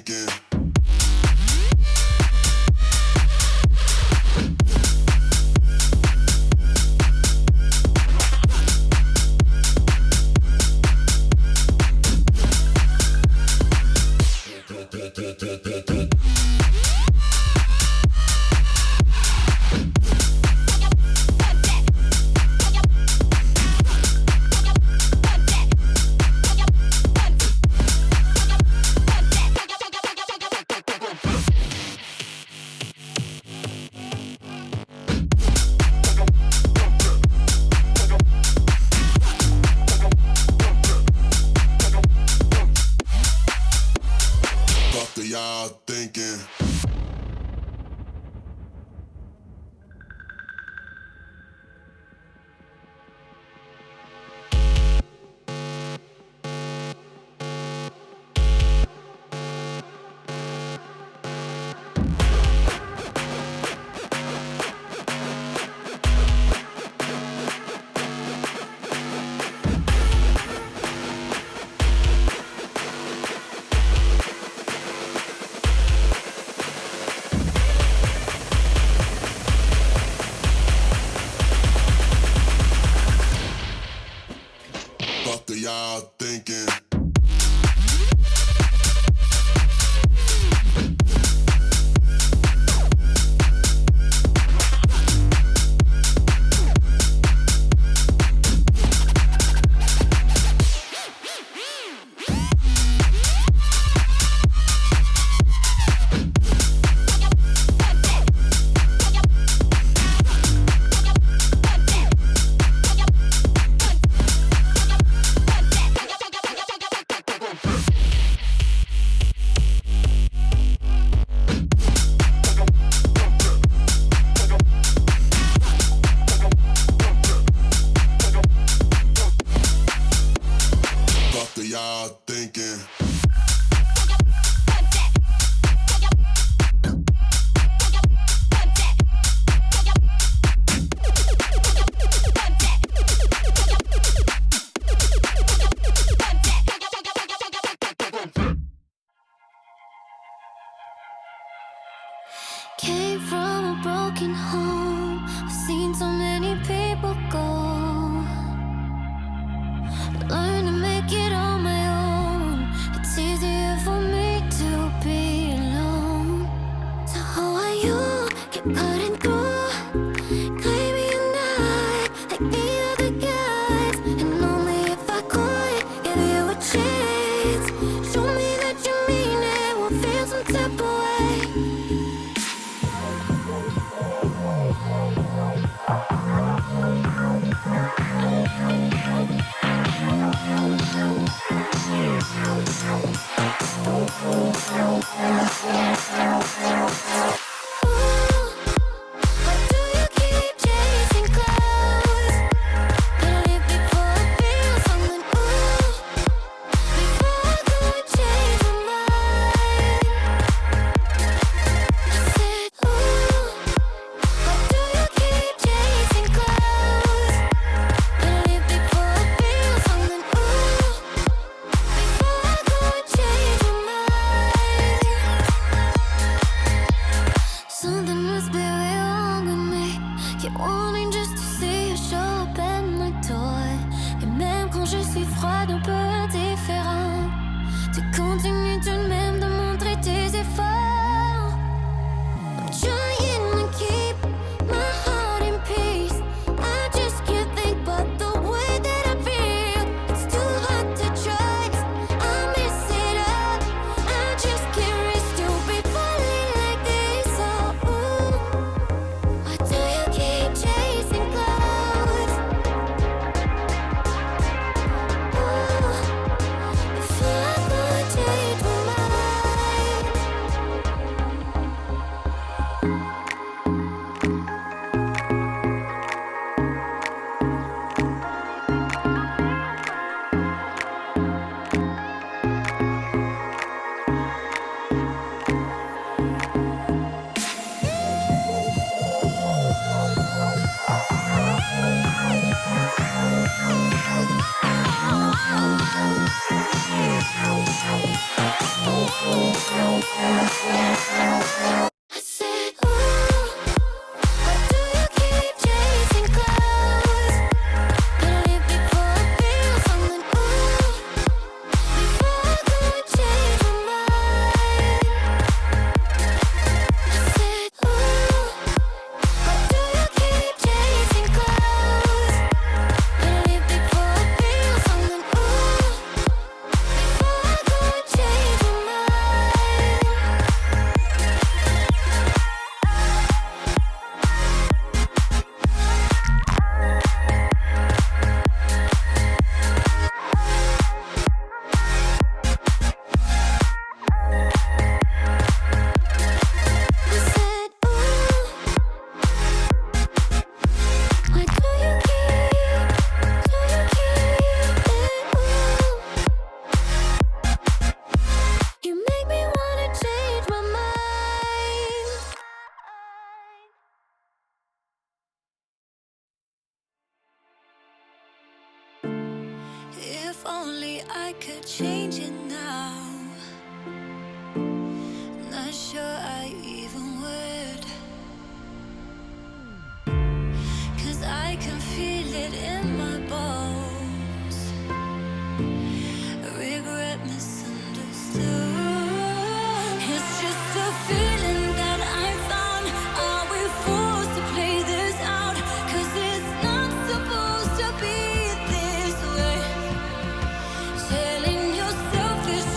thinking. Y'all thinking. Fuck are y'all thinking? Y'all thinking. Came from a broken home. I've seen so many people go. Learn to make it on my own. It's easier for me to be alone. So how are you? Keep cutting through, claiming you're not like the other guys. And only if I could give you a chance, show me that you mean it, we'll feel some type of way. If only I could change it now. Not sure I even would. 'Cause I can feel it in my bones. Regret misunderstood. It's just a feeling that I found. Are we forced to play this out? 'Cause it's not supposed to be this way. Telling yourself it's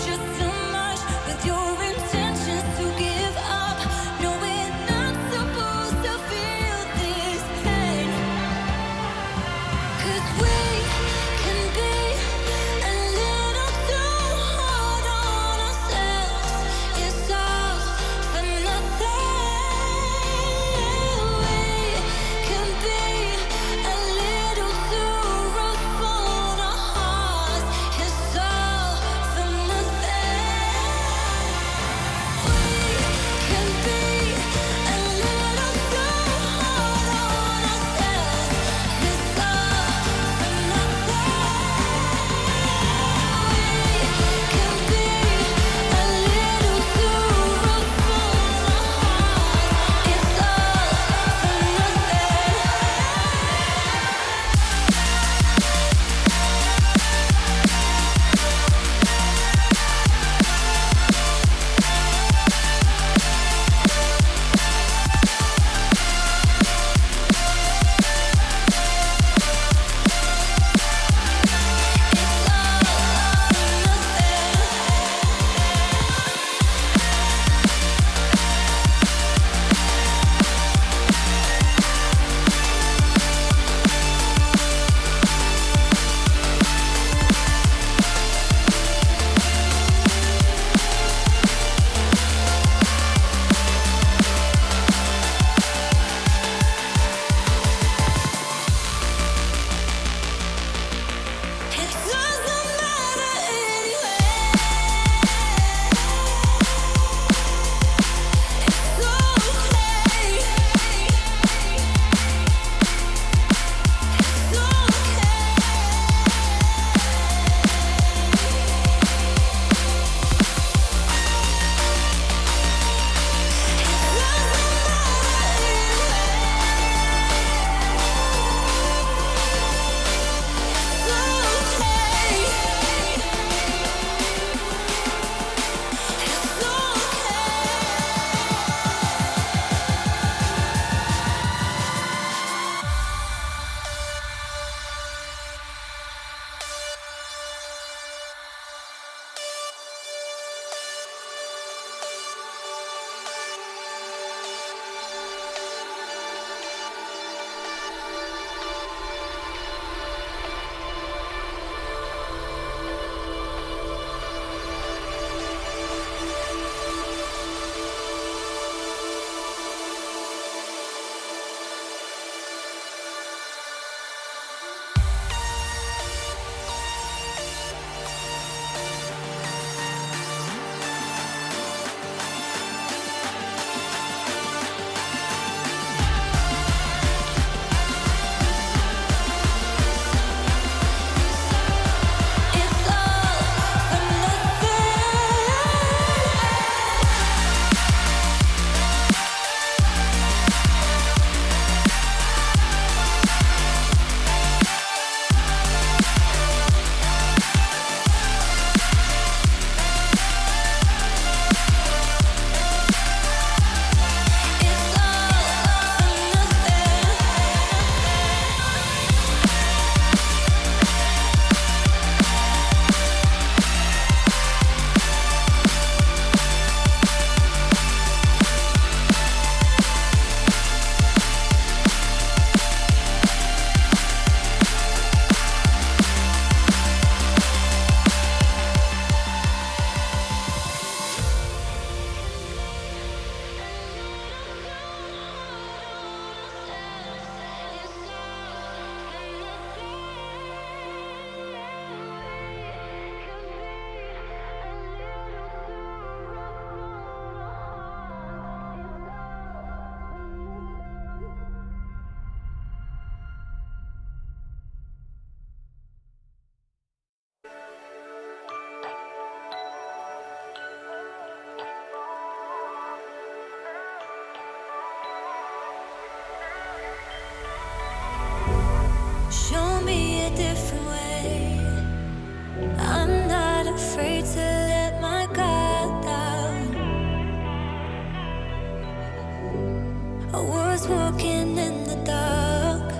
I was walking in the dark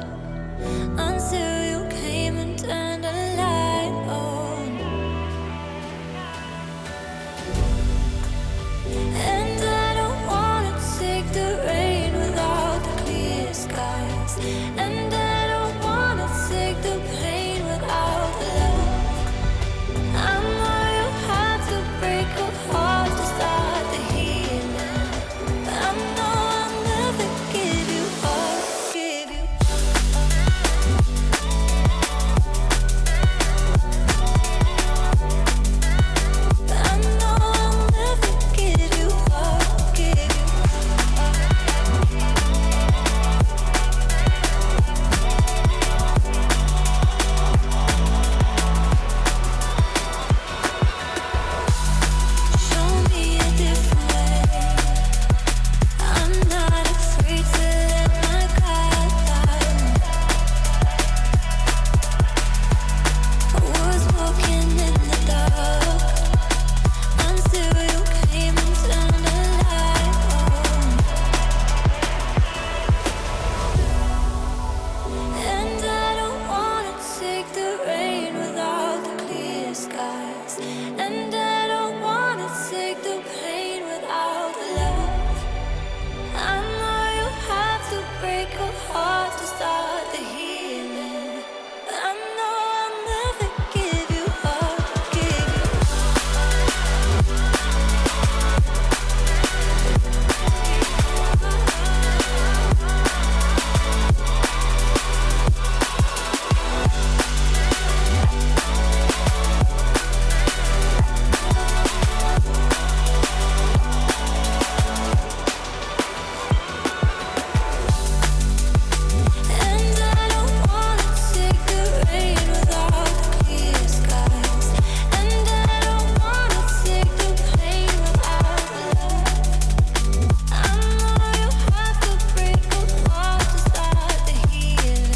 until you came and turned a light on. And I don't wanna take the rain without the clear skies. And I don't wanna take the pain without the love. I know you have to break a heart to start the healing. I know I'll never give you up, give you. I know I'll never give you up, give you. Show me a different way. I'm not afraid to let my guard down. I was walking in the dark until you came and turned the light on. And I don't wanna take the rain without the clear skies. And I don't wanna take the pain without the love. I know you have to break a heart to start the healing. I know I'll never give you up, give you. And I don't wanna take the rain without the clear skies. And I don't wanna take the pain without the love. I know you have to break a heart to start the healing.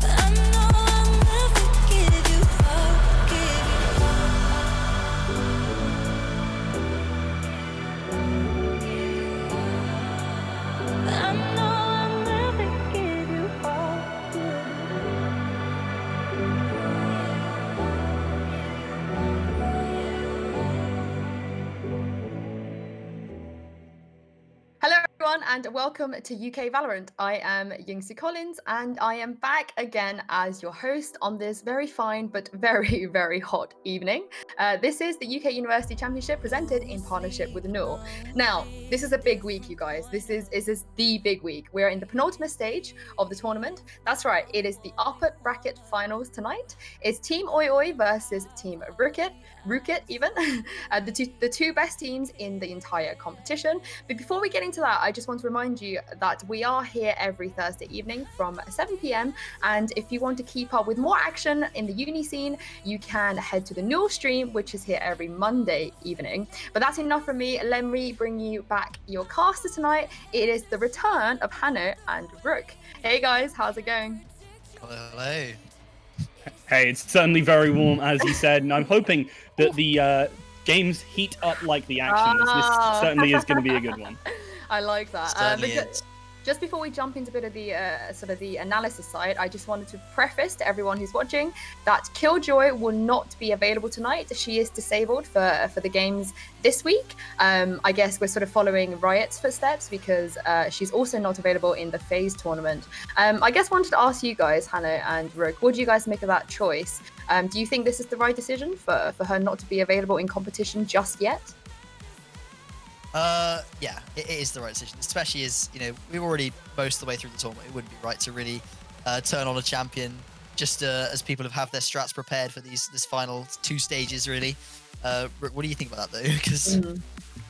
I know I'll never give you up, give you. I know I'll never give you up, give you. Hello everyone and welcome to UK Valorant. I am Yingsu Collins and I am back again as your host on this very fine but very, very hot evening. This is the UK University Championship presented in partnership with Noor. Now, this is a big week, you guys. This is the big week. We're in the penultimate stage of the tournament. That's right, it is the upper bracket finals tonight. It's Team Oi Oi versus Team Rukit even, the two best teams in the entire competition. But before we get into that, I just want to remind you that we are here every Thursday evening from 7 p.m. And if you want to keep up with more action in the uni scene, you can head to the Null stream, which is here every Monday evening. But that's enough from me. Let me bring you back your caster tonight. It is the return of Hanno and Rook. Hey guys, how's it going? Hello. Hey, it's certainly very warm, as you said, and I'm hoping that the games heat up like the action. As this certainly is going to be a good one. I like that. Certainly But is. just before we jump into a bit of the sort of the analysis side, I just wanted to preface to everyone who's watching that Killjoy will not be available tonight. She is disabled for the games this week. I guess we're sort of following Riot's footsteps because she's also not available in the FaZe tournament. I guess wanted to ask you guys, Hanno and Rook, what do you guys make of that choice? Do you think this is the right decision for her not to be available in competition just yet? Yeah, it is the right decision, especially as, you know, we're already most of the way through the tournament. It wouldn't be right to really turn on a champion just as people have their strats prepared for this final two stages, really. What do you think about that, though? Because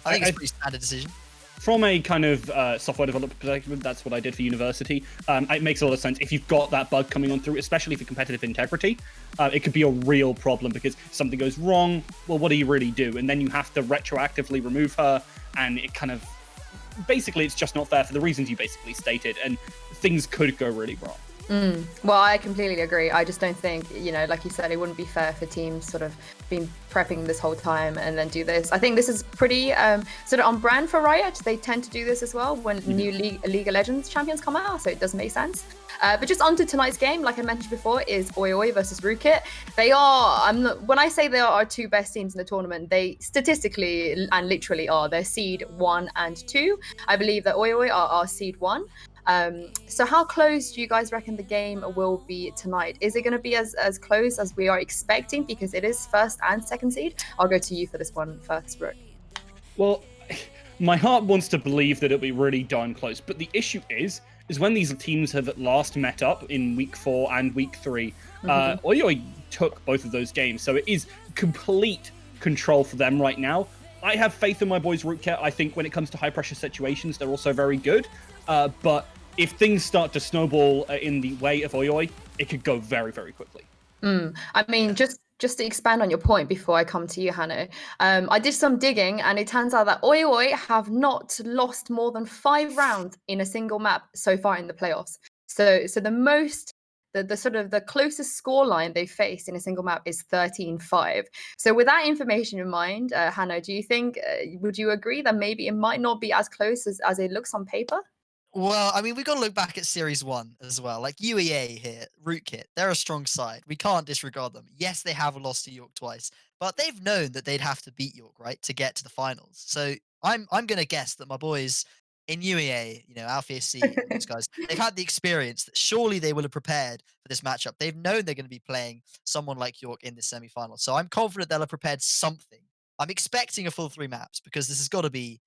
I think it's a pretty standard decision. From a kind of software development perspective, that's what I did for university. It makes a lot of sense. If you've got that bug coming on through, especially for competitive integrity, it could be a real problem because if something goes wrong, well, what do you really do? And then you have to retroactively remove her, and it kind of... Basically, it's just not fair for the reasons you basically stated, and things could go really wrong. Well, I completely agree. I just don't think, like you said, it wouldn't be fair for teams sort of been prepping this whole time and then do this. I think this is pretty sort of on brand for Riot. They tend to do this as well when new League of Legends champions come out, so it does make sense. But just on to tonight's game, like I mentioned before, is OiOi versus Rootkit. They are, when I say they are our two best teams in the tournament, they statistically and literally are. They're seed 1 and 2. I believe that OiOi are our seed 1. So how close do you guys reckon the game will be tonight? Is it going to be as close as we are expecting, because it is first and second seed? I'll go to you for this one first, Brooke. Well, my heart wants to believe that it'll be really darn close, but the issue is when these teams have at last met up in week 4 and week 3, OiOi took both of those games, so it is complete control for them right now. I have faith in my boys Rootkit. I think when it comes to high pressure situations, they're also very good, but if things start to snowball in the way of OiOi, it could go very, very quickly. I mean, just to expand on your point before I come to you, Hanno, I did some digging, and it turns out that OiOi have not lost more than 5 rounds in a single map so far in the playoffs. So the most, the sort of the closest scoreline they faced in a single map is 13-5. So with that information in mind, Hanno, do you think, would you agree that maybe it might not be as close as it looks on paper? Well, I mean, we've got to look back at Series 1 as well. Like UEA here, Rootkit, they're a strong side. We can't disregard them. Yes, they have lost to York twice, but they've known that they'd have to beat York, right, to get to the finals. So I'm going to guess that my boys in UEA, Alfie SC and those guys, they've had the experience that surely they will have prepared for this matchup. They've known they're going to be playing someone like York in the semi-final. So I'm confident they'll have prepared something. I'm expecting a full 3 maps because this has got to be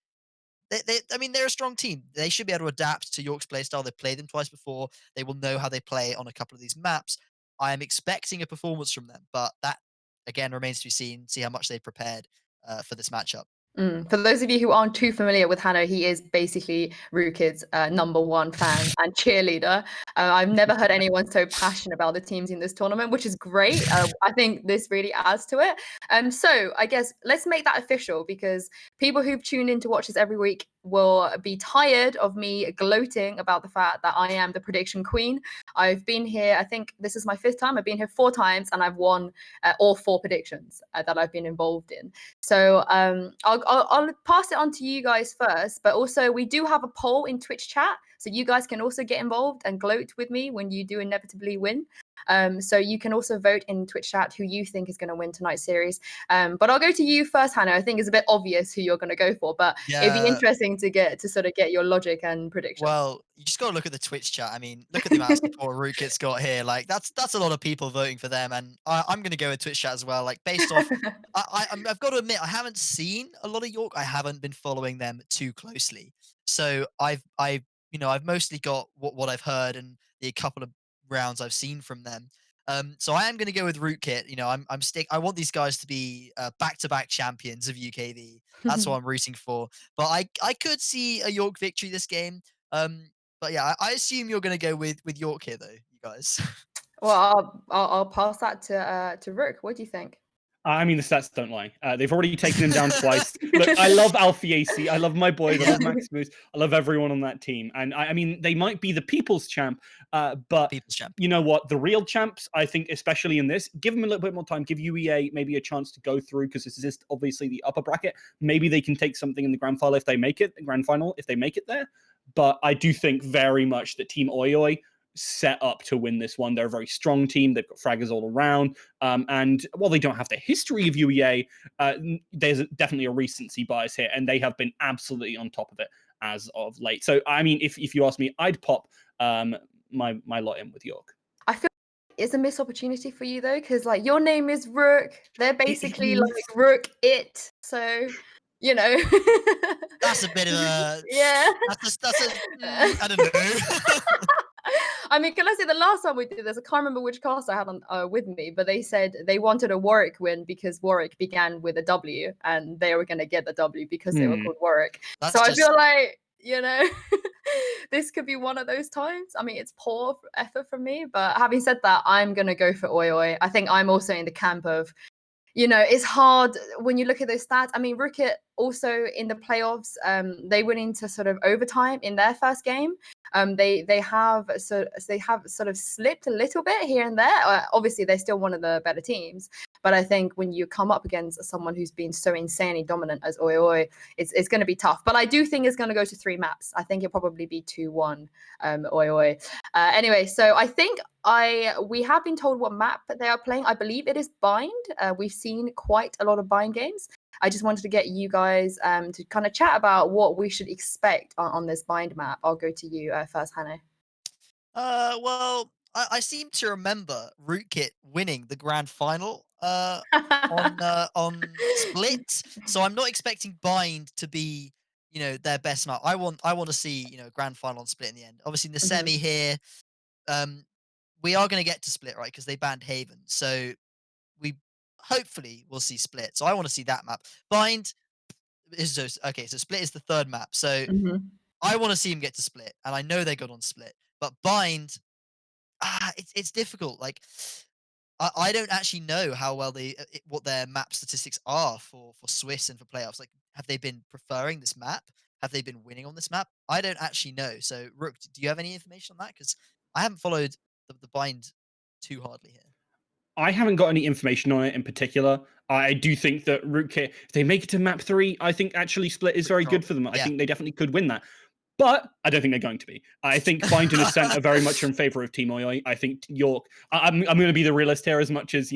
I mean, they're a strong team. They should be able to adapt to York's playstyle. They've played them twice before. They will know how they play on a couple of these maps. I am expecting a performance from them, but that again remains to be seen. See how much they've prepared for this matchup. For those of you who aren't too familiar with Hanno, he is basically Rookid's #1 fan and cheerleader. I've never heard anyone so passionate about the teams in this tournament, which is great. I think this really adds to it. So I guess let's make that official, because people who've tuned in to watch this every week will be tired of me gloating about the fact that I am the prediction queen. I've been here, I think this is my 5th time. I've been here 4 times, and I've won all 4 predictions that I've been involved in. So I'll pass it on to you guys first, but also we do have a poll in Twitch chat, so you guys can also get involved and gloat with me when you do inevitably win. So you can also vote in Twitch chat who you think is going to win tonight's series. But I'll go to you first, Hannah. I think it's a bit obvious who you're going to go for, but it'd be interesting to sort of get your logic and prediction. Well, you just got to look at the Twitch chat. I mean, look at the amount of support Rootkit's got here. Like, that's a lot of people voting for them, and I'm going to go with Twitch chat as well. Like, based off, I've got to admit, I haven't seen a lot of York. I haven't been following them too closely, so I've mostly got what I've heard and the couple of rounds I've seen from them. So I am going to go with Rootkit. I want these guys to be back-to-back champions of UKV. That's what I'm rooting for. But I could see a York victory this game. But yeah, I assume you're going to go with York here, though, you guys. Well, I'll pass that to Rook. What do you think? I mean, the stats don't lie. They've already taken him down twice. Look, I love Alfie AC. I love my boys. I love Maximus. I love everyone on that team. And I mean, they might be the people's champ, but People's champ. you know what? The real champs, I think, especially in this, give them a little bit more time. Give UEA maybe a chance to go through, because this is just obviously the upper bracket. Maybe they can take something in the grand final if they make it, the grand final if they make it there. But I do think very much that Team OiOi set up to win this one. They're a very strong team. They've got fraggers all around. And while they don't have the history of UEA, there's definitely a recency bias here, and they have been absolutely on top of it as of late. So, I mean, if you ask me, I'd pop my lot in with York. I feel it's a missed opportunity for you, though, because like your name is Rook. They're basically like Rook it. So, That's a bit of a yeah. I don't know. I mean, can I say the last time we did this, I can't remember which cast I had on with me, but they said they wanted a Warwick win because Warwick began with a W, and they were going to get the W because they were called Warwick. So I feel like, this could be one of those times. I mean, it's poor effort from me, but having said that, I'm going to go for OiOi. I think I'm also in the camp of It's hard when you look at those stats. I mean, Rookit also in the playoffs, they went into sort of overtime in their first game. They have sort of slipped a little bit here and there. Obviously, they're still one of the better teams, but I think when you come up against someone who's been so insanely dominant as Oi, it's going to be tough. But I do think it's going to go to 3 maps. I think it'll probably be 2-1 Oi. Anyway, so I think we have been told what map they are playing. I believe it is Bind. We've seen quite a lot of Bind games. I just wanted to get you guys to kind of chat about what we should expect on this Bind map. I'll go to you first, Hannah. Well, I seem to remember Rootkit winning the grand final on Split, so I'm not expecting Bind to be their best map. I want to see grand final on Split in the end. Obviously, in the Mhm. semi here, um, we are going to get to Split, right? Because they banned Haven, so we hopefully will see Split. So I want to see that map. Bind is okay. So Split is the third map. So Mhm. I want to see him get to Split, and I know they're good on Split. But Bind, it's difficult. Like I don't actually know how well what their map statistics are for Swiss and for playoffs. Like, have they been preferring this map? Have they been winning on this map? I don't actually know. So, Rook, do you have any information on that? Because I haven't followed the bind too hardly here. I haven't got any information on it in particular. I do think that Rootkit, if they make it to map 3, I think actually Split is Pretty very strong. good for them. I Yeah. think they definitely could win that. But I don't think they're going to be. I think Bind and Ascent are very much in favor of Team Oi. I think York. I'm going to be the realist here, as much as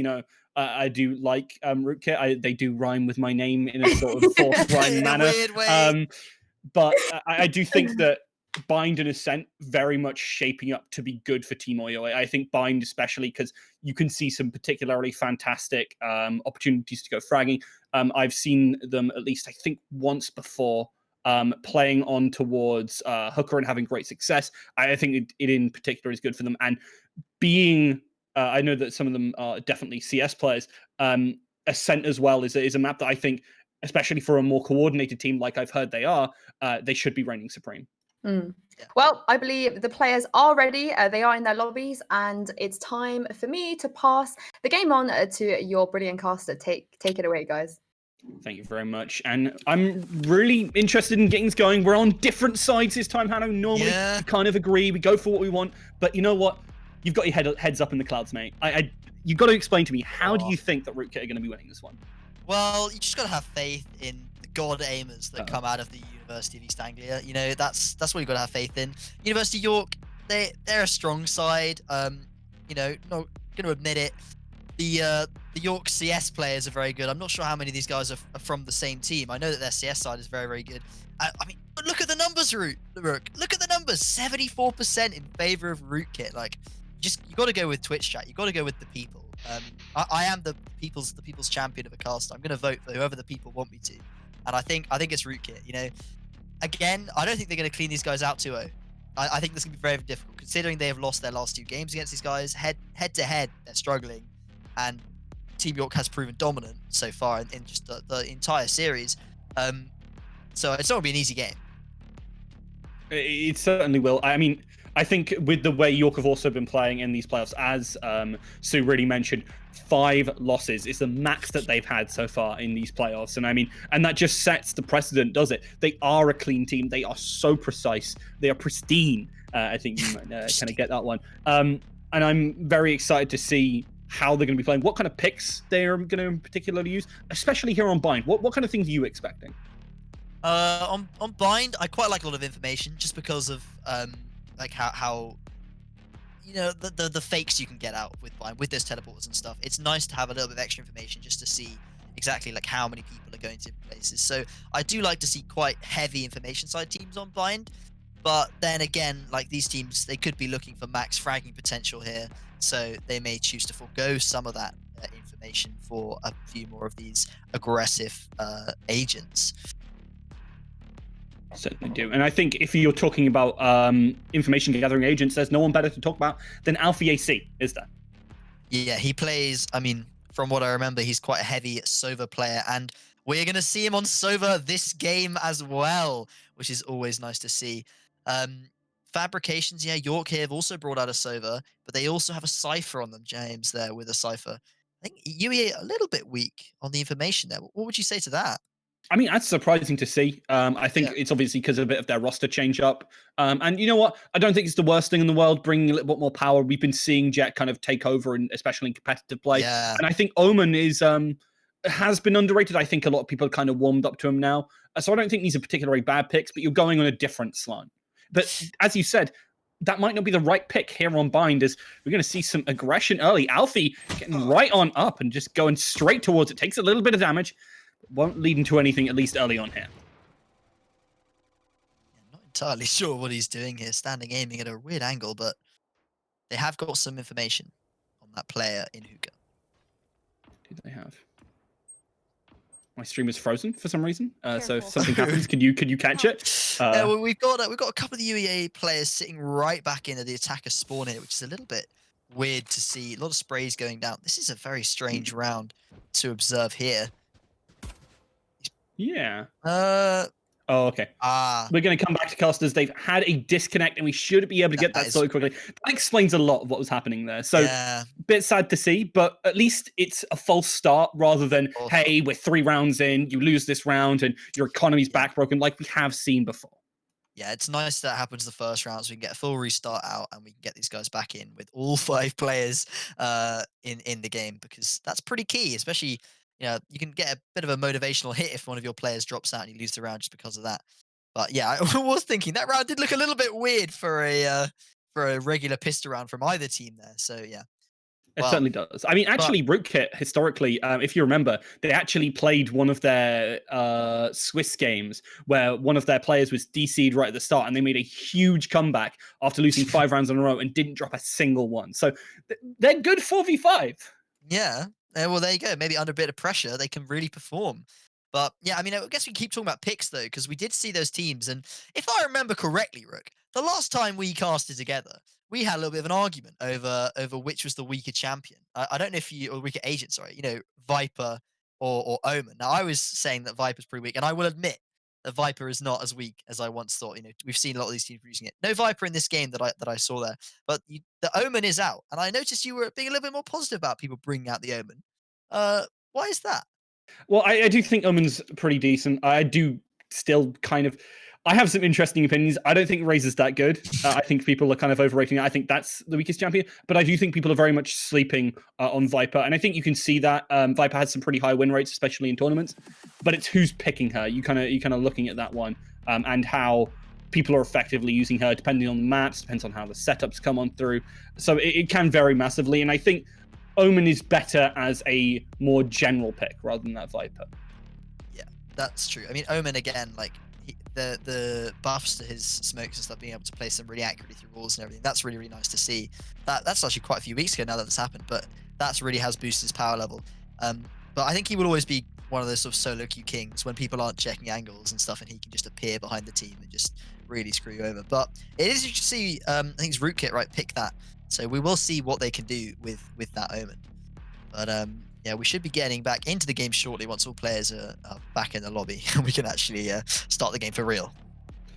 I do like Rootkit. They do rhyme with my name in a sort of forced rhyme In a manner. weird way. But I do think that Bind and Ascent very much shaping up to be good for Team Oi. I think Bind especially because you can see some particularly fantastic opportunities to go fragging. I've seen them at least I think once before playing on towards Hooker and having great success. I think it in particular is good for them. And being, I know that some of them are definitely CS players. Ascent as well is a map that I think, especially for a more coordinated team like I've heard they are, they should be reigning supreme. Mm. Yeah. Well, I believe the players are ready. They are in their lobbies, and it's time for me to pass the game on to your brilliant caster. Take it away, guys. Thank you very much. And I'm really interested in getting this going. We're on different sides this time, Hanno. Normally, Yeah. we kind of agree. We go for what we want. But you know what? You've got your heads up in the clouds, mate. You've got to explain to me, how do you think that Rootkit are going to be winning this one? Well, you just gotta have faith in the god aimers that come out of the University of East Anglia. That's what you gotta have faith in. University of York, they're a strong side. Not gonna admit it. The York CS players are very good. I'm not sure how many of these guys are from the same team. I know that their CS side is very, very good. I mean, but look at the numbers, Rook. Look at the numbers. 74% in favor of Rootkit. Like, you got to go with Twitch chat. You got to go with the people. I am the people's champion of a caster. I'm going to vote for whoever the people want me to, and I think it's Rootkit. Again, I don't think they're going to clean these guys out 2-0. I think this is going to be very, very difficult considering they have lost their last 2 games against these guys. Head to head, they're struggling, and Team York has proven dominant so far in just the entire series. So it's not going to be an easy game. It certainly will. I mean, I think with the way York have also been playing in these playoffs, as Sue really mentioned, 5 losses is the max that they've had so far in these playoffs. And I mean, and that just sets the precedent, does it? They are a clean team. They are so precise. They are pristine. I think you might kind of get that one. And I'm very excited to see how they're going to be playing, what kind of picks they're going to particularly use, especially here on Bind. What kind of things are you expecting? On Bind, I quite like a lot of information just because of like how the fakes you can get out with Bind with those teleporters and stuff. It's nice to have a little bit of extra information just to see exactly like how many people are going to places. So I do like to see quite heavy information side teams on Bind. But then again, like these teams, they could be looking for max fragging potential here, so they may choose to forego some of that information for a few more of these aggressive agents. Certainly do. And I think if you're talking about information gathering agents, there's no one better to talk about than Alfie AC, is there? Yeah, he plays, I mean, from what I remember, he's quite a heavy Sova player, and we're going to see him on Sova this game as well, which is always nice to see. Fabrications, yeah, York here have also brought out a Sova, but they also have a Cypher on them, James, there with a Cypher. I think UEA a little bit weak on the information there. What would you say to that? I mean, that's surprising to see. I think Yeah. it's obviously because of a bit of their roster change up. And you know what? I don't think it's the worst thing in the world, bringing a little bit more power. We've been seeing Jet kind of take over, and especially in competitive play. Yeah. And I think Omen has been underrated. I think a lot of people kind of warmed up to him now. So I don't think these are particularly bad picks, but you're going on a different slant. But as you said, that might not be the right pick here on Bind, as we're going to see some aggression early. Alfie getting right on up and just going straight towards it. Takes a little bit of damage. Won't lead into anything, at least early on here. Yeah, not entirely sure what he's doing here, standing aiming at a weird angle, but they have got some information on that player in hookah. Do they have? My stream is frozen for some reason. So if Careful. something happens, could you catch it? Yeah, well, we've got a couple of the UEA players sitting right back into the attacker spawn here, which is a little bit weird to see. A lot of sprays going down. This is a very strange round to observe here. Yeah. Uh, Oh, okay. We're going to come back to casters. They've had a disconnect, and we should be able to get that sorted quickly. That explains a lot of what was happening there. So, yeah, bit sad to see, but at least it's a false start rather than, Also. hey, we're 3 rounds in, you lose this round, and your economy's back broken, like we have seen before. yeah, it's nice that happens the first round, so we can get a full restart out and we can get these guys back in with all 5 players in the game, because that's pretty key. Especially, you know, you can get a bit of a motivational hit if one of your players drops out and you lose the round just because of that. But yeah, I was thinking that round did look a little bit weird for a regular pistol round from either team there. So yeah. It certainly does. I mean, actually, Rootkit, historically, if you remember, they actually played one of their Swiss games where one of their players was DC'd right at the start, and they made a huge comeback after losing 5 rounds in a row and didn't drop a single one. So they're good 4v5. Yeah. Well, there you go. Maybe under a bit of pressure, they can really perform. But yeah, I mean, I guess we keep talking about picks though, because we did see those teams. And if I remember correctly, Rook, the last time we casted together, we had a little bit of an argument over which was the weaker champion. I don't know if you, or weaker agent, sorry, you know, Viper or Omen. Now, I was saying that Viper's pretty weak, and I will admit that Viper is not as weak as I once thought. You know, we've seen a lot of these teams using it. No Viper in this game that I saw there, but the Omen is out, and I noticed you were being a little bit more positive about people bringing out the Omen. Why is that? Well, I do think Omen's pretty decent. I do still kind of. I have some interesting opinions. I don't think Razor's that good. I think people are kind of overrating it. I think that's the weakest champion, but I do think people are very much sleeping on Viper, and I think you can see that Viper has some pretty high win rates, especially in tournaments. But it's who's picking her. You kind of looking at that one and how people are effectively using her, depending on the maps, depends on how the setups come on through. So it can vary massively, and I think Omen is better as a more general pick rather than that Viper. Yeah, that's true. I mean, Omen again, like the buffs to his smokes and stuff, being able to place them really accurately through walls and everything. That's really, really nice to see. That's actually quite a few weeks ago now that this happened, but that's really has boosted his power level. But I think he will always be one of those sort of solo queue kings when people aren't checking angles and stuff, and he can just appear behind the team and just really screw you over. But it is, you can see, I think it's Rootkit, right, pick that. So we will see what they can do with that Omen. But yeah, we should be getting back into the game shortly once all players are back in the lobby and we can actually start the game for real.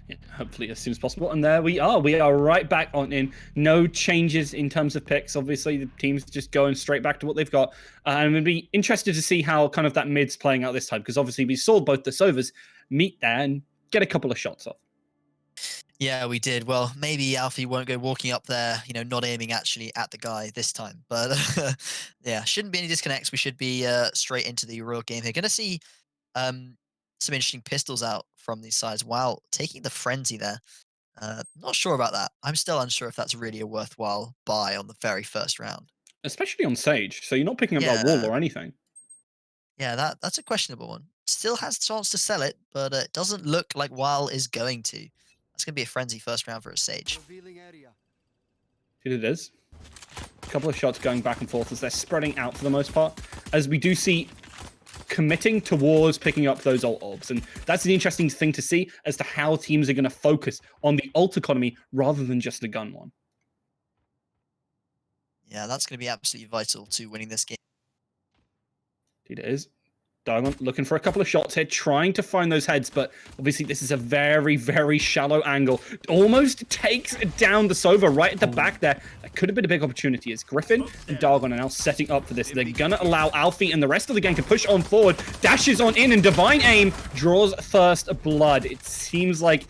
Yeah, hopefully as soon as possible. And there we are. We are right back on in. No changes in terms of picks. Obviously, the team's just going straight back to what they've got. And I'm going to be interested to see how kind of that mid's playing out this time, because obviously we saw both the Sovas meet there and get a couple of shots off. Yeah, we did. Well, maybe Alfie won't go walking up there, you know, not aiming actually at the guy this time. But yeah, shouldn't be any disconnects. We should be straight into the real game here. Going to see some interesting pistols out from these sides. Wow, taking the frenzy there. Not sure about that. I'm still unsure if that's really a worthwhile buy on the very first round. Especially on Sage. So you're not picking up that wall or anything. Yeah, that's a questionable one. Still has a chance to sell it, but it doesn't look like Weil is going to. That's going to be a frenzy first round for a Sage. It is. A couple of shots going back and forth as they're spreading out for the most part. As we do see committing towards picking up those ult orbs. And that's an interesting thing to see as to how teams are going to focus on the ult economy rather than just the gun one. Yeah, that's going to be absolutely vital to winning this game. It is. Dargon looking for a couple of shots here, trying to find those heads, but obviously this is a very, very shallow angle. Almost takes down the Sova right at the back there. That could have been a big opportunity as Griffin and Dargon are now setting up for this. They're going to allow Alfie and the rest of the gang to push on forward. Dashes on in, and Divine Aim draws first blood. It seems like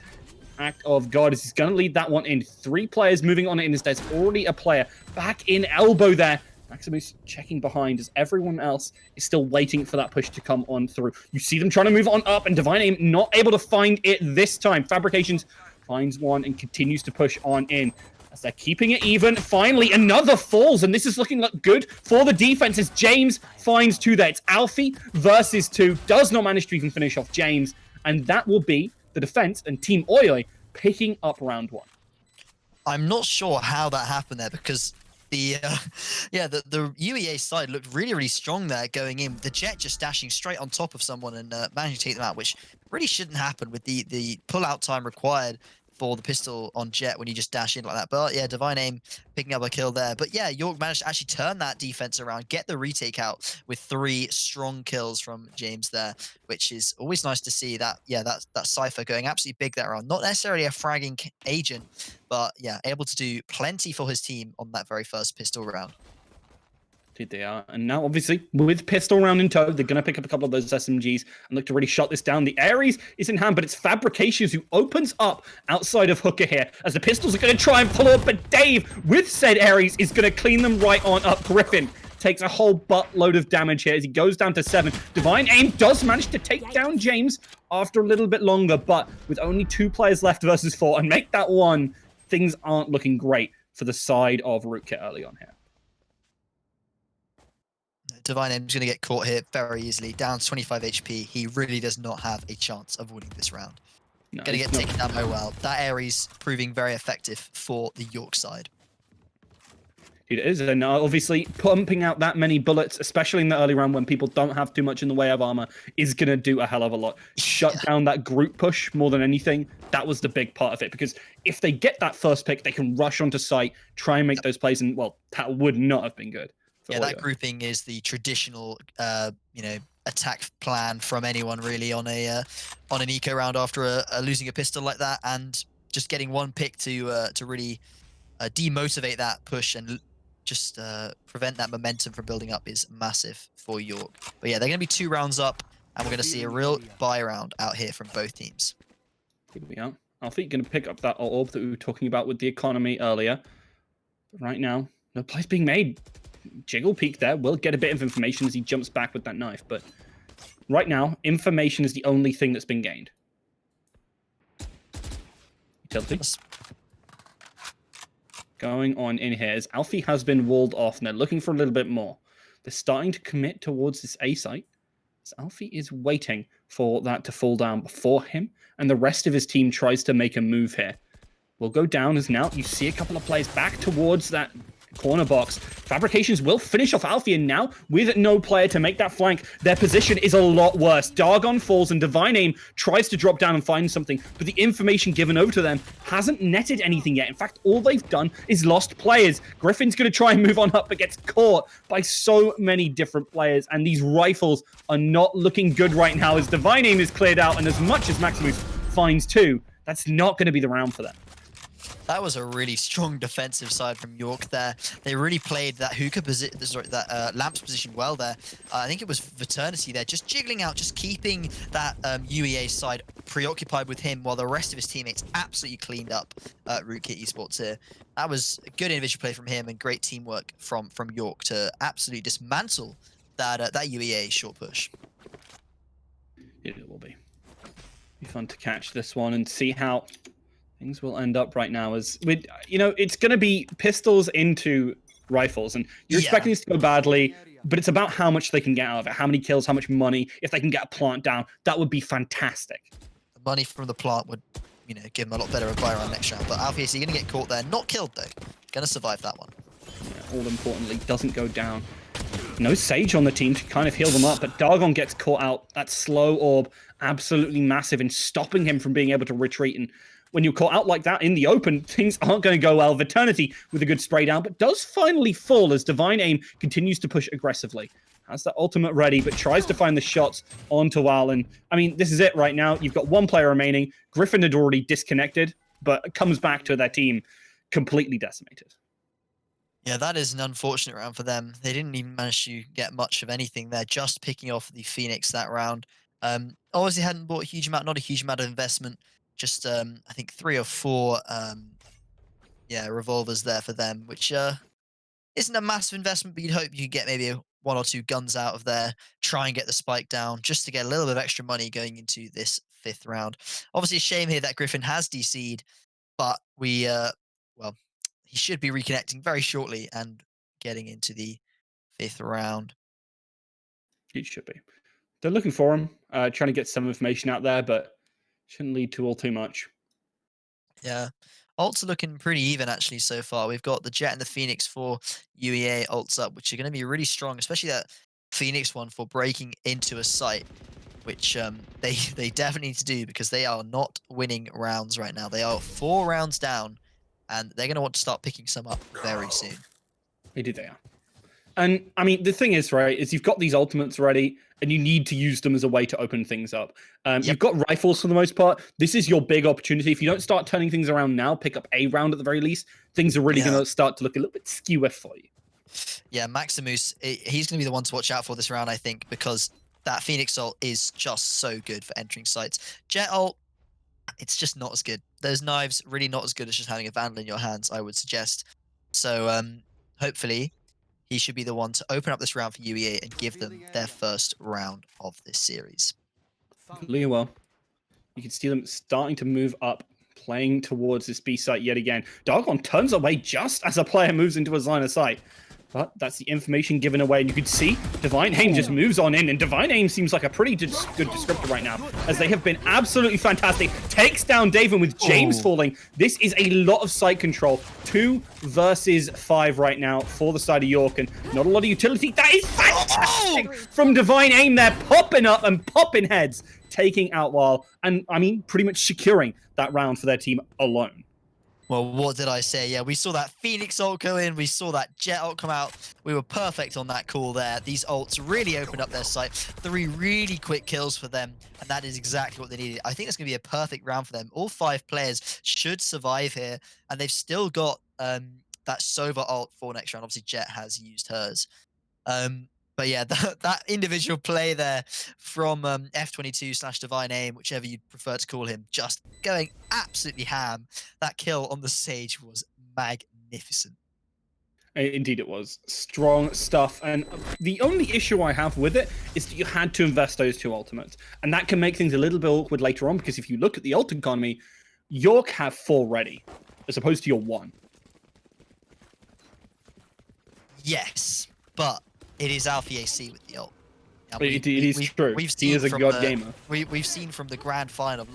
act of God is he's going to lead that one in. 3 players moving on in as there's already a player back in elbow there. Maximus checking behind as everyone else is still waiting for that push to come on through. You see them trying to move on up, and Divine Aim not able to find it this time. Fabrications finds one and continues to push on in. As they're keeping it even, finally another falls, and this is looking like good for the defense as James finds 2 there. It's Alfie versus 2, does not manage to even finish off James, and that will be the defense and Team Oyo picking up round 1. I'm not sure how that happened there because the UEA side looked really, really strong there going in. The Jet just dashing straight on top of someone and managing to take them out, which really shouldn't happen with the pull-out time required for the pistol on Jet when you just dash in like that. But yeah, Divine Aim picking up a kill there. But yeah, York managed to actually turn that defense around, get the retake out with 3 strong kills from James there, which is always nice to see. That Cypher going absolutely big that round. Not necessarily a fragging agent, but yeah, able to do plenty for his team on that very first pistol round. Indeed they are. And now, obviously, with pistol round in tow, they're going to pick up a couple of those SMGs and look to really shut this down. The Ares is in hand, but it's Fabrications who opens up outside of Hooker here as the pistols are going to try and pull up. But Dave, with said Ares, is going to clean them right on up. Griffin takes a whole buttload of damage here as he goes down to 7. Divine Aim does manage to take down James after a little bit longer, but with only 2 players left versus 4 and make that 1, things aren't looking great for the side of Rootkit early on here. Divine Aim's going to get caught here very easily. Down to 25 HP. He really does not have a chance of winning this round. No, going to get taken down by well. That Ares proving very effective for the York side. It is, and obviously pumping out that many bullets, especially in the early round when people don't have too much in the way of armor, is going to do a hell of a lot. Shut down that group push more than anything. That was the big part of it, because if they get that first pick, they can rush onto site, try and make those plays, and well, that would not have been good. Yeah, that grouping is the traditional, attack plan from anyone really on an eco round after losing a pistol like that, and just getting 1 pick to really demotivate that push and just prevent that momentum from building up is massive for York. But yeah, they're going to be 2 rounds up, and we're going to see a real buy round out here from both teams. Here we are. Alfie going to pick up that orb that we were talking about with the economy earlier. But right now, no plays being made. Jiggle peek there. We'll get a bit of information as he jumps back with that knife, but right now, information is the only thing that's been gained. Utility. Going on in here as Alfie has been walled off and they're looking for a little bit more. They're starting to commit towards this A site. So Alfie is waiting for that to fall down before him, and the rest of his team tries to make a move here. We'll go down as now you see a couple of players back towards that corner box. Fabrications will finish off Alfie, and now with no player to make that flank, their position is a lot worse. Dargon falls and Divine Aim tries to drop down and find something, but the information given over to them hasn't netted anything yet. In fact, all they've done is lost players. Griffin's going to try and move on up, but gets caught by so many different players, and these rifles are not looking good right now as Divine Aim is cleared out, and as much as Maximus finds 2, that's not going to be the round for them. That was a really strong defensive side from York there. They really played that hookah position, Lamps position well there. I think it was Veternity there, just jiggling out, just keeping that UEA side preoccupied with him while the rest of his teammates absolutely cleaned up Rootkit Esports here. That was a good individual play from him and great teamwork from York to absolutely dismantle that UEA short push. It will be fun to catch this one and see how things will end up right now. As with, it's going to be pistols into rifles, and you're expecting this to go badly, but it's about how much they can get out of it, how many kills, how much money. If they can get a plant down, that would be fantastic. The money from the plant would, give him a lot better of a buy round next round. But obviously, going to get caught there, not killed though. Going to survive that one. Yeah, all importantly, doesn't go down. No Sage on the team to kind of heal them up, but Dargon gets caught out. That slow orb, absolutely massive in stopping him from being able to retreat. And when you're caught out like that in the open, things aren't going to go well. Veternity with a good spray down, but does finally fall as Divine Aim continues to push aggressively. has the ultimate ready, but tries to find the shots onto Wal. And I mean, this is it right now. You've got one player remaining. Griffin had already disconnected, but comes back to their team completely decimated. Yeah, that is an unfortunate round for them. They didn't even manage to get much of anything there, just picking off the Phoenix that round. Obviously hadn't bought a huge amount, not a huge amount of investment, just I think 3 or 4 revolvers there for them, which isn't a massive investment, but you'd hope you could get maybe 1 or 2 guns out of there, try and get the spike down, just to get a little bit of extra money going into this 5th round. Obviously, a shame here that Griffin has DC'd, but well, he should be reconnecting very shortly and getting into the 5th round. It should be. They're looking for him, trying to get some information out there, but shouldn't lead to all too much. Yeah. Ults are looking pretty even actually so far. We've got the Jet and the Phoenix for UEA ults up, which are going to be really strong, especially that Phoenix one for breaking into a site, which they definitely need to do because they are not winning rounds right now. They are 4 rounds down, and they're going to want to start picking some up very soon. They are. And I mean, the thing is, right, is you've got these ultimates ready, and you need to use them as a way to open things up. You've got rifles for the most part. This is your big opportunity. If you don't start turning things around now, pick up a round at the very least, things are really going to start to look a little bit skewer for you. Yeah, Maximus, he's going to be the one to watch out for this round, I think, because that Phoenix ult is just so good for entering sites. Jet ult, it's just not as good. Those knives, really not as good as just having a Vandal in your hands, I would suggest. So hopefully he should be the one to open up this round for UEA and give them their first round of this series. Really well. You can see them starting to move up, playing towards this B site yet again. Dargon turns away just as a player moves into his line of sight. But that's the information given away, and you can see Divine Aim just moves on in, and Divine Aim seems like a pretty good descriptor right now, as they have been absolutely fantastic. Takes down Daven with James falling. This is a lot of site control. 2 versus 5 right now for the side of York, and not a lot of utility. That is fantastic from Divine Aim there, popping up and popping heads, taking out Wal, and I mean, pretty much securing that round for their team alone. Well, what did I say? Yeah, we saw that Phoenix ult go in. We saw that Jet ult come out. We were perfect on that call there. These ults really opened up their site. 3 really quick kills for them, and that is exactly what they needed. I think it's going to be a perfect round for them. All 5 players should survive here, and they've still got that Sova ult for next round. Obviously, Jet has used hers. But yeah, that individual play there from F22/Divine Aim, whichever you'd prefer to call him, just going absolutely ham. That kill on the stage was magnificent. Indeed it was. Strong stuff. And the only issue I have with it is that you had to invest those 2 ultimates. And that can make things a little bit awkward later on, because if you look at the ult economy, York have 4 ready, as opposed to your 1. Yes, but it is Alfie AC with the ult. Now, it is true. He is a god gamer. We've seen from the grand final of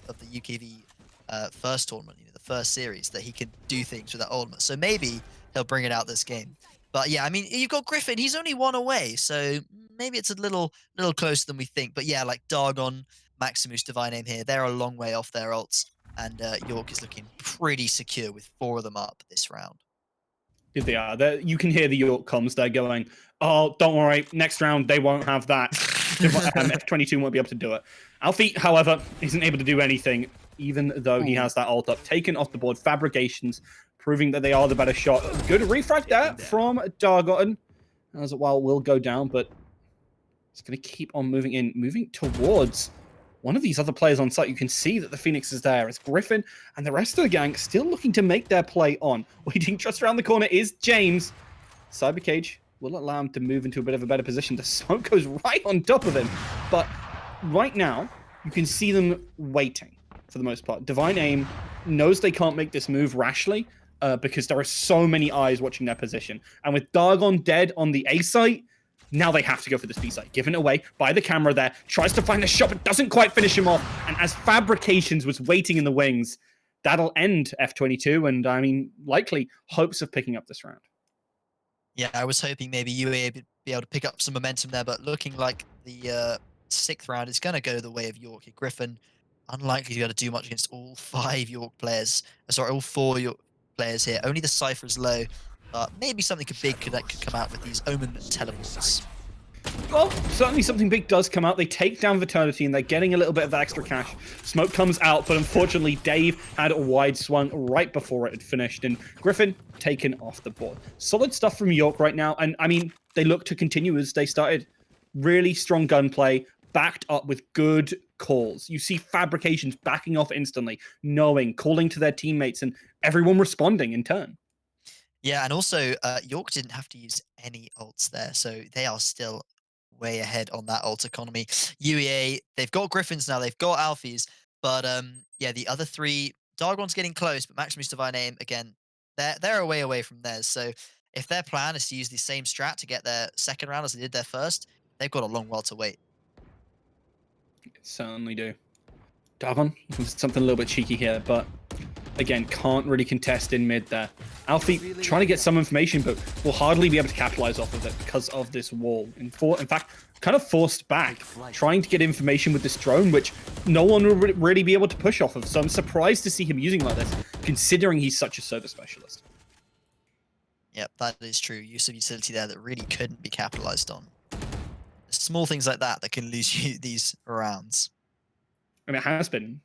of the UKV first tournament, the first series, that he could do things with that ultimate. So maybe he'll bring it out this game. But yeah, I mean, you've got Griffin. He's only 1 away, so maybe it's a little closer than we think. But yeah, like Dargon, Maximus, Divine Aim here, they're a long way off their ults, and York is looking pretty secure with 4 of them up this round. They are. You can hear the York comms. They're going, oh, don't worry. Next round, they won't have that. F22 won't be able to do it. Alfie, however, isn't able to do anything, even though he has that ult up. Taken off the board. Fabrications, proving that they are the better shot. Good refrag there from Dargon. As well will go down, but it's going to keep on moving in, moving towards one of these other players on site. You can see that the Phoenix is there. It's Griffin and the rest of the gang still looking to make their play on. Waiting just around the corner is James. Cyber Cage will allow him to move into a bit of a better position. The smoke goes right on top of him. But right now, you can see them waiting for the most part. Divine Aim knows they can't make this move rashly because there are so many eyes watching their position. And with Dargon dead on the A site, now they have to go for this B site. Given away by the camera there. Tries to find a shot, but doesn't quite finish him off. And as Fabrications was waiting in the wings, that'll end F22. And I mean, likely hopes of picking up this round. Yeah, I was hoping maybe UEA would be able to pick up some momentum there, but looking like the 6th round is going to go the way of York. Griffin, unlikely to be able to do much against all 5 York players. Sorry, all 4 York players here. Only the Cypher is low. Maybe something big could come out with these Omen teleports. Well, certainly something big does come out. They take down Eternity, and they're getting a little bit of extra cash. Smoke comes out, but unfortunately, Dave had a wide swung right before it had finished, and Griffin taken off the board. Solid stuff from York right now, and I mean, they look to continue as they started. Really strong gunplay, backed up with good calls. You see Fabrications backing off instantly, knowing, calling to their teammates, and everyone responding in turn. Yeah, and also York didn't have to use any ults there, so they are still way ahead on that ult economy. UEA, they've got Griffins now, they've got Alfies, but yeah, the other three, Dargon's getting close, but Maximus Divine Aim, again, they're a way away from theirs. So if their plan is to use the same strat to get their second round as they did their first, they've got a long while to wait. Certainly do. Dargon, something a little bit cheeky here, but again, can't really contest in mid there. Alfie trying to get some information, but will hardly be able to capitalize off of it because of this wall. In fact, kind of forced back, trying to get information with this drone, which no one will really be able to push off of. So I'm surprised to see him using like this, considering he's such a service specialist. Yep, that is true. Use of utility there that really couldn't be capitalized on. Small things like that that can lose you these rounds. And it has been.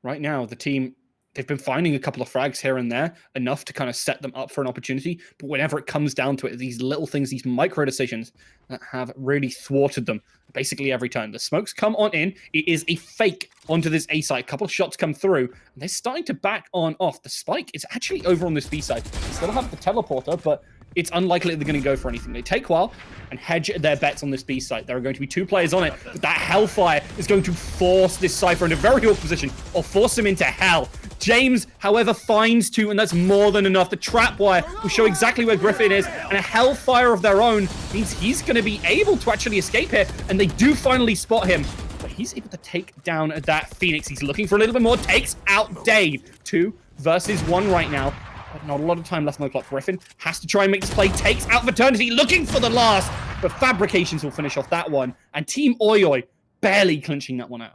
Right now, the team, they've been finding a couple of frags here and there, enough to kind of set them up for an opportunity. But whenever it comes down to it, these little things, these micro decisions that have really thwarted them basically every turn. The smokes come on in. It is a fake onto this A side. A couple of shots come through, and they're starting to back on off. The spike is actually over on this B side. They still have the teleporter, but it's unlikely they're going to go for anything. They take a while and hedge their bets on this B site. There are going to be 2 players on it, but that Hellfire is going to force this Cypher in a very awkward position, or force him into hell. James, however, finds 2, and that's more than enough. The trapwire will show exactly where Griffin is, and a Hellfire of their own means he's going to be able to actually escape here, and they do finally spot him. But he's able to take down that Phoenix. He's looking for a little bit more, takes out Dave. 2 versus 1 right now. But not a lot of time left on the clock. Griffin has to try and make this play, takes out Eternity, looking for the last, but Fabrications will finish off that one, and Team Oyoi barely clinching that one out.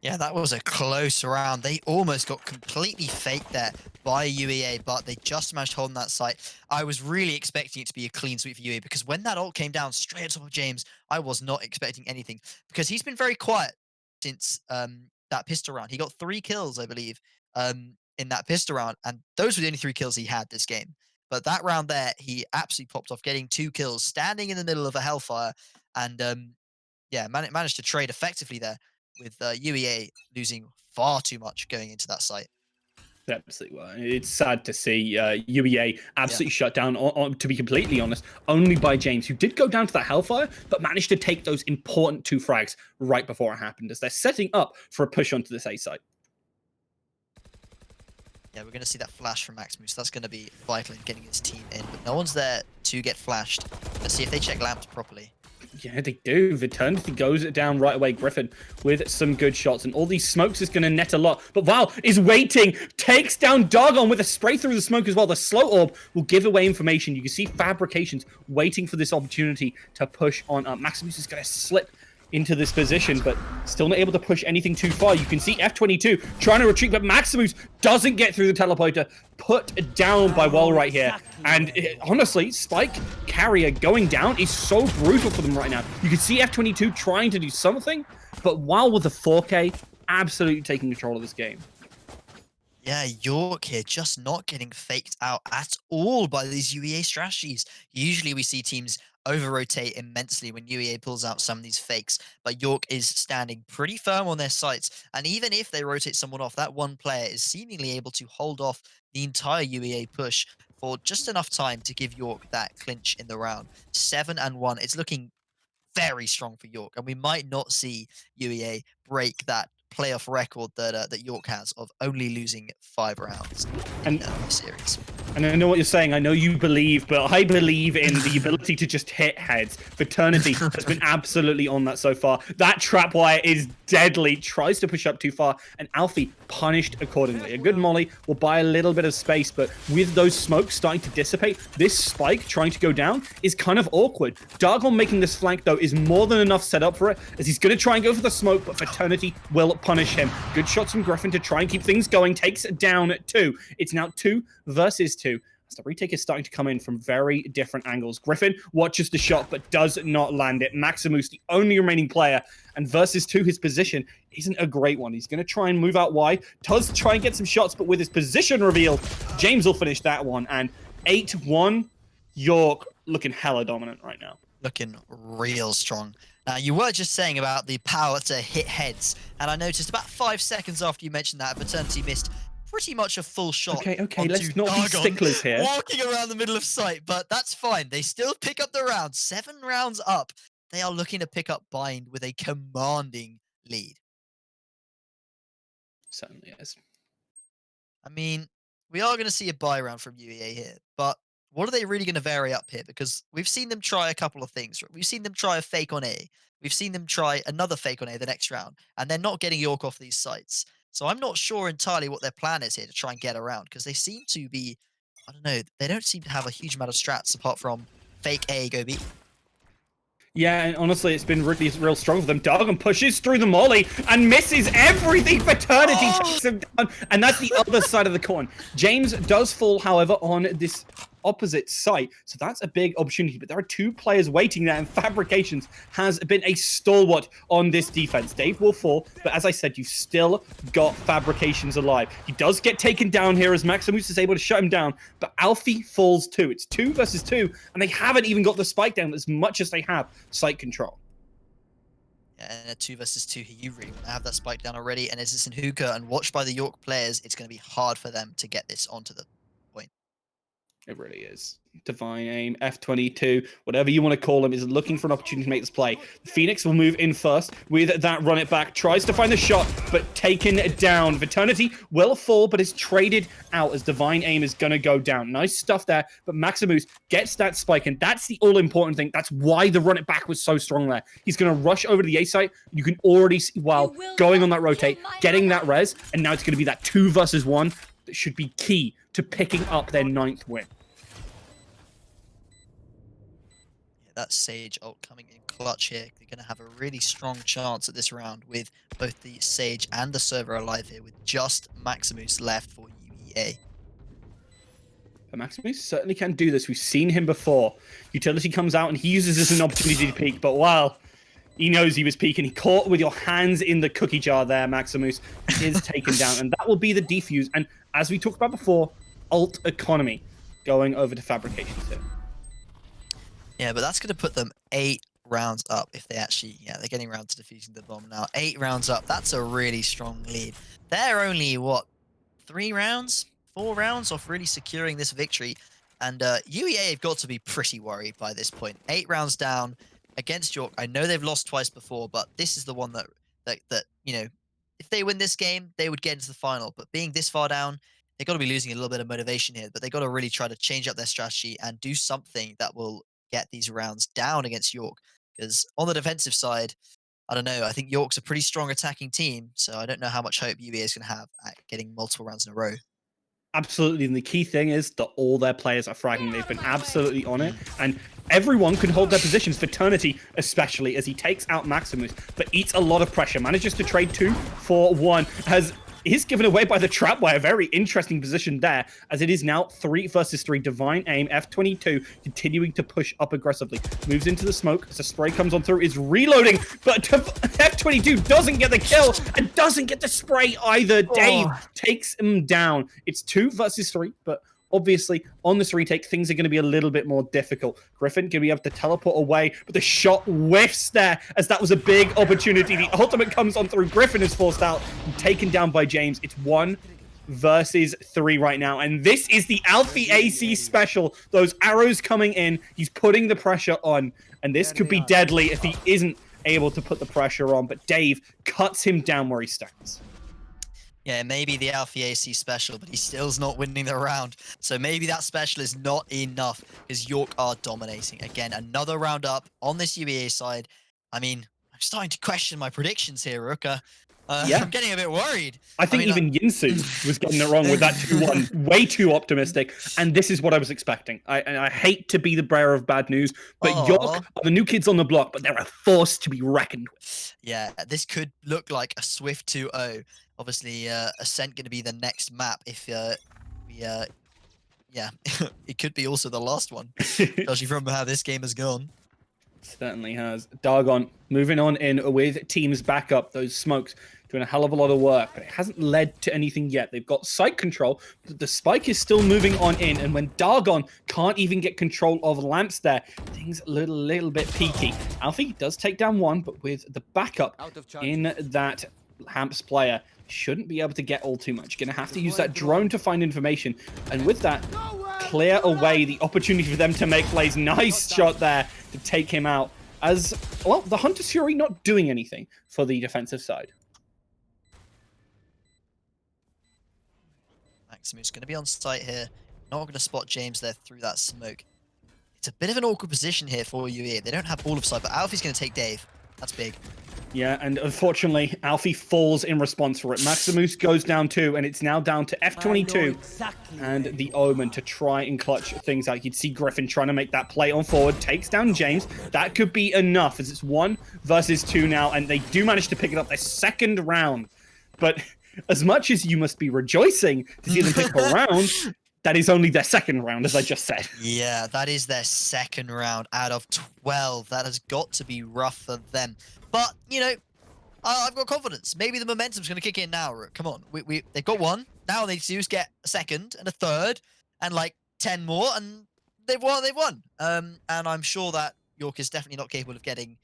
Yeah, that was a close round. They almost got completely faked there by UEA, but they just managed to hold on that site. I was really expecting it to be a clean sweep for UEA, because when that ult came down straight on top of James, I was not expecting anything, because he's been very quiet since that pistol round. He got 3 kills, I believe, in that pistol round, and those were the only 3 kills he had this game. But that round there, he absolutely popped off, getting 2 kills, standing in the middle of a Hellfire, and yeah, managed to trade effectively there, with UEA losing far too much going into that site. Absolutely. Well, it's sad to see UEA absolutely shut down, to be completely honest, only by James, who did go down to that Hellfire, but managed to take those important 2 frags right before it happened, as they're setting up for a push onto this A site. Yeah, we're going to see that flash from Maximus. That's going to be vital in getting his team in, but no one's there to get flashed. Let's see if they check lamps properly. Yeah, they do. Eternity goes it down right away. Griffin with some good shots, and all these smokes is going to net a lot. But Val is waiting, takes down Dargon with a spray through the smoke as well. The slow orb will give away information. You can see Fabrications waiting for this opportunity to push on up. Maximus is going to slip into this position, but still not able to push anything too far. You can see F22 trying to retreat, but Maximus doesn't get through the teleporter, put down by Well right here. And honestly, Spike Carrier going down is so brutal for them right now. You can see F22 trying to do something, but Well with the 4K, absolutely taking control of this game. Yeah, York here just not getting faked out at all by these UEA strategies. Usually we see teams over-rotate immensely when UEA pulls out some of these fakes, but York is standing pretty firm on their sights, and even if they rotate someone off, that one player is seemingly able to hold off the entire UEA push for just enough time to give York that clinch in the round. 7-1, it's looking very strong for York, and we might not see UEA break that playoff record that York has of only losing 5 rounds in the series. And I know what you're saying. I know you believe, but I believe in the ability to just hit heads. Eternity has been absolutely on that so far. That trapwire is deadly. Tries to push up too far, and Alfie punished accordingly. A good molly will buy a little bit of space, but with those smokes starting to dissipate, this spike trying to go down is kind of awkward. Dargon making this flank, though, is more than enough set up for it, as he's going to try and go for the smoke, but Eternity will punish him. Good shots from Griffin to try and keep things going. Takes it down at 2. It's now 2 versus 2. as the retake is starting to come in from very different angles. Griffin watches the shot but does not land it. Maximus, the only remaining player, and versus 2, his position isn't a great one. He's going to try and move out wide, does try and get some shots, but with his position revealed, James will finish that one. And 8-1, York looking hella dominant right now. Looking real strong. Now, you were just saying about the power to hit heads, and I noticed about 5 seconds after you mentioned that, Eternity missed pretty much a full shot. Okay, onto let's not be Dargon, sticklers here. walking around the middle of sight, but that's fine. They still pick up the round. 7 rounds up. They are looking to pick up Bind with a commanding lead. Certainly is. I mean, we are going to see a buy round from UEA here, but what are they really going to vary up here? Because we've seen them try a couple of things. We've seen them try a fake on A. We've seen them try another fake on A the next round, and they're not getting York off these sites. So I'm not sure entirely what their plan is here to try and get around, because they seem to be, I don't know, they don't seem to have a huge amount of strats apart from fake A, go B. Yeah, and honestly, it's been really real strong for them. Dargon pushes through the molly and misses everything. Fraternity takes him down, and that's the other side of the coin. James does fall, however, on this opposite site, so that's a big opportunity. But there are 2 players waiting there, and Fabrications has been a stalwart on this defense. Dave will fall, but as I said, you've still got Fabrications alive. He does get taken down here as Maximus is able to shut him down, but Alfie falls too. It's 2 versus 2, and they haven't even got the spike down as much as they have site control. Yeah, and a 2 versus 2 here, you really want to have that spike down already, and as it's in hookah and watched by the York players, it's going to be hard for them to get this onto the point. It really is. Divine Aim, F22, whatever you want to call him, is looking for an opportunity to make this play. Phoenix will move in first with that run it back, tries to find the shot, but taken down. Eternity will fall, but is traded out as Divine Aim is going to go down. Nice stuff there, but Maximus gets that spike, and that's the all-important thing. That's why the run it back was so strong there. He's going to rush over to the A site. You can already see, while going on that rotate, getting that res, and now it's going to be that 2 versus 1 that should be key to picking up their 9th win. That Sage ult coming in clutch here. They're going to have a really strong chance at this round with both the Sage and the server alive here, with just Maximus left for UEA. But Maximus certainly can do this. We've seen him before. Utility comes out and he uses this as an opportunity to peek, but wow, he knows he was peeking. He caught with your hands in the cookie jar there, Maximus. He is taken down, and that will be the defuse. And as we talked about before, ult economy going over to Fabrications here. Yeah, but that's going to put them 8 rounds up if they actually, they're getting around to defusing the bomb now. 8 rounds up, that's a really strong lead. They're only, what, 3 rounds? 4 rounds off really securing this victory. And UEA have got to be pretty worried by this point. 8 rounds down against York. I know they've lost twice before, but this is the one that if they win this game, they would get into the final. But being this far down, they've got to be losing a little bit of motivation here. But they've got to really try to change up their strategy and do something that will get these rounds down against York. Because on the defensive side, I don't know. I think York's a pretty strong attacking team, so I don't know how much hope UEA is going to have at getting multiple rounds in a row. Absolutely, and the key thing is that all their players are fragging. They've been absolutely on it, and everyone can hold their positions. Fraternity, especially, as he takes out Maximus, but eats a lot of pressure. Manages to trade 2 for 1, as is given away by the trap wire. Very interesting position there, as it is now 3 versus 3. Divine Aim, F22, continuing to push up aggressively. Moves into the smoke as the spray comes on through, is reloading, but F22 doesn't get the kill and doesn't get the spray either. Dave takes him down. It's 2 versus 3, but obviously, on this retake, things are going to be a little bit more difficult. Griffin going to be able to teleport away, but the shot whiffs there, as that was a big opportunity. The ultimate comes on through. Griffin is forced out and taken down by James. It's 1 versus 3 right now, and this is the Alfie AC special. Those arrows coming in, he's putting the pressure on, and this could be deadly if he isn't able to put the pressure on, but Dave cuts him down where he stands. Yeah, maybe the Alfie AC special, but he still's not winning the round. So maybe that special is not enough, because York are dominating. Again, another round up on this UEA side. I mean, I'm starting to question my predictions here, Ruka. Yeah. I'm getting a bit worried. I think even Yinsu was getting it wrong with that 2-1. Way too optimistic. And this is what I was expecting. I hate to be the bearer of bad news, but York are the new kids on the block, but they're a force to be reckoned with. Yeah, this could look like a swift 2-0. Obviously, Ascent going to be the next map if we yeah, it could be also the last one, especially from how this game has gone. Certainly has. Dargon moving on in with teams backup. Those smokes doing a hell of a lot of work, but it hasn't led to anything yet. They've got site control, but the spike is still moving on in, and when Dargon can't even get control of lamps there, things a little bit peaky. Alfie does take down one, but with the backup in that Hamps player, shouldn't be able to get all too much. Gonna have to use that drone to find information, and with that, clear away the opportunity for them to make plays. Nice shot there to take him out. As well, the Hunter's Fury not doing anything for the defensive side. Maximus going to be on site here. Not going to spot James there through that smoke. It's a bit of an awkward position here for UEA. They don't have ball of sight, but Alfie's going to take Dave. That's big. Yeah, and unfortunately, Alfie falls in response for it. Maximus goes down too, and it's now down to F22 and the Omen to try and clutch things out. You'd see Griffin trying to make that play on forward, takes down James. That could be enough, as it's 1 versus 2 now, and they do manage to pick it up their second round. But as much as you must be rejoicing to see them pick a round, that is only their second round, as I just said. Yeah, that is their second round out of 12. That has got to be rough for them. But, you know, I've got confidence. Maybe the momentum's going to kick in now, Rook. Come on. They've got one. Now they just get a second and a third and like 10 more, and they've won. And I'm sure that York is definitely not capable of getting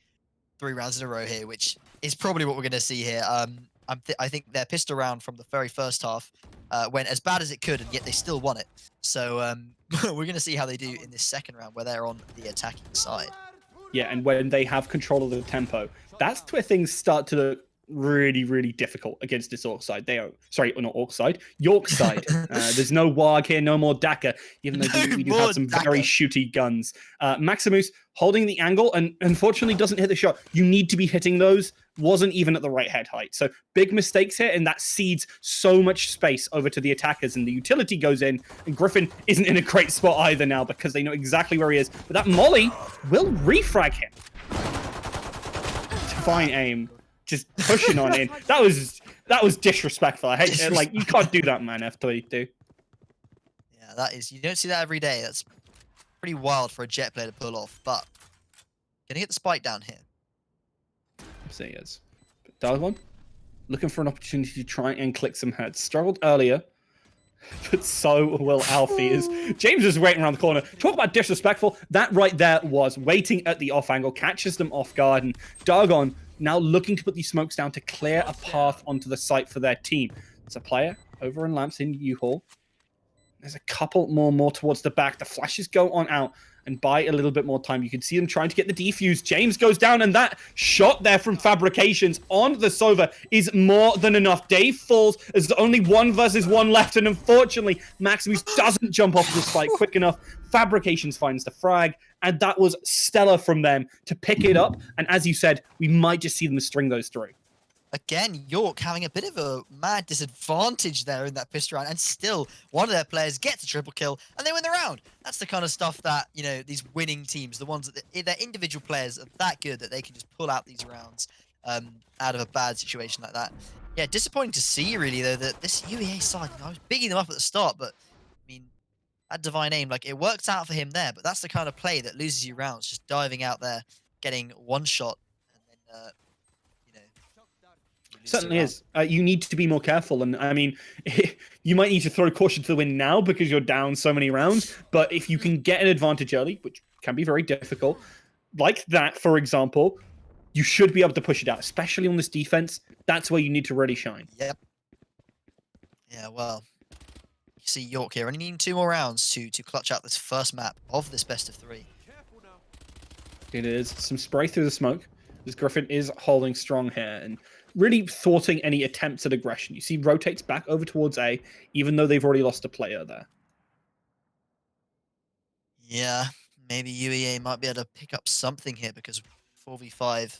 3 rounds in a row here, which is probably what we're going to see here. I think their pistol round from the very first half went as bad as it could, and yet they still won it. So we're going to see how they do in this second round, where they're on the attacking side. Yeah, and when they have control of the tempo, that's where things start to look really difficult against this Orc side. They are, sorry, not Orc side, York side. There's no Warg here, no more Daka, even though we do have some very shooty guns. Maximus holding the angle and unfortunately doesn't hit the shot. You need to be hitting those. Wasn't even at the right head height. So big mistakes here, and that cedes so much space over to the attackers, and the utility goes in, and Griffin isn't in a great spot either now because they know exactly where he is. But that molly will refrag him. Fine aim. Just pushing on in. That was disrespectful. I hate it. Like, you can't do that, man, F22. Yeah, that is. You don't see that every day. That's pretty wild for a jet player to pull off. But gonna get the spike down here. So he is. Dargon looking for an opportunity to try and click some heads. Struggled earlier, but so will Alfie. Is James is waiting around the corner. Talk about disrespectful. That right there was waiting at the off angle, catches them off guard, and Dargon now looking to put these smokes down to clear a path onto the site for their team. There's a player over in lamps in U-Hall. There's a couple more towards the back. The flashes go on out, and by a little bit more time, you can see them trying to get the defuse. James goes down, and that shot there from Fabrications on the Sova is more than enough. Dave falls. There's only 1 versus 1 left, and unfortunately, Maximus doesn't jump off the spike quick enough. Fabrications finds the frag, and that was stellar from them to pick it up. And as you said, we might just see them string those through. Again, York having a bit of a mad disadvantage there in that pistol round, and still one of their players gets a triple kill, and they win the round. That's the kind of stuff that, you know, these winning teams, the ones that their individual players are that good that they can just pull out these rounds out of a bad situation like that. Yeah, disappointing to see, really, though, that this UEA side, I was bigging them up at the start, but, I mean, that divine aim, like, it worked out for him there, but that's the kind of play that loses you rounds, just diving out there, getting one shot, and then, Certainly is. You need to be more careful. And I mean, you might need to throw caution to the wind now because you're down so many rounds. But if you can get an advantage early, which can be very difficult, like that, for example, you should be able to push it out, especially on this defense. That's where you need to really shine. Yep. Yeah, well, you see York here only needing 2 more rounds to clutch out this first map of this best of 3. It is some spray through the smoke. This Griffin is holding strong here and really thwarting any attempts at aggression. You see rotates back over towards A, even though they've already lost a player there. Yeah, maybe UEA might be able to pick up something here because 4v5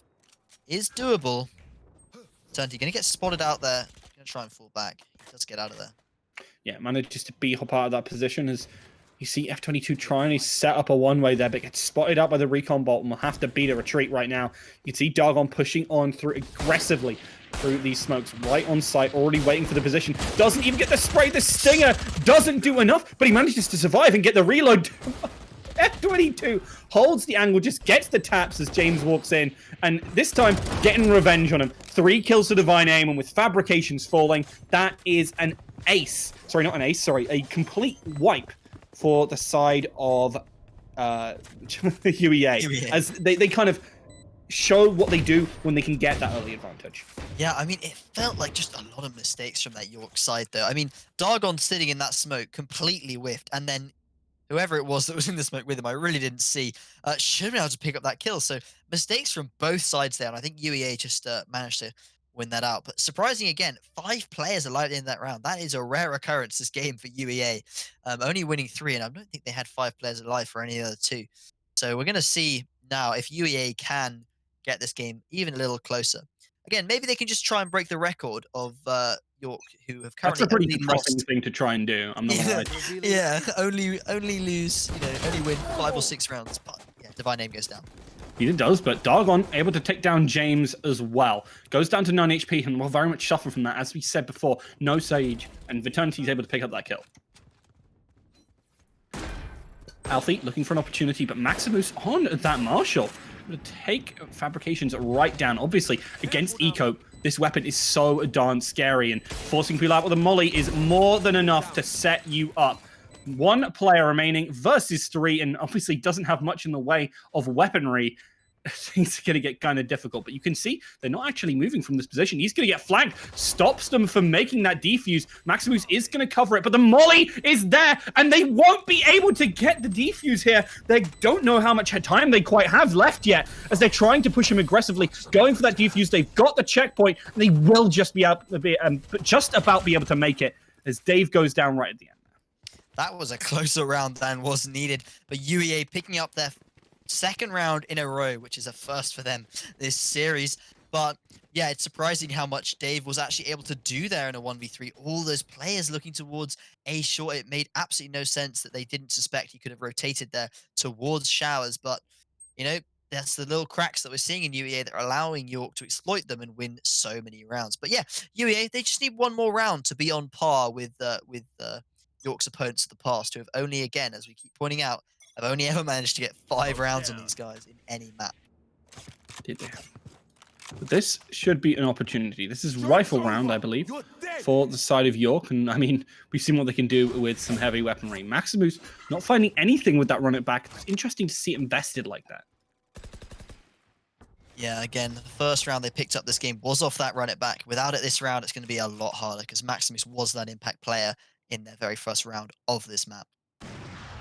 is doable. Eternity going to get spotted out there. Going to try and fall back. He does get out of there. Yeah, manages to hop out of that position as you see F22 trying to set up a one-way there, but gets spotted out by the recon bolt and will have to beat a retreat right now. You can see Dargon pushing on through aggressively. through these smokes, right on site, already waiting for the position. Doesn't even get the spray. The Stinger doesn't do enough, but he manages to survive and get the reload. F22 holds the angle, just gets the taps as James walks in, and this time getting revenge on him. 3 kills to Divine Aim, and with Fabrications falling, that is an ace. Sorry, not an ace, sorry, a complete wipe for the side of UEA, as they kind of show what they do when they can get that early advantage. Yeah, I mean, it felt like just a lot of mistakes from that York side, though. I mean, Dargon sitting in that smoke completely whiffed, and then whoever it was that was in the smoke with him, I really didn't see, should have been able to pick up that kill. So mistakes from both sides there, and I think UEA just managed to win that out. But surprising again, 5 players alive in that round. That is a rare occurrence this game for UEA, only winning 3, and I don't think they had 5 players alive for any other 2. So we're going to see now if UEA can get this game even a little closer. Again, maybe they can just try and break the record of York, who have That's currently a pretty only depressing lost. thing to try and do. I'm not gonna lie. Yeah, only lose, only win 5 or 6 rounds. But yeah, Divine Aim goes down. He does, but Dargon able to take down James as well. Goes down to 9 HP and will very much suffer from that. As we said before, no Sage, and Viternity's able to pick up that kill. Alfie looking for an opportunity, but Maximus on that Marshall. Able to take Fabrications right down. Obviously, against Eco, this weapon is so darn scary, and forcing people out with a molly is more than enough to set you up. 1 player remaining versus 3, and obviously doesn't have much in the way of weaponry. Things are going to get kind of difficult, but you can see they're not actually moving from this position. He's going to get flanked, stops them from making that defuse. Maximus is going to cover it, but the molly is there, and they won't be able to get the defuse here. They don't know how much time they quite have left yet, as they're trying to push him aggressively, going for that defuse. They've got the checkpoint, and they will just be able to just about be able to make it, as Dave goes down right at the end. That was a closer round than was needed, but UEA picking up their 2nd round in a row, which is a first for them this series. But yeah, it's surprising how much Dave was actually able to do there in a 1v3. All those players looking towards A short. It made absolutely no sense that they didn't suspect he could have rotated there towards Showers. But, that's the little cracks that we're seeing in UEA that are allowing York to exploit them and win so many rounds. But yeah, UEA, they just need 1 more round to be on par with York's opponents of the past, who have only, again, as we keep pointing out, have only ever managed to get 5 rounds on these guys in any map. Did they? But this should be an opportunity. This is rifle round, I believe, for the side of York. And I mean, we've seen what they can do with some heavy weaponry. Maximus not finding anything with that run it back. It's interesting to see it invested like that. Yeah, again, the first round they picked up this game was off that run it back. Without it this round, it's going to be a lot harder because Maximus was that impact player in their very first round of this map.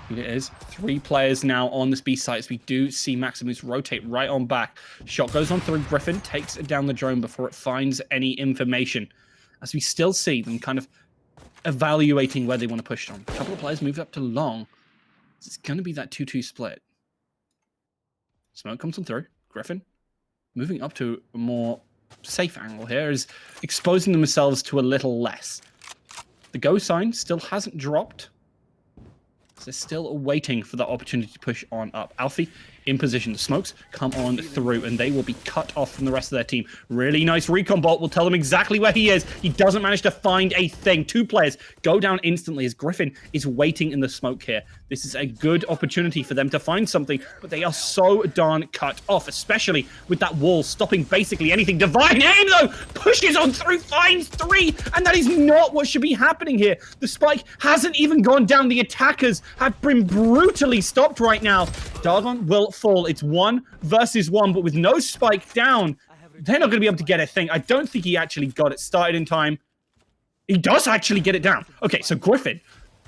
It is 3 players now on this B site, as we do see Maximus rotate right on back. Shot goes on through Griffin, takes it down the drone before it finds any information. As we still see them kind of evaluating where they want to push on. A couple of players move up to long. It's going to be that 2-2 split. Smoke comes on through. Griffin moving up to a more safe angle here, is exposing themselves to a little less. The go sign still hasn't dropped. They're still waiting for the opportunity to push on up. Alfie in position. The smokes come on through, and they will be cut off from the rest of their team. Really nice recon bolt will tell them exactly where he is. He doesn't manage to find a thing. 2 players go down instantly as Griffin is waiting in the smoke here. This is a good opportunity for them to find something, but they are so darn cut off, especially with that wall stopping basically anything. Divine Aim, though, pushes on through, finds 3, and that is not what should be happening here. The spike hasn't even gone down. The attackers have been brutally stopped right now. Dargon will fall. It's 1 versus 1, but with no spike down, they're not going to be able to get a thing. I don't think he actually got it started in time. He does actually get it down. Okay, so Griffin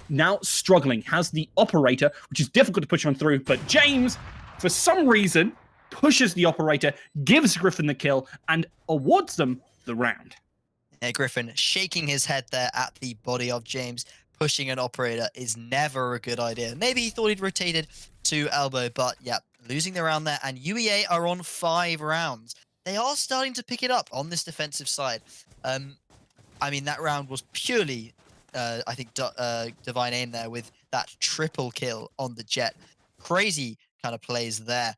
now struggling, has the operator, which is difficult to push on through, but James, for some reason, pushes the operator, gives Griffin the kill, and awards them the round. Yeah, Griffin shaking his head there at the body of James. Pushing an operator is never a good idea. Maybe he thought he'd rotated to elbow, but yeah, losing the round there. And UEA are on 5 rounds. They are starting to pick it up on this defensive side. I mean, that round was purely, I think, Divine Aim there with that triple kill on the Jet. Crazy kind of plays there.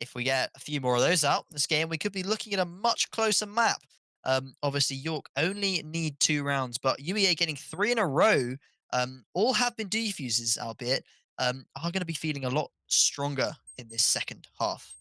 If we get a few more of those out in this game, we could be looking at a much closer map. Obviously, York only need 2 rounds, but UEA getting 3 in a row. All have been defuses, albeit, are going to be feeling a lot stronger in this second half.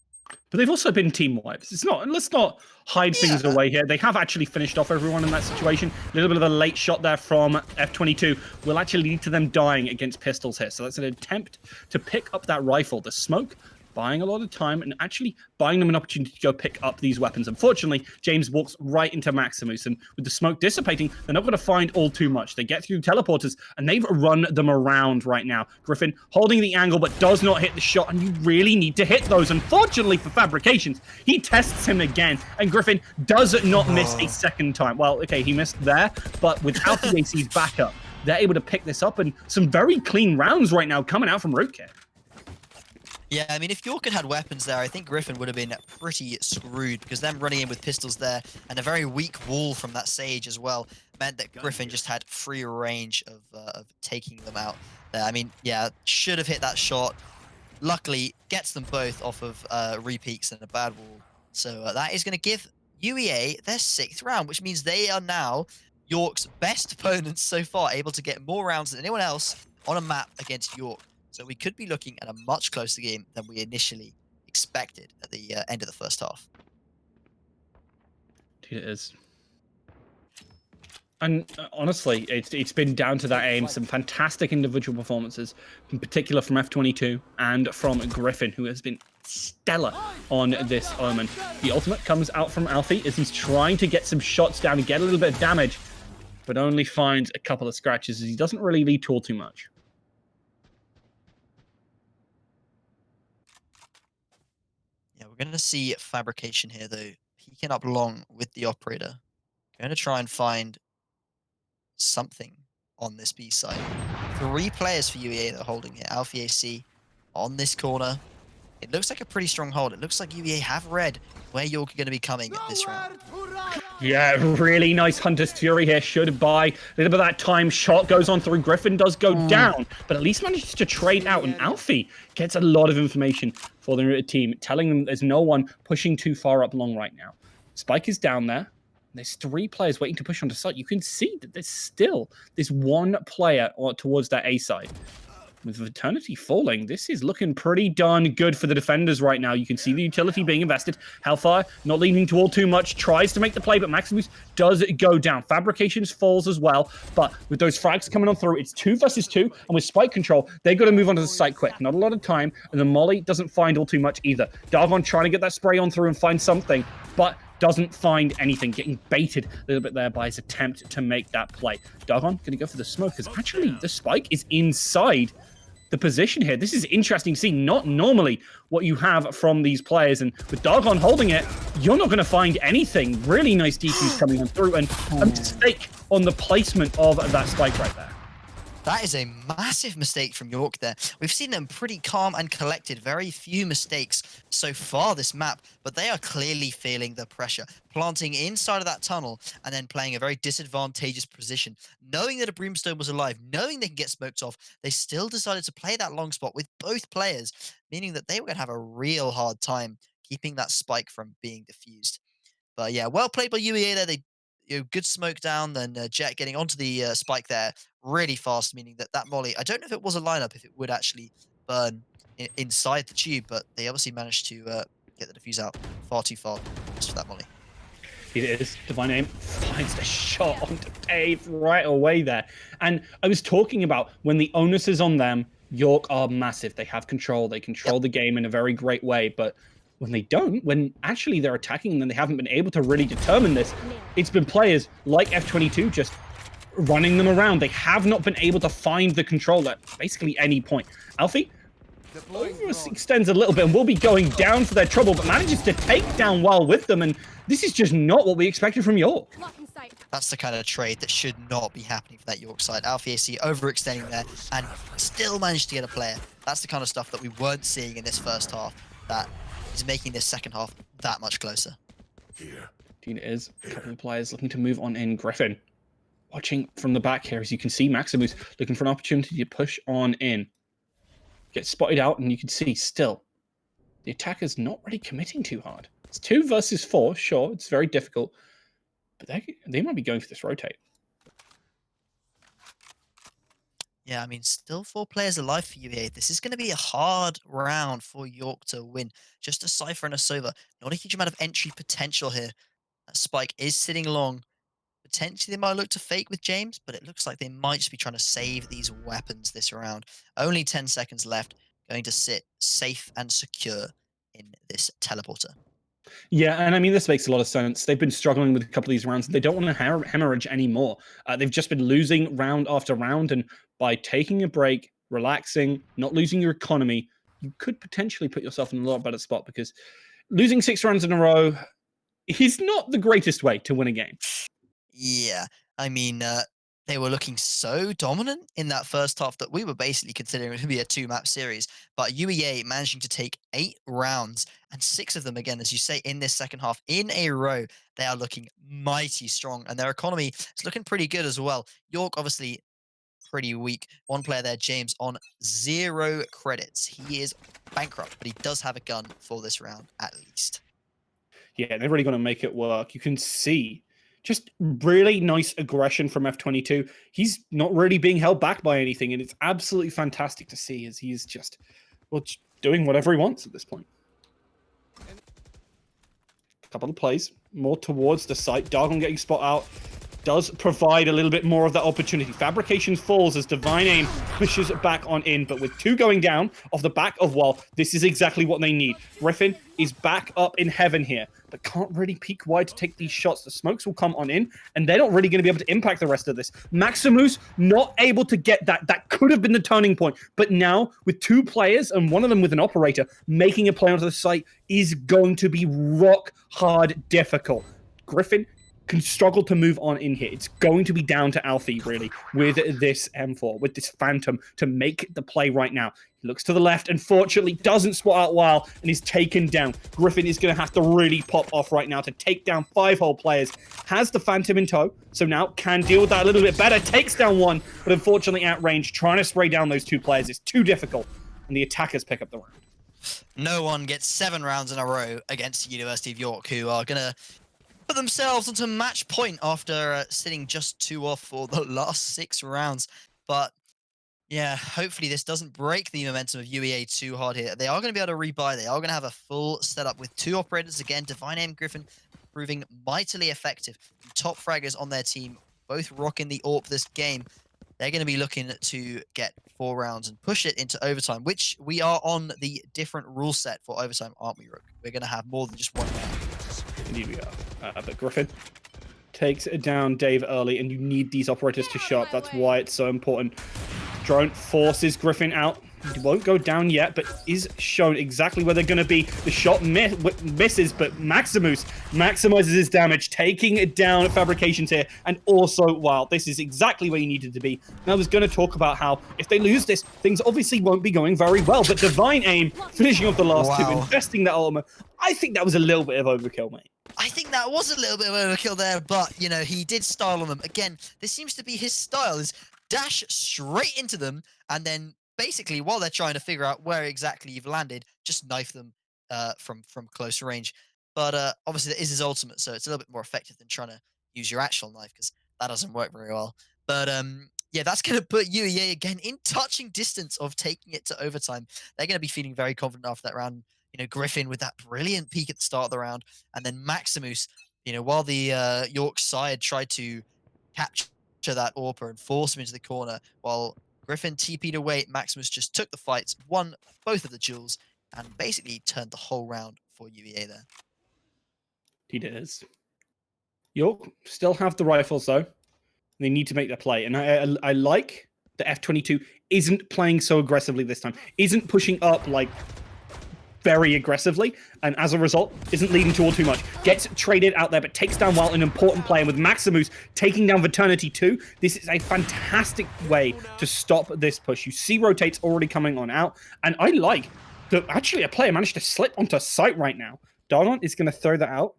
But they've also been team wipes. Let's not hide things Yeah. away here. They have actually finished off everyone in that situation. A little bit of a late shot there from F22 will actually lead to them dying against pistols here. So that's an attempt to pick up that rifle. The smoke buying a lot of time and actually buying them an opportunity to go pick up these weapons. Unfortunately, James walks right into Maximus, and with the smoke dissipating, they're not going to find all too much. They get through the teleporters, and they've run them around right now. Griffin holding the angle, but does not hit the shot, and you really need to hit those. Unfortunately for Fabrications, he tests him again, and Griffin does not miss a second time. Well, okay, he missed there, but without the AC's backup, they're able to pick this up, and some very clean rounds right now coming out from Rootkit. Yeah, I mean, if York had weapons there, I think Griffin would have been pretty screwed, because them running in with pistols there and a very weak wall from that Sage as well meant that Griffin just had free range of taking them out there. I mean, yeah, should have hit that shot. Luckily, gets them both off of repeats and a bad wall. So that is going to give UEA their 6th round, which means they are now York's best opponents so far, able to get more rounds than anyone else on a map against York. So we could be looking at a much closer game than we initially expected at the end of the first half. It is. And honestly, it's been down to that aim. Some fantastic individual performances, in particular from F22 and from Griffin, who has been stellar on this Omen. The ultimate comes out from Alfie as he's trying to get some shots down and get a little bit of damage, but only finds a couple of scratches as he doesn't really lead to all too much. Yeah, we're going to see Fabrication here, though, peeking up long with the Operator. Going to try and find something on this B side. 3 players for UEA that are holding it. Alfie AC on this corner. It looks like a pretty strong hold. It looks like UEA have read where York are going to be coming at this round. Yeah, really nice Hunter's Fury here. Should buy a little bit of that time. Shot goes on through. Griffin does go down, but at least manages to trade out. And Alfie gets a lot of information for the team, telling them there's no one pushing too far up long right now. Spike is down there. There's 3 players waiting to push onto site. You can see that there's still this one player towards that A side. With Eternity falling, this is looking pretty darn good for the defenders right now. You can see the utility being invested. Hellfire not leaning to all too much, tries to make the play, but Maximus does go down. Fabrications falls as well, but with those frags coming on through, it's 2 versus 2, and with spike control, they've got to move onto the site quick. Not a lot of time, and the Molly doesn't find all too much either. Dargon trying to get that spray on through and find something, but doesn't find anything, getting baited a little bit there by his attempt to make that play. Dargon going to go for the smoke, because actually the spike is inside the position here. This is interesting to see. Not normally what you have from these players, and with Dargon holding it, you're not going to find anything. Really nice DPs coming on through, and a mistake on the placement of that spike right there. That is a massive mistake from York there. We've seen them pretty calm and collected. Very few mistakes so far this map, but they are clearly feeling the pressure. Planting inside of that tunnel and then playing a very disadvantageous position. Knowing that a Brimstone was alive, knowing they can get smoked off, they still decided to play that long spot with both players, meaning that they were going to have a real hard time keeping that spike from being diffused. But yeah, well played by UEA there. They good smoke down, then Jet getting onto the spike there really fast, meaning that that Molly, I don't know if it was a lineup, if it would actually burn inside the tube, but they obviously managed to get the defuse out far too far just for that Molly. It is. Divine Aim finds the shot onto Dave right away there. And I was talking about when the onus is on them, York are massive. They have control. They control the game in a very great way, but when they don't, when actually they're attacking and then they haven't been able to really determine this, it's been players like F22 just running them around. They have not been able to find the control at basically any point. Alfie extends a little bit and will be going down for their trouble, but manages to take down well with them, and this is just not what we expected from York. That's the kind of trade that should not be happening for that York side. Alfie AC overextending there and still managed to get a player. That's the kind of stuff that we weren't seeing in this first half that is making this second half that much closer. Dean is a couple of players looking to move on in. Griffin watching from the back here, as you can see Maximus looking for an opportunity to push on in. Gets spotted out, and you can see still the attacker's not really committing too hard. It's 2 versus 4, sure, it's very difficult, But they might be going for this rotate. Yeah, I mean, still 4 players alive for UEA. This is going to be a hard round for York to win. Just a Cypher and a Sova. Not a huge amount of entry potential here. That Spike is sitting long. Potentially they might look to fake with James, but it looks like they might just be trying to save these weapons this round. Only 10 seconds left. Going to sit safe and secure in this teleporter. Yeah, and I mean, this makes a lot of sense. They've been struggling with a couple of these rounds. They don't want to hemorrhage anymore. They've just been losing round after round, and by taking a break, relaxing, not losing your economy, you could potentially put yourself in a lot better spot, because losing 6 rounds in a row is not the greatest way to win a game. Yeah, I mean, they were looking so dominant in that first half that we were basically considering it to be a 2-map series. But UEA managing to take 8 rounds, and 6 of them, again, as you say, in this second half in a row. They are looking mighty strong, and their economy is looking pretty good as well. York, obviously, pretty weak. One player there, James, on 0 credits. He is bankrupt, but he does have a gun for this round, at least. Yeah, they're really going to make it work. You can see just really nice aggression from F22. He's not really being held back by anything, and it's absolutely fantastic to see as he's just, well, just doing whatever he wants at this point. A couple of plays, more towards the site. Dargon getting spot out does provide a little bit more of that opportunity. Fabrication falls as Divine Aim pushes back on in, but with 2 going down off the back of Wall, this is exactly what they need. Griffin is back up in heaven here, but can't really peek wide to take these shots. The smokes will come on in, and they're not really going to be able to impact the rest of this. Maximus not able to get that. That could have been the turning point, but now with 2 players and one of them with an operator making a play onto the site is going to be rock hard difficult. Griffin can struggle to move on in here. It's going to be down to Alfie, really, with this M4, with this Phantom, to make the play right now. He looks to the left, unfortunately, doesn't spot out Weil, and is taken down. Griffin is going to have to really pop off right now to take down 5 whole players. Has the Phantom in tow, so now can deal with that a little bit better. Takes down 1, but unfortunately at range, trying to spray down those 2 players is too difficult, and the attackers pick up the round. No one gets 7 rounds in a row against the University of York, who are going to put themselves onto match point after sitting just 2 off for the last 6 rounds. But yeah, hopefully this doesn't break the momentum of UEA too hard here. They are going to be able to rebuy. They are going to have a full setup with 2 operators again. Divine Aim, Griffin proving mightily effective. The top fraggers on their team, both rocking the AWP this game. They're going to be looking to get 4 rounds and push it into overtime, which we are on the different rule set for overtime, aren't we, Rook? We're going to have more than just 1 round. Indeed we are. But Griffin takes it down Dave early, and you need these operators to show up. That's why it's so important. Drone forces Griffin out. He won't go down yet, but is shown exactly where they're going to be. The shot misses, but Maximus maximizes his damage, taking it down at Fabrications here. And also, wow, this is exactly where you needed to be. And I was going to talk about how if they lose this, things obviously won't be going very well. But Divine Aim, finishing off the last 2, investing that ultimate. I think that was a little bit of overkill, mate. I think that was a little bit of overkill there, but, you know, he did style on them. Again, this seems to be his style, is dash straight into them, and then basically, while they're trying to figure out where exactly you've landed, just knife them from close range. But obviously, that is his ultimate, so it's a little bit more effective than trying to use your actual knife, because that doesn't work very well. But yeah, that's going to put UEA again in touching distance of taking it to overtime. They're going to be feeling very confident after that round. You know, Griffin with that brilliant peek at the start of the round, and then Maximus, you know, while the York side tried to capture that AWPer and force him into the corner, while Griffin TP'd away, Maximus just took the fights, won both of the duels, and basically turned the whole round for UEA there. He does. York still have the rifles, though. They need to make their play. And I like the F22 isn't playing so aggressively this time. Isn't pushing up, like, very aggressively, and as a result, isn't leading to all too much. Gets traded out there, but takes down Wild, an important player, with Maximus taking down Viternity too. This is a fantastic way to stop this push. You see rotates already coming on out, and I like that actually a player managed to slip onto site right now. Dargon is going to throw that out.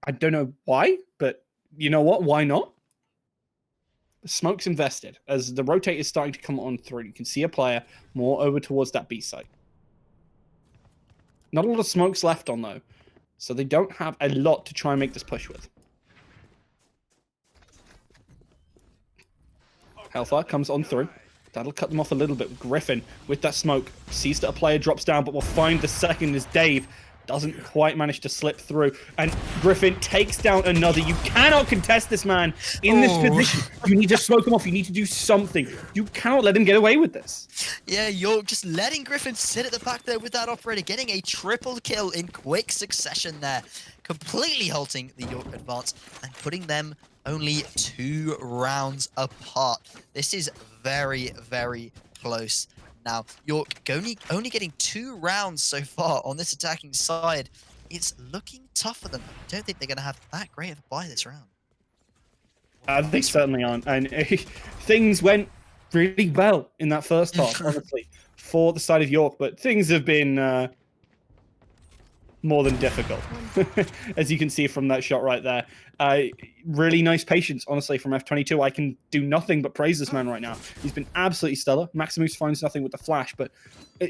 I don't know why, but you know what? Why not? The smoke's invested. As the rotate is starting to come on through, you can see a player more over towards that B site. Not a lot of smokes left on, though, so they don't have a lot to try and make this push with. Hellfire comes on through. That'll cut them off a little bit. Griffin, with that smoke, sees that a player drops down, but will find the second as Dave doesn't quite manage to slip through. And Griffin takes down another. You cannot contest this man in this position. You need to smoke him off. You need to do something. You cannot let him get away with this. Yeah, you're just letting Griffin sit at the back there with that operator, getting a triple kill in quick succession there, completely halting the York advance and putting them only 2 rounds apart. This is very, very close. Now, York only getting 2 rounds so far on this attacking side. It's looking tough for them. I don't think they're going to have that great of a buy this round. They certainly aren't. And things went really well in that first half, honestly, for the side of York. But things have been more than difficult, as you can see from that shot right there. Really nice patience, honestly, from F22. I can do nothing but praise this man right now. He's been absolutely stellar. Maximus finds nothing with the flash, but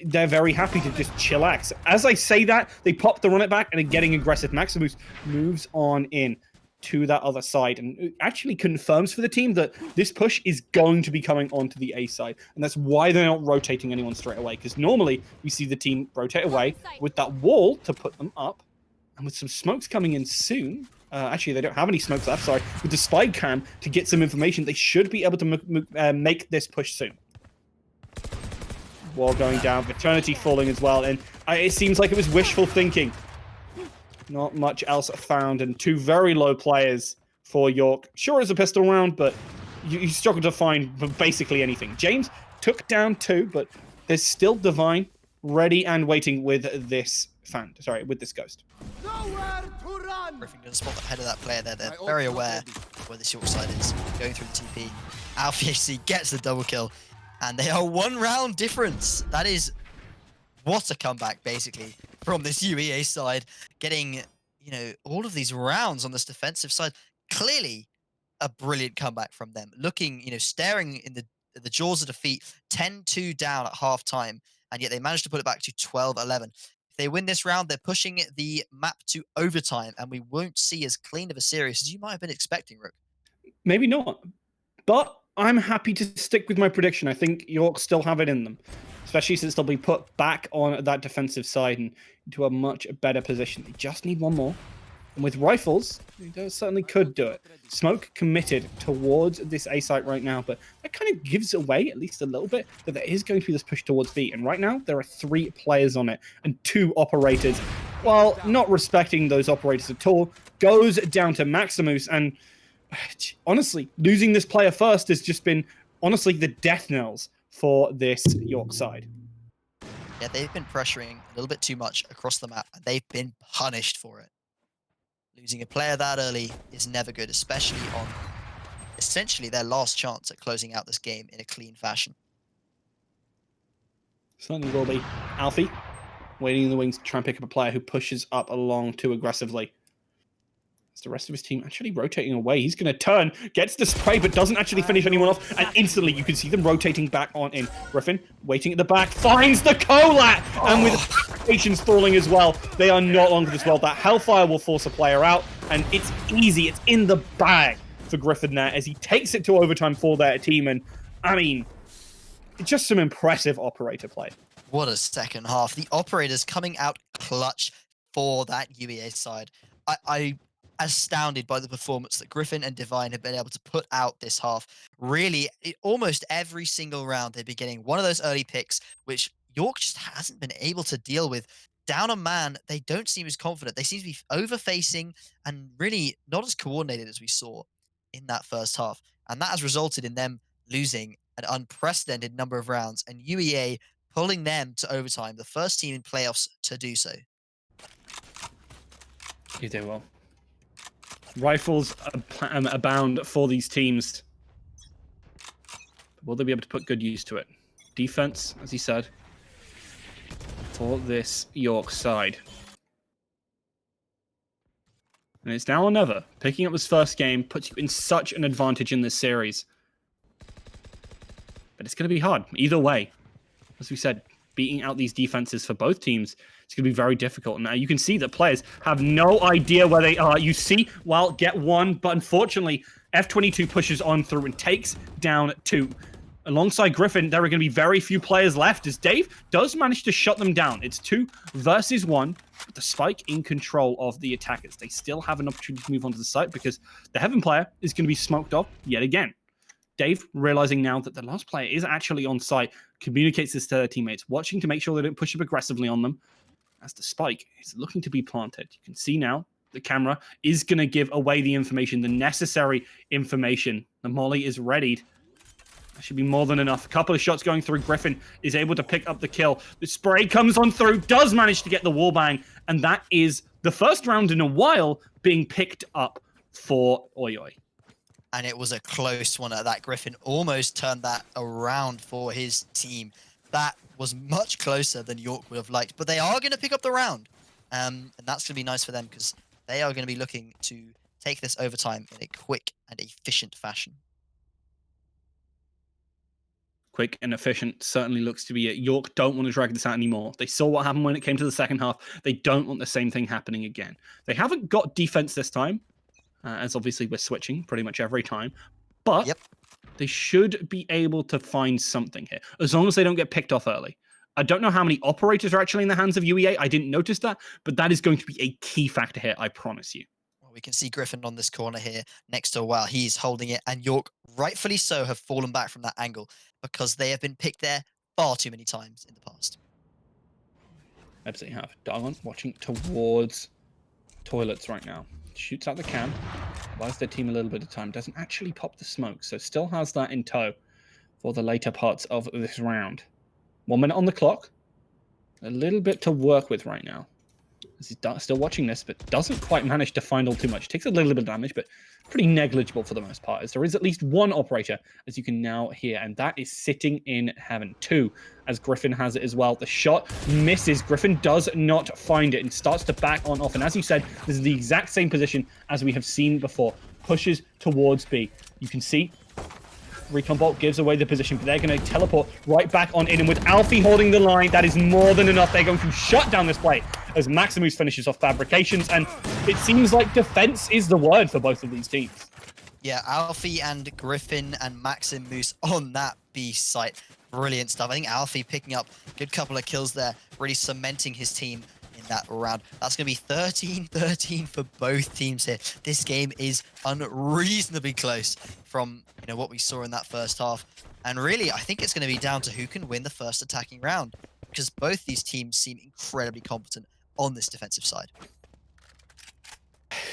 they're very happy to just chillax. As I say that, they pop the run it back and are getting aggressive. Maximus moves on in to that other side and actually confirms for the team that this push is going to be coming onto the A side. And that's why they're not rotating anyone straight away, because normally we see the team rotate away with that wall to put them up, and with some smokes coming in soon. Actually, they don't have any smokes left, sorry. With the spy cam to get some information, they should be able to make this push soon. Wall going down, Eternity falling as well, and it seems like it was wishful thinking. Not much else found, and 2 very low players for York. Sure, it's a pistol round, but you struggle to find basically anything. James took down 2, but there's still Divine ready and waiting with this with this Ghost. Griffin going to spot the head of that player there. They're very aware of where this York side is. Going through the TP. Alpha AC gets the double kill, and they are 1 round difference. That is what a comeback, basically, from this UEA side, getting, all of these rounds on this defensive side. Clearly a brilliant comeback from them. Looking, staring in the jaws of defeat, 10-2 down at halftime, and yet they managed to put it back to 12-11. If they win this round, they're pushing the map to overtime, and we won't see as clean of a series as you might have been expecting, Rook. Maybe not, but I'm happy to stick with my prediction. I think York still have it in them, especially since they'll be put back on that defensive side and into a much better position. They just need 1 more. And with rifles, they certainly could do it. Smoke committed towards this A site right now, but that kind of gives away, at least a little bit, that there is going to be this push towards B. And right now, there are 3 players on it and 2 operators. While not respecting those operators at all, goes down to Maximus. And honestly, losing this player first has just been, honestly, the death knells for this York side. Yeah, they've been pressuring a little bit too much across the map, and they've been punished for it. Losing a player that early is never good, especially on essentially their last chance at closing out this game in a clean fashion. Certainly will be. Alfie, waiting in the wings to try and pick up a player who pushes up along too aggressively. As the rest of his team actually rotating away. He's going to turn, gets the spray, but doesn't actually finish anyone off. And instantly, you can see them rotating back on in. Griffin, waiting at the back, finds the Colat! And with patience falling as well, they are not long for this world. That Hellfire will force a player out, and it's easy. It's in the bag for Griffin there as he takes it to overtime for their team. And, I mean, it's just some impressive operator play. What a second half. The operators coming out clutch for that UEA side. I astounded by the performance that Griffin and Divine have been able to put out this half. Really, almost every single round they've been getting one of those early picks, which York just hasn't been able to deal with. Down a man, they don't seem as confident. They seem to be over-facing and really not as coordinated as we saw in that first half. And that has resulted in them losing an unprecedented number of rounds, and UEA pulling them to overtime, the first team in playoffs to do so. You do well. Rifles abound for these teams. Will they be able to put good use to it? Defense, as he said, for this York side. And it's now or never. Picking up this first game puts you in such an advantage in this series. But it's going to be hard. Either way, as we said, beating out these defenses for both teams, it's going to be very difficult. Now, you can see that players have no idea where they are. You see, well, get one, but unfortunately, F22 pushes on through and takes down 2. Alongside Griffin, there are going to be very few players left as Dave does manage to shut them down. It's 2 versus 1, with the Spike in control of the attackers. They still have an opportunity to move onto the site because the Heaven player is going to be smoked off yet again. Dave, realizing now that the last player is actually on site, communicates this to their teammates, watching to make sure they don't push up aggressively on them as the Spike is looking to be planted. You can see now the camera is going to give away the information, the necessary information. The molly is readied. That should be more than enough. A couple of shots going through. Griffin is able to pick up the kill. The spray comes on through, does manage to get the wallbang, and that is the first round in a while being picked up for OiOi. And it was a close one at that. Griffin almost turned that around for his team. That was much closer than York would have liked, but they are going to pick up the round. And that's going to be nice for them because they are going to be looking to take this overtime in a quick and efficient fashion. Quick and efficient certainly looks to be it. York don't want to drag this out anymore. They saw what happened when it came to the second half. They don't want the same thing happening again. They haven't got defense this time, as obviously we're switching pretty much every time. But they should be able to find something here, as long as they don't get picked off early. I don't know how many operators are actually in the hands of UEA. I didn't notice that, but that is going to be a key factor here, I promise you. We can see Griffin on this corner here next to Well. He's holding it, and York, rightfully so, have fallen back from that angle because they have been picked there far too many times in the past. Absolutely have. Dargon watching towards toilets right now. Shoots out the cam, buys their team a little bit of time, doesn't actually pop the smoke, so still has that in tow for the later parts of this round. 1 minute on the clock. A little bit to work with right now. He's still watching this, but doesn't quite manage to find all too much. Takes a little bit of damage, but pretty negligible for the most part, as there is at least one operator, as you can now hear, and that is sitting in Heaven. 2, as Griffin has it as well. The shot misses. Griffin does not find it and starts to back on off. And as you said, this is the exact same position as we have seen before. Pushes towards B. You can see Recon Bolt gives away the position, but they're going to teleport right back on in. And with Alfie holding the line, that is more than enough. They're going to shut down this play as Maximus finishes off fabrications. And it seems like defense is the word for both of these teams. Yeah, Alfie and Griffin and Maximus on that B site. Brilliant stuff. I think Alfie picking up a good couple of kills there, really cementing his team in that round. That's going to be 13-13 for both teams here. This game is unreasonably close from what we saw in that first half. And really, I think it's going to be down to who can win the first attacking round, because both these teams seem incredibly competent on this defensive side.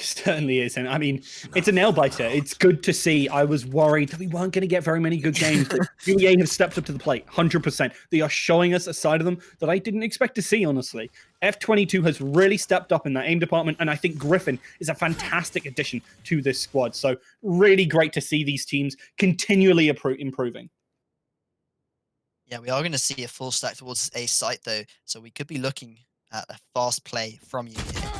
Certainly is. And I mean, it's a nail biter. It's good to see. I was worried that we weren't going to get very many good games, but UEA have stepped up to the plate 100%. They are showing us a side of them that I didn't expect to see, honestly. F22 has really stepped up in that aim department, and I think Griffin is a fantastic addition to this squad. So really great to see these teams continually improving. Yeah, we are going to see a full stack towards A site, though, so we could be looking at a fast play from UEA.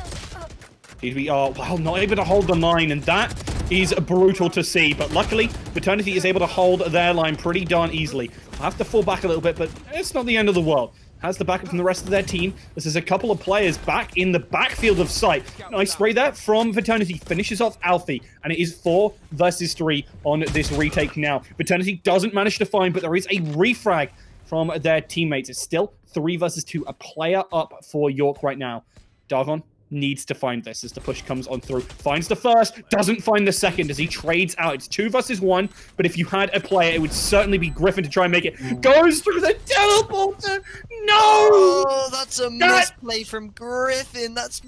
We are, well, not able to hold the line, and that is brutal to see. But luckily, Fraternity is able to hold their line pretty darn easily. I'll have to fall back a little bit, but it's not the end of the world. Has the backup from the rest of their team. This is a couple of players back in the backfield of sight. Nice spray there from Fraternity. Finishes off Alfie, and it is 4 versus 3 on this retake now. Fraternity doesn't manage to find, but there is a refrag from their teammates. It's still 3 versus 2. A player up for York right now. Dargon needs to find this as the push comes on through. Finds the first, doesn't find the second as he trades out. It's 2 versus 1, but if you had a player, it would certainly be Griffin to try and make it. Goes through the teleporter. No! Oh, that's a misplay from Griffin. That's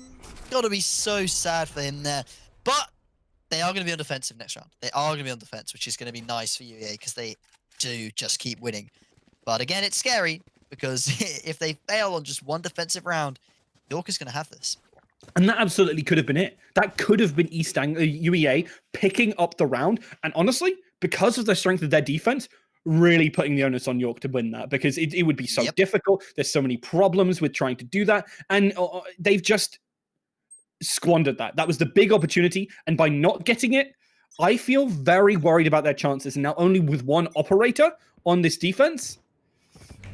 got to be so sad for him there. But they are going to be on defensive next round. They are going to be on defense, which is going to be nice for UEA because they do just keep winning. But again, it's scary because if they fail on just one defensive round, York is going to have this. And that absolutely could have been it. That could have been UEA picking up the round. And honestly, because of the strength of their defense, really putting the onus on York to win that, because it would be so difficult. There's so many problems with trying to do that. And they've just squandered that. That was the big opportunity. And by not getting it, I feel very worried about their chances. And now only with one operator on this defense,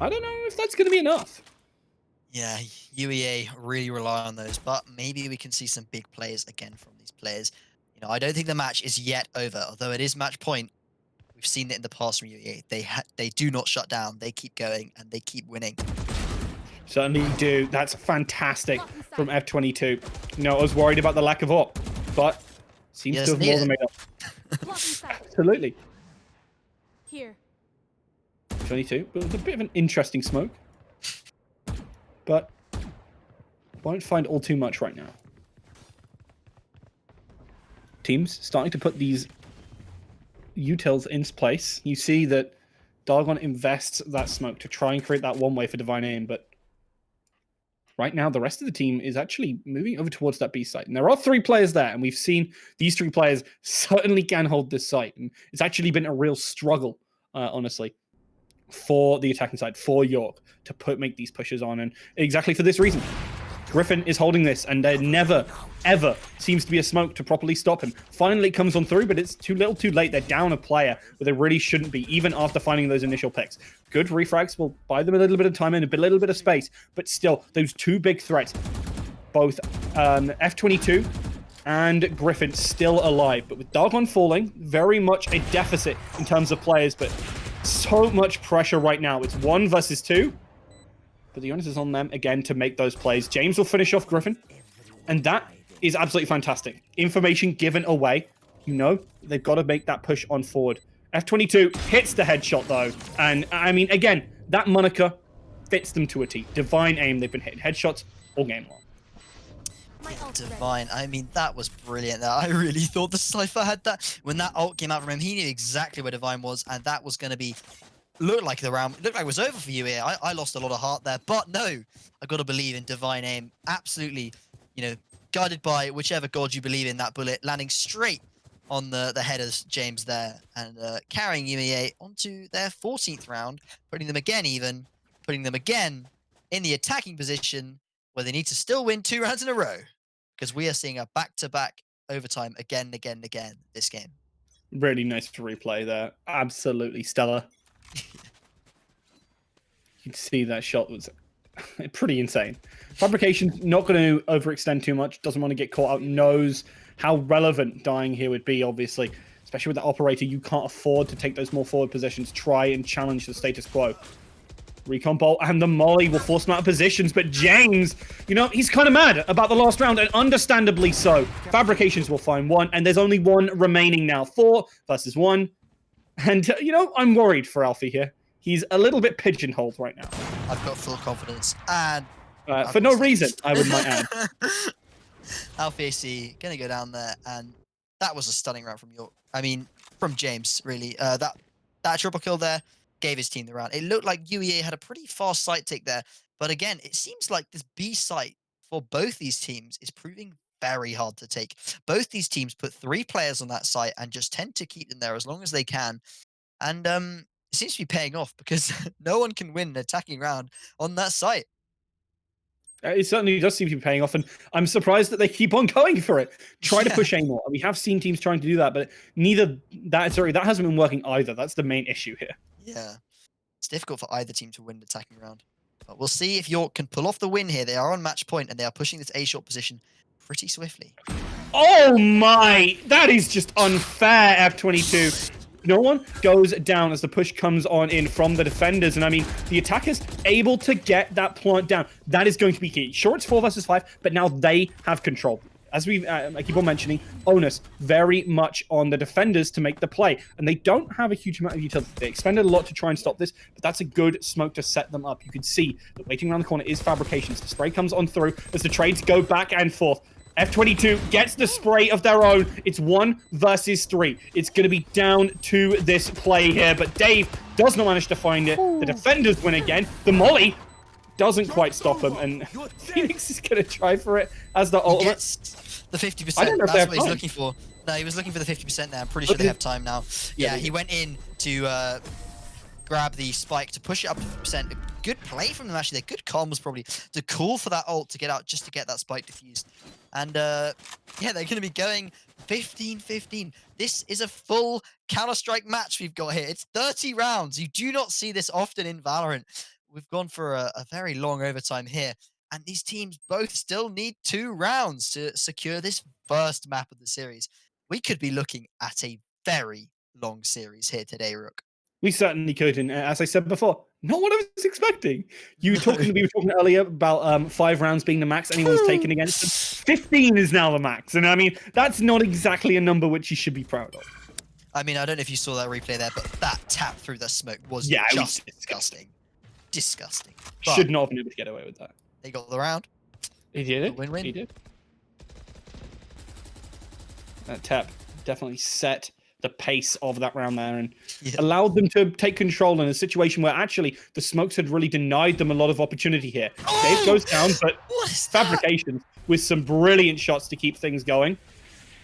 I don't know if that's going to be enough. Yeah, UEA really rely on those, but maybe we can see some big plays again from these players. You know, I don't think the match is yet over, although it is match point. We've seen it in the past from UEA. They do not shut down. They keep going and they keep winning. Certainly do. That's fantastic from F22. You know, I was worried about the lack of op, but seems to have more than made up. Absolutely. Here. 22, but it's a bit of an interesting smoke. But won't find all too much right now. Teams starting to put these utils in place. You see that Dargon invests that smoke to try and create that one way for Divine Aim, but right now the rest of the team is actually moving over towards that B site. And there are 3 players there, and we've seen these 3 players certainly can hold this site. And it's actually been a real struggle, honestly, for the attacking side, for York, to make these pushes on. And exactly for this reason. Griffin is holding this, and there never, ever seems to be a smoke to properly stop him. Finally, it comes on through, but it's too little too late. They're down a player where they really shouldn't be, even after finding those initial picks. Good refrags will buy them a little bit of time and a little bit of space, but still, those 2 big threats, both F22 and Griffin still alive. But with Dargon falling, very much a deficit in terms of players, but so much pressure right now. It's 1 versus 2. But the onus is on them again to make those plays. James will finish off Griffin. And that is absolutely fantastic. Information given away. You know, they've got to make that push on forward. F22 hits the headshot though. And I mean, again, that moniker fits them to a T. Divine Aim. They've been hitting headshots all game long. Divine. I mean, that was brilliant. I really thought the Cypher had that. When that ult came out from him, he knew exactly where Divine was. And that was going to be... Looked like it was over for you here. I lost a lot of heart there, but no, I got to believe in Divine Aim. Absolutely, you know, guided by whichever god you believe in. That bullet landing straight on the head of James there, and carrying UEA onto their 14th round, putting them again in the attacking position where they need to still win 2 rounds in a row, because we are seeing a back-to-back overtime again this game. Really nice replay there. Absolutely stellar. You can see that shot was pretty insane. Fabrication's not going to overextend too much, doesn't want to get caught out, knows how relevant dying here would be, obviously. Especially with the operator, you can't afford to take those more forward positions, try and challenge the status quo. Recon Bolt and the Molly will force them out of positions, but James, you know, he's kind of mad about the last round, and understandably so. Fabrications will find 1, and there's only 1 remaining now. 4 versus 1. And, you know, I'm worried for Alfie here. He's a little bit pigeonholed right now. I've got full confidence. And for no reason, I would might add. Alfie AC going to go down there. And that was a stunning round from York. I mean, from James, really. That triple kill there gave his team the round. It looked like UEA had a pretty fast site take there. But again, it seems like this B site for both these teams is proving very hard to take. Both these teams put 3 players on that site and just tend to keep them there as long as they can. And it seems to be paying off, because no one can win an attacking round on that site. It certainly does seem to be paying off, and I'm surprised that they keep on going for it. Try to push A more. We have seen teams trying to do that, but that hasn't been working either. That's the main issue here. Yeah. It's difficult for either team to win an attacking round. But we'll see if York can pull off the win here. They are on match point, and they are pushing this A short position pretty swiftly. Oh my! That is just unfair, F22. No one goes down as the push comes on in from the defenders. And I mean, the attackers able to get that plant down. That is going to be key. Sure, it's 4 versus 5, but now they have control. As I keep on mentioning, onus very much on the defenders to make the play. And they don't have a huge amount of utility. They expended a lot to try and stop this, but that's a good smoke to set them up. You can see that waiting around the corner is Fabrications. The spray comes on through as the trades go back and forth. F22 gets the spray of their own. It's 1 versus 3. It's going to be down to this play here, but Dave does not manage to find it. The defenders win again. The Molly doesn't quite stop him, and Phoenix is going to try for it as the ultimate. He gets the 50%. That's what he's looking for. No, he was looking for the 50% there. I'm pretty sure they have time now. Yeah, he went in to grab the spike to push it up to 50%. Good play from them, actually. Good comms, probably, to call for that ult to get out, just to get that spike diffused. And, yeah, they're going to be going 15-15. This is a full Counter-Strike match we've got here. It's 30 rounds. You do not see this often in Valorant. We've gone for a very long overtime here. And these teams both still need 2 rounds to secure this first map of the series. we could be looking at a very long series here today, Rook. We certainly could, and as I said before, not what I was expecting. We were No. talking earlier about 5 rounds being the max anyone's taken against them. 15 is now the max, and I mean that's not exactly a number which you should be proud of. I mean, I don't know if you saw that replay there, but that tap through the smoke was Yeah, it just was disgusting. Disgusting. But Should not have been able to get away with that. they got the round. He did it. Win-win. He did. That tap definitely set the pace of that round there and allowed them to take control in a situation where actually the smokes had really denied them a lot of opportunity here. Dave goes down, but What is that? Fabrication with some brilliant shots to keep things going.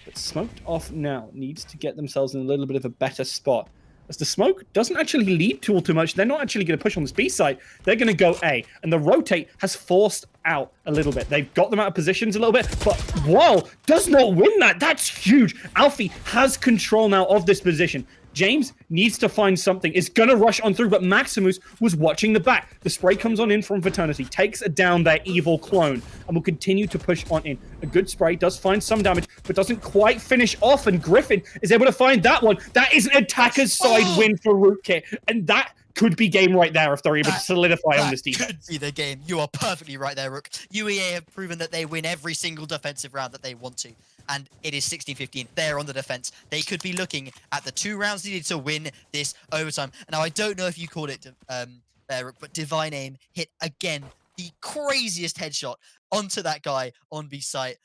But Smoked Off now needs to get themselves in a little bit of a better spot. As the smoke doesn't actually lead to all too much, they're not actually going to push on this B side. They're going to go A. And the rotate has forced out a little bit. They've got them out of positions a little bit, but Wall does not win that. That's huge. Alfie has control now of this position. James needs to find something. Is going to rush on through, but Maximus was watching the back. The spray comes on in from Fraternity, takes down their evil clone, and will continue to push on in. A good spray does find some damage, but doesn't quite finish off, and Griffin is able to find that one. That is an attacker's side win for Rootkit, and that could be game right there if they're able to solidify on this defense. Could be the game. You are perfectly right there, Rook. UEA have proven that they win every single defensive round that they want to. And it is 16-15. They're on the defense. They could be looking at the 2 rounds needed to win this overtime. Now, I don't know if you called it there, Rook, but Divine Aim hit again the craziest headshot onto that guy on B site.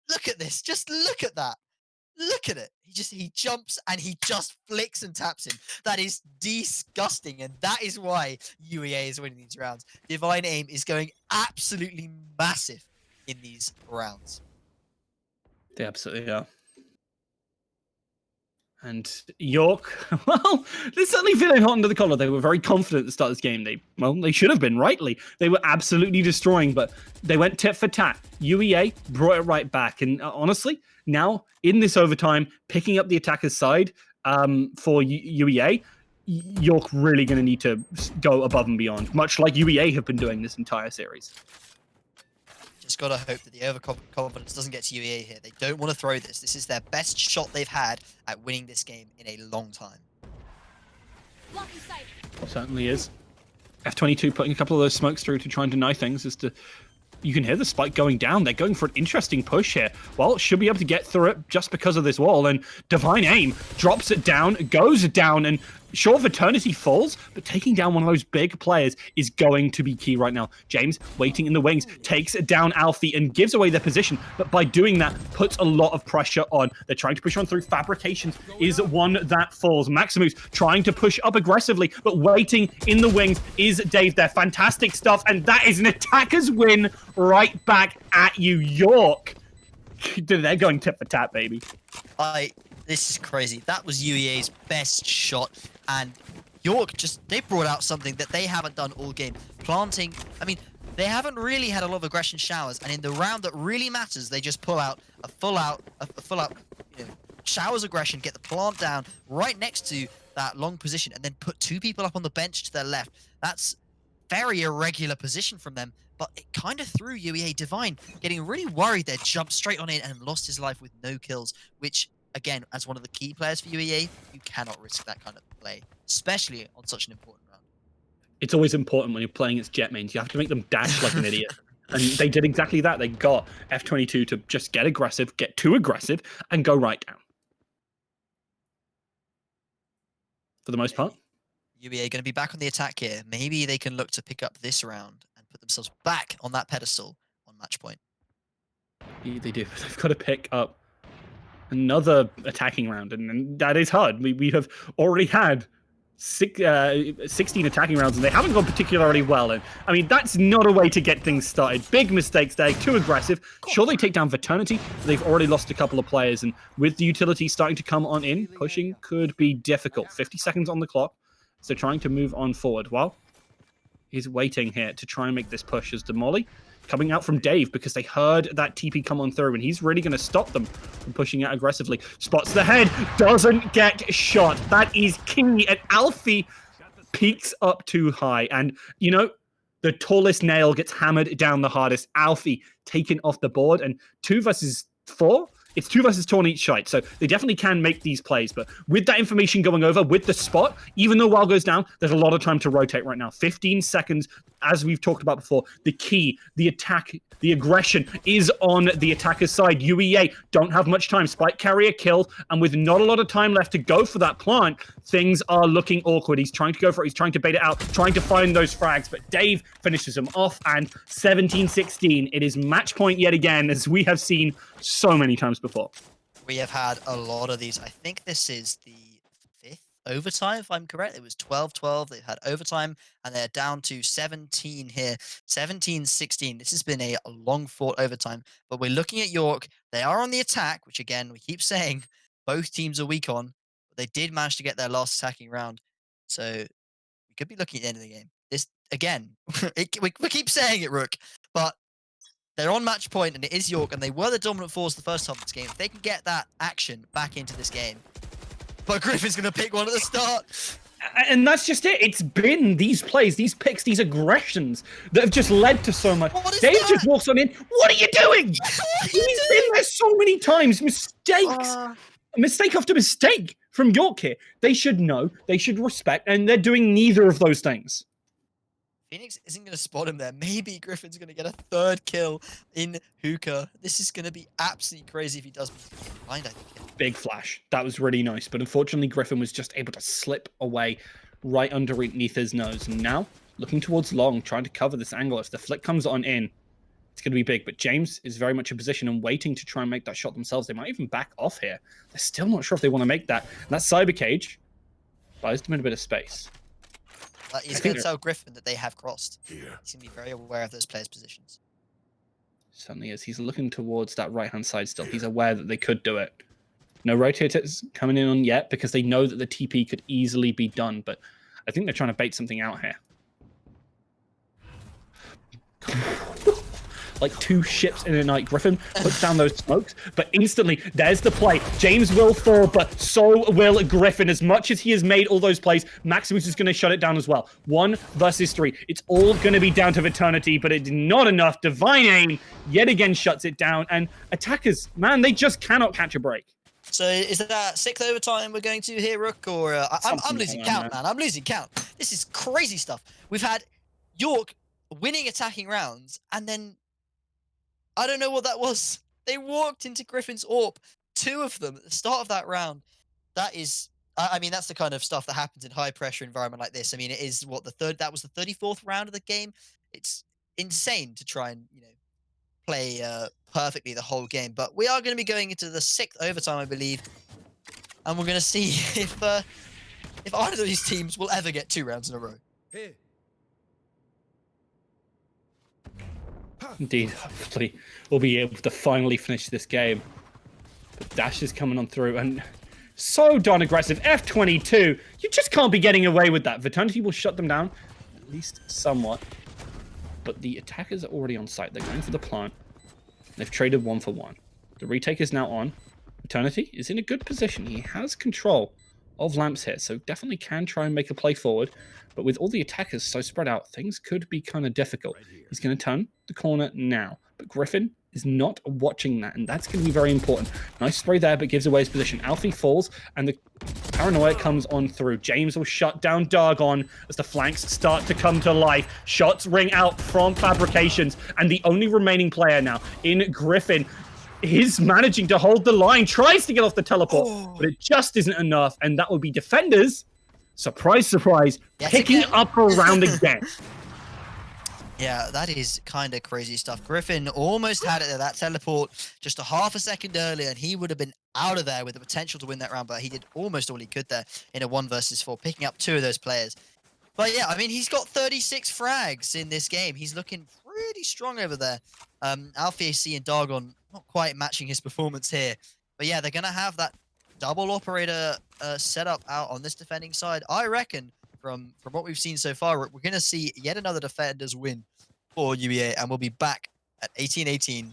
Look at this. Just look at that. Look at it. He jumps and he just flicks and taps him. That is disgusting, and that is why UEA is winning these rounds. Divine Aim is going absolutely massive in these rounds. They absolutely are. And York, well, they're certainly feeling hot under the collar. They were very confident at the start of this game. They should have been, rightly. They were absolutely destroying, but they went tit for tat. UEA brought it right back. And honestly, now in this overtime, picking up the attacker's side for UEA, York really going to need to go above and beyond, much like UEA have been doing this entire series. Just gotta hope that the overconfidence doesn't get to UEA here. They don't want to throw this. This is their best shot they've had at winning this game in a long time. Blocking sight. Certainly is. F22 putting a couple of those smokes through to try and deny things. You can hear the spike going down. They're going for an interesting push here. Well, should be able to get through it just because of this wall. And Divine Aim drops it down, goes down, and sure, Eternity falls, but taking down one of those big players is going to be key right now. James, waiting in the wings, takes down Alfie and gives away their position, but by doing that, puts a lot of pressure on. They're trying to push on through. Fabrications is one that falls. Maximus trying to push up aggressively, but waiting in the wings is Dave there. Fantastic stuff, and that is an attacker's win right back at you, York. They're going tit for tat, baby. This is crazy. That was UEA's best shot, and York they brought out something that they haven't done all game. Planting, I mean, they haven't really had a lot of aggression showers, and in the round that really matters, they just pull out a full out, showers aggression, get the plant down right next to that long position, and then put 2 people up on the bench to their left. That's very irregular position from them, but it kind of threw UEA. Divine getting really worried there, jumped straight on in and lost his life with no kills, which, again, as one of the key players for UEA, you cannot risk that kind of play, especially on such an important round. It's always important when you're playing against jet mains. You have to make them dash like an idiot. And they did exactly that. They got F22 to just get aggressive, get too aggressive, and go right down. For the most part. UEA going to be back on the attack here. Maybe they can look to pick up this round and put themselves back on that pedestal on match point. They do. They've got to pick up another attacking round, and that is hard. We have already had 16 attacking rounds, and they haven't gone particularly well. And I mean, that's not a way to get things started. Big mistakes there, too aggressive. Sure, they take down Fraternity, but they've already lost a couple of players, and with the utility starting to come on in, pushing could be difficult. 50 seconds on the clock, so trying to move on forward. Well, he's waiting here to try and make this push as Demolly coming out from Dave because they heard that TP come on through, and he's really going to stop them from pushing out aggressively. Spots the head, doesn't get shot. That is key, and Alfie peaks up too high. And, you know, the tallest nail gets hammered down the hardest. Alfie taken off the board, and 2 versus 4 It's 2 versus 2 on each side, so they definitely can make these plays. But with that information going over, with the spot, even though WoW goes down, there's a lot of time to rotate right now. 15 seconds, as we've talked about before. The key, the attack, the aggression is on the attacker's side. UEA don't have much time. Spike carrier killed, and with not a lot of time left to go for that plant, things are looking awkward. He's trying to go for it. He's trying to bait it out, trying to find those frags, but Dave finishes him off, and 17-16. It is match point yet again, as we have seen so many times before. We have had a lot of these. I think this is the 5th overtime, if I'm correct. It was 12-12. They've had overtime, and they're down to 17 here. 17-16. This has been a long fought overtime, but we're looking at York. They are on the attack, which again, we keep saying both teams are weak on, but they did manage to get their last attacking round. So we could be looking at the end of the game. This, again, we keep saying it, Rook, but they're on match point, and it is York, and they were the dominant force the first half of this game. If they can get that action back into this game, but Griffin's going to pick one at the start. And that's just it. It's been these plays, these picks, these aggressions that have just led to so much. Dave just walks on in. What are you doing? He's been there so many times. Mistakes. Mistake after mistake from York here. They should know. They should respect. And they're doing neither of those things. Phoenix isn't going to spot him there. Maybe Griffin's going to get a 3rd kill in Hookah. This is going to be absolutely crazy if he does. Blind, I think. Big flash. That was really nice. But unfortunately, Griffin was just able to slip away right underneath his nose. And now, looking towards Long, trying to cover this angle. If the flick comes on in, it's going to be big. But James is very much in position and waiting to try and make that shot themselves. They might even back off here. They're still not sure if they want to make that. And that cyber cage buys them in a bit of space. He's going to tell Griffin that they have crossed. He's going to be very aware of those players' positions. Certainly is. He's looking towards that right-hand side still. He's aware that they could do it. No rotators coming in on yet because they know that the TP could easily be done, but I think they're trying to bait something out here. Like 2 ships in a night. Griffin puts down those smokes, but instantly there's the play. James will fall, but so will Griffin. As much as he has made all those plays, Maximus is going to shut it down as well. 1 versus 3. It's all going to be down to Eternity, but it's not enough. Divine Aim yet again shuts it down, and attackers, man, they just cannot catch a break. So is that 6th overtime we're going to here, Rook? Or I'm losing count, man. I'm losing count. This is crazy stuff. We've had York winning attacking rounds, and then I don't know what that was. They walked into Griffin's AWP, 2 of them at the start of that round. That is, I mean, that's the kind of stuff that happens in high pressure environment like this. I mean, it is what that was the 34th round of the game. It's insane to try and, play perfectly the whole game. But we are going to be going into the 6th overtime, I believe. And we're going to see if either of these teams will ever get 2 rounds in a row. Indeed, hopefully we'll be able to finally finish this game. But Dash is coming on through, and so darn aggressive. F22, you just can't be getting away with that. Viternity will shut them down, at least somewhat. But the attackers are already on site. They're going for the plant. They've traded 1 for 1. The retake is now on. Eternity is in a good position. He has control of lamps here, so definitely can try and make a play forward. But with all the attackers so spread out, things could be kind of difficult. He's going to turn the corner now. But Griffin is not watching that, and that's going to be very important. Nice spray there, but gives away his position. Alfie falls, and the paranoia comes on through. James will shut down Dargon as the flanks start to come to life. Shots ring out from Fabrications, and the only remaining player now in Griffin is managing to hold the line, tries to get off the teleport, but it just isn't enough, and that would be Defenders, surprise, surprise, picking up around again. Yeah, that is kind of crazy stuff. Griffin almost had it there, that teleport, just a half a second earlier, and he would have been out of there with the potential to win that round, but he did almost all he could there in a 1 versus 4, picking up 2 of those players. But yeah, I mean, he's got 36 frags in this game. He's looking pretty strong over there. Alfie AC and Dargon not quite matching his performance here. But yeah, they're going to have that double operator setup out on this defending side. I reckon from what we've seen so far, we're going to see yet another Defenders win for UEA, and we'll be back at 18-18.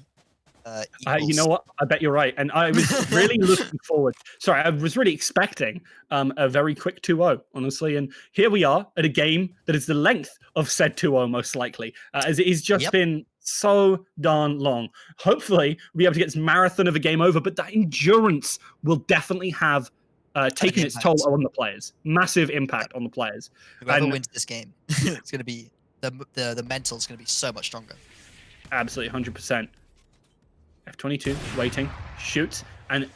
You know what? I bet you're right. And I was really looking forward. Sorry, I was really expecting a very quick 2-0, honestly. And here we are at a game that is the length of said 2-0, most likely, as it has just been so darn long. Hopefully, we'll be able to get this marathon of a game over, but that endurance will definitely have taken its toll on the players. Massive impact on the players. Whoever wins this game, it's going to be the mental is going to be so much stronger. Absolutely, 100%. F22 waiting, shoots, and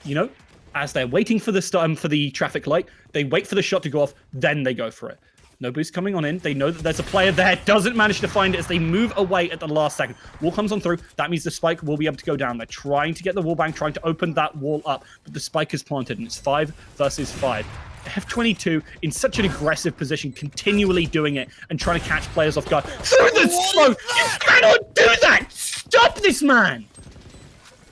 as they're waiting for the traffic light, they wait for the shot to go off, then they go for it. No boost coming on in. They know that there's a player there. Doesn't manage to find it as they move away at the last second. Wall comes on through. That means the spike will be able to go down. They're trying to get the wall bang, trying to open that wall up, but the spike is planted, and it's 5 versus 5. F22 in such an aggressive position, continually doing it and trying to catch players off guard. Through the smoke! You cannot do that! Stop this man!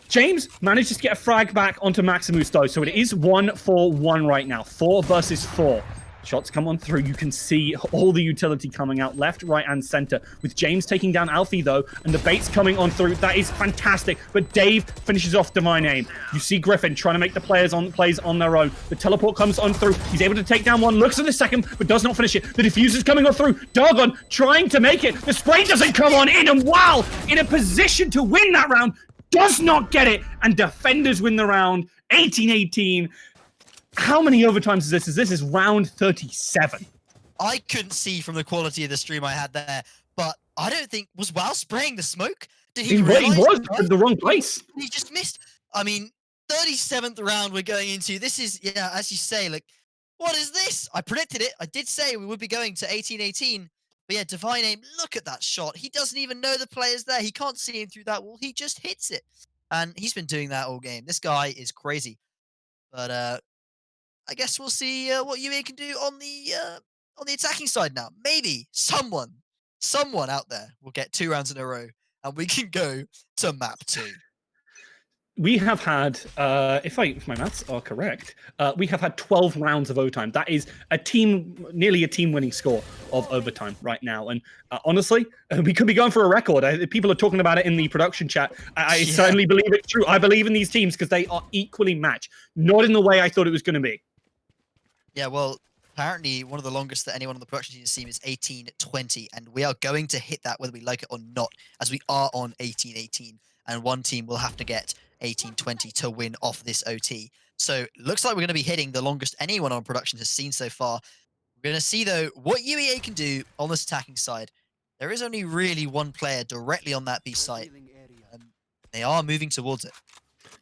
James manages to get a frag back onto Maximus though, so it is 1-4-1 right now. 4 versus 4. Shots come on through. You can see all the utility coming out left, right, and center. With James taking down Alfie, though, and the baits coming on through. That is fantastic. But Dave finishes off Divine Aim. You see Griffin trying to make the plays on their own. The teleport comes on through. He's able to take down one, looks at the second, but does not finish it. The diffuser's coming on through. Dogon trying to make it. The spray doesn't come on in, and wow, in a position to win that round, does not get it. And defenders win the round, 18-18. How many overtimes is this? This is round 37. I couldn't see from the quality of the stream I had there, but I don't think... Was WoW spraying the smoke? Did he realize... He was in the wrong place. He just missed. I mean, 37th round we're going into. This is, yeah, as you say, like, what is this? I predicted it. I did say we would be going to 18-18. But yeah, Divine Aim, look at that shot. He doesn't even know the player's there. He can't see him through that wall. He just hits it. And he's been doing that all game. This guy is crazy. But, I guess we'll see what UEA can do on the attacking side now. Maybe someone out there will get 2 rounds in a row, and we can go to map 2. We have had, if my maths are correct, we have had 12 rounds of overtime. That is nearly a team-winning score of overtime right now. And honestly, we could be going for a record. People are talking about it in the production chat. I certainly believe it's true. I believe in these teams because they are equally matched, not in the way I thought it was going to be. Yeah, well, apparently one of the longest that anyone on the production team has seen is 18-20, and we are going to hit that whether we like it or not, as we are on 18-18, and one team will have to get 18-20 to win off this OT. So looks like we're going to be hitting the longest anyone on production has seen so far. We're going to see, though, what UEA can do on this attacking side. There is only really one player directly on that B site, and they are moving towards it.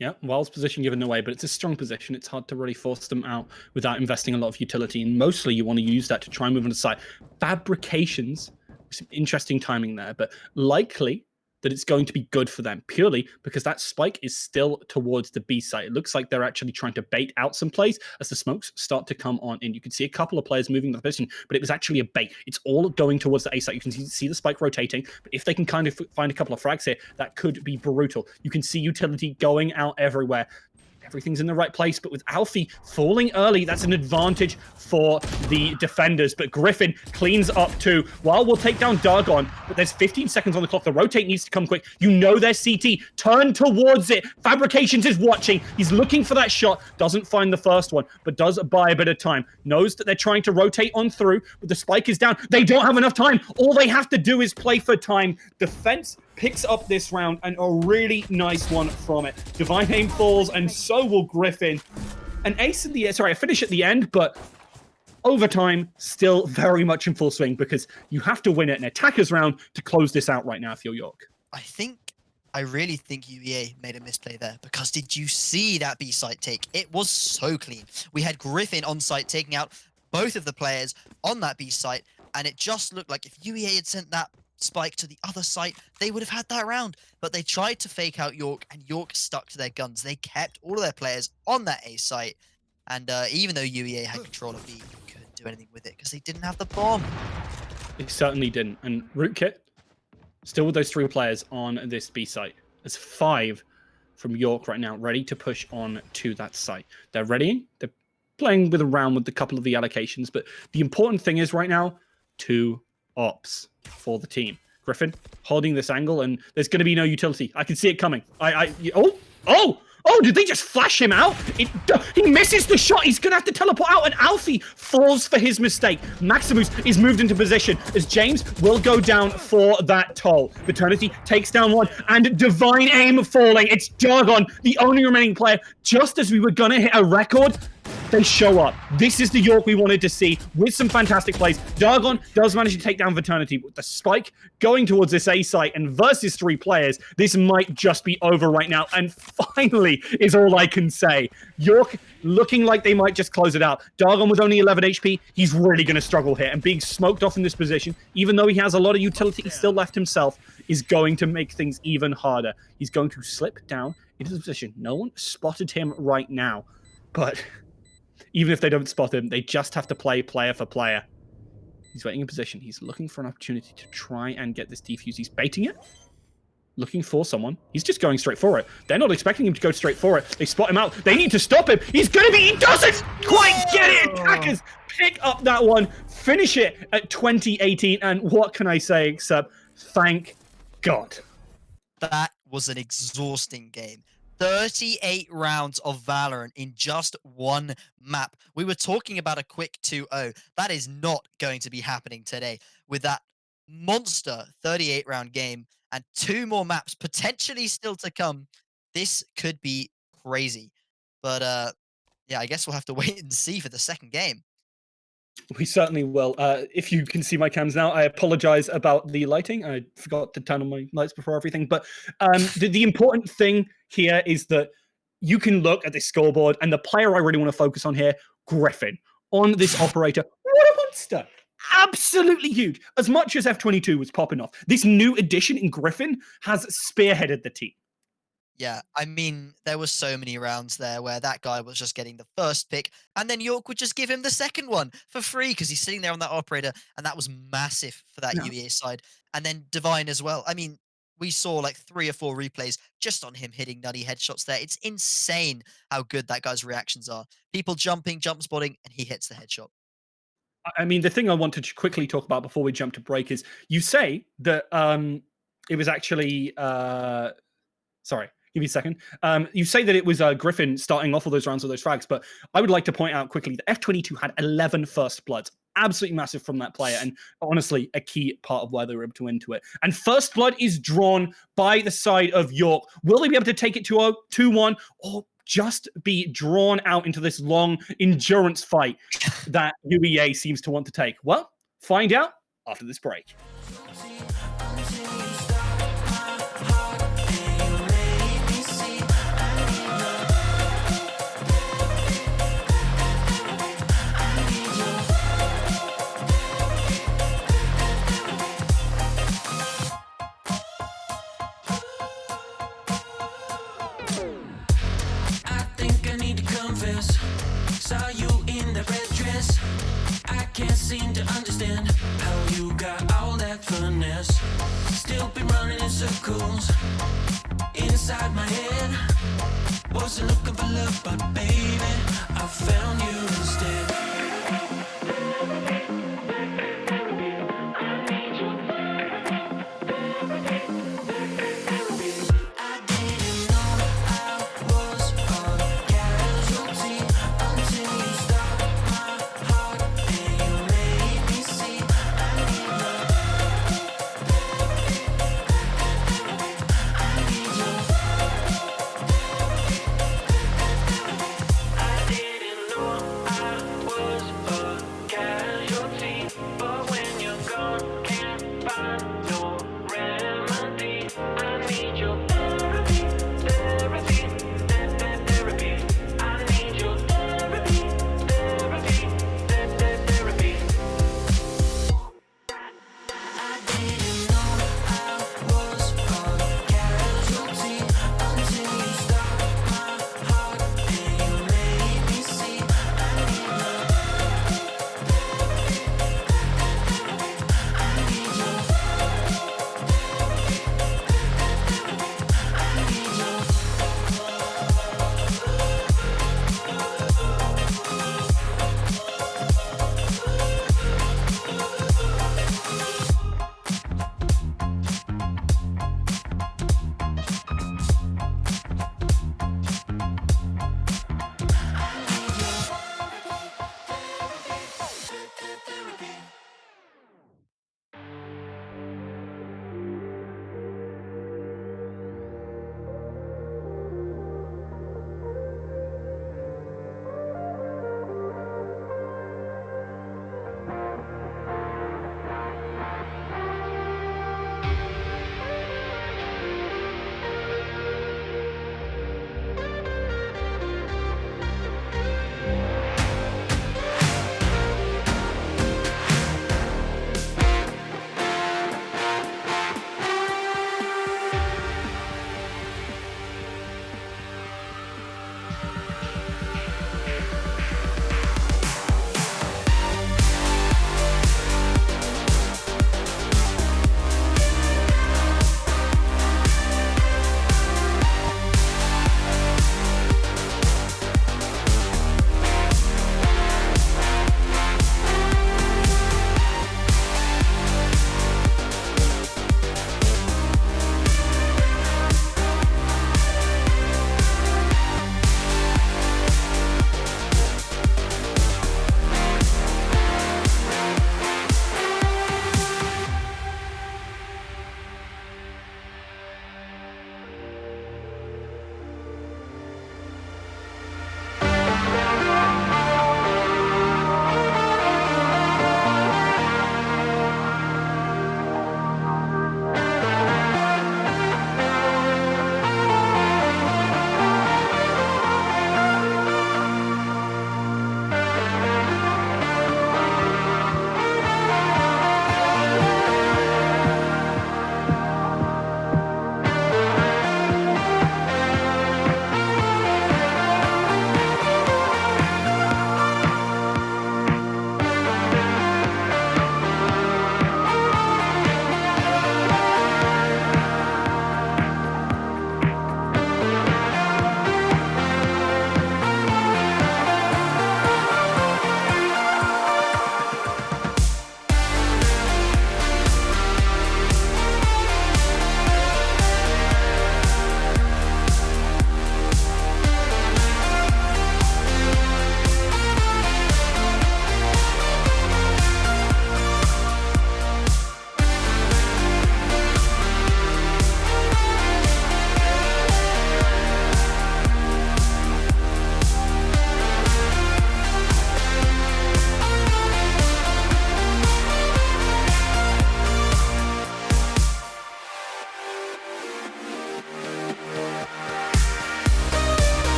Yeah, Wild's position given away, but it's a strong position. It's hard to really force them out without investing a lot of utility, and mostly you want to use that to try and move on the side. Fabrications, some interesting timing there, but likely that it's going to be good for them purely because that spike is still towards the B site. It looks like they're actually trying to bait out some plays as the smokes start to come on in. You can see a couple of players moving the position, but it was actually a bait. It's all going towards the A site. You can see the spike rotating, but if they can kind of find a couple of frags here, that could be brutal. You can see utility going out everywhere. Everything's in the right place, but with Alfie falling early, that's an advantage for the defenders. But Griffin cleans up too. While we'll take down Dargon, but there's 15 seconds on the clock. The rotate needs to come quick. You know there's CT. Turn towards it. Fabrications is watching. He's looking for that shot. Doesn't find the first one, but does buy a bit of time. Knows that they're trying to rotate on through, but the spike is down. They don't have enough time. All they have to do is play for time. Defense picks up this round, and a really nice one from it. Divine Aim falls, and so will Griffin. An ace at the end. Sorry, a finish at the end, but overtime still very much in full swing because you have to win it an attacker's round to close this out right now if you're York. I really think UEA made a misplay there because did you see that B site take? It was so clean. We had Griffin on site taking out both of the players on that B site, and it just looked like if UEA had sent that spike to the other site, they would have had that round. But they tried to fake out York, and York stuck to their guns. They kept all of their players on that A site, and even though UEA had control of B, they couldn't do anything with it because they didn't have the bomb. They certainly didn't. And Rootkit, still with those 3 players on this B site. There's 5 from York right now, ready to push on to that site. They're readying. They're playing around with a couple of the allocations, but the important thing is right now, 2 ops for the team. Griffin holding this angle, and there's going to be no utility. I can see it coming. Oh, did they just flash him out? He misses the shot. He's going to have to teleport out, and Alfie falls for his mistake. Maximus is moved into position as James will go down for that toll. Eternity takes down one, and Divine Aim falling. It's Jargon, the only remaining player. Just as we were going to hit a record, they show up. This is the York we wanted to see with some fantastic plays. Dargon does manage to take down Eternity with the spike going towards this A site, and versus 3 players, this might just be over right now. And finally is all I can say. York looking like they might just close it out. Dargon with only 11 HP, he's really going to struggle here, and being smoked off in this position, even though he has a lot of utility still left himself, is going to make things even harder. He's going to slip down into the position. No one spotted him right now, but even if they don't spot him, they just have to play player for player. He's waiting in position. He's looking for an opportunity to try and get this defuse. He's baiting it, looking for someone. He's just going straight for it. They're not expecting him to go straight for it. They spot him out. They need to stop him. He's going to be... He doesn't quite get it. Attackers pick up that one, finish it at 2018. And what can I say except thank God. That was an exhausting game. 38 rounds of Valorant in just one map. We were talking about a quick 2-0. That is not going to be happening today with that monster 38 round game and 2 more maps potentially still to come. This could be crazy. But yeah, I guess we'll have to wait and see for the second game. We certainly will. If you can see my cams now, I apologize about the lighting. I forgot to turn on my lights before everything. But the important thing here is that you can look at this scoreboard, and the player I really want to focus on here, Griffin, on this operator. What a monster! Absolutely huge. As much as F22 was popping off, this new addition in Griffin has spearheaded the team. Yeah, I mean, there were so many rounds there where that guy was just getting the first pick, and then York would just give him the second one for free because he's sitting there on that operator, and that was massive for that UEA side. And then Divine as well. I mean, we saw like 3 or 4 replays just on him hitting nutty headshots there. It's insane how good that guy's reactions are. People jumping, jump spotting, and he hits the headshot. I mean, the thing I wanted to quickly talk about before we jump to break is you say that it was actually... sorry. Give me a second. You say that it was Griffin starting off all those rounds with those frags, but I would like to point out quickly that F22 had 11 first bloods. Absolutely massive from that player, and honestly, a key part of why they were able to into it. And first blood is drawn by the side of York. Will they be able to take it to 2-1, or just be drawn out into this long endurance fight that UEA seems to want to take? Well, find out after this break. Saw you in the red dress. I can't seem to understand how you got all that finesse. Still been running in circles inside my head. Wasn't looking for love, but baby, I found you instead.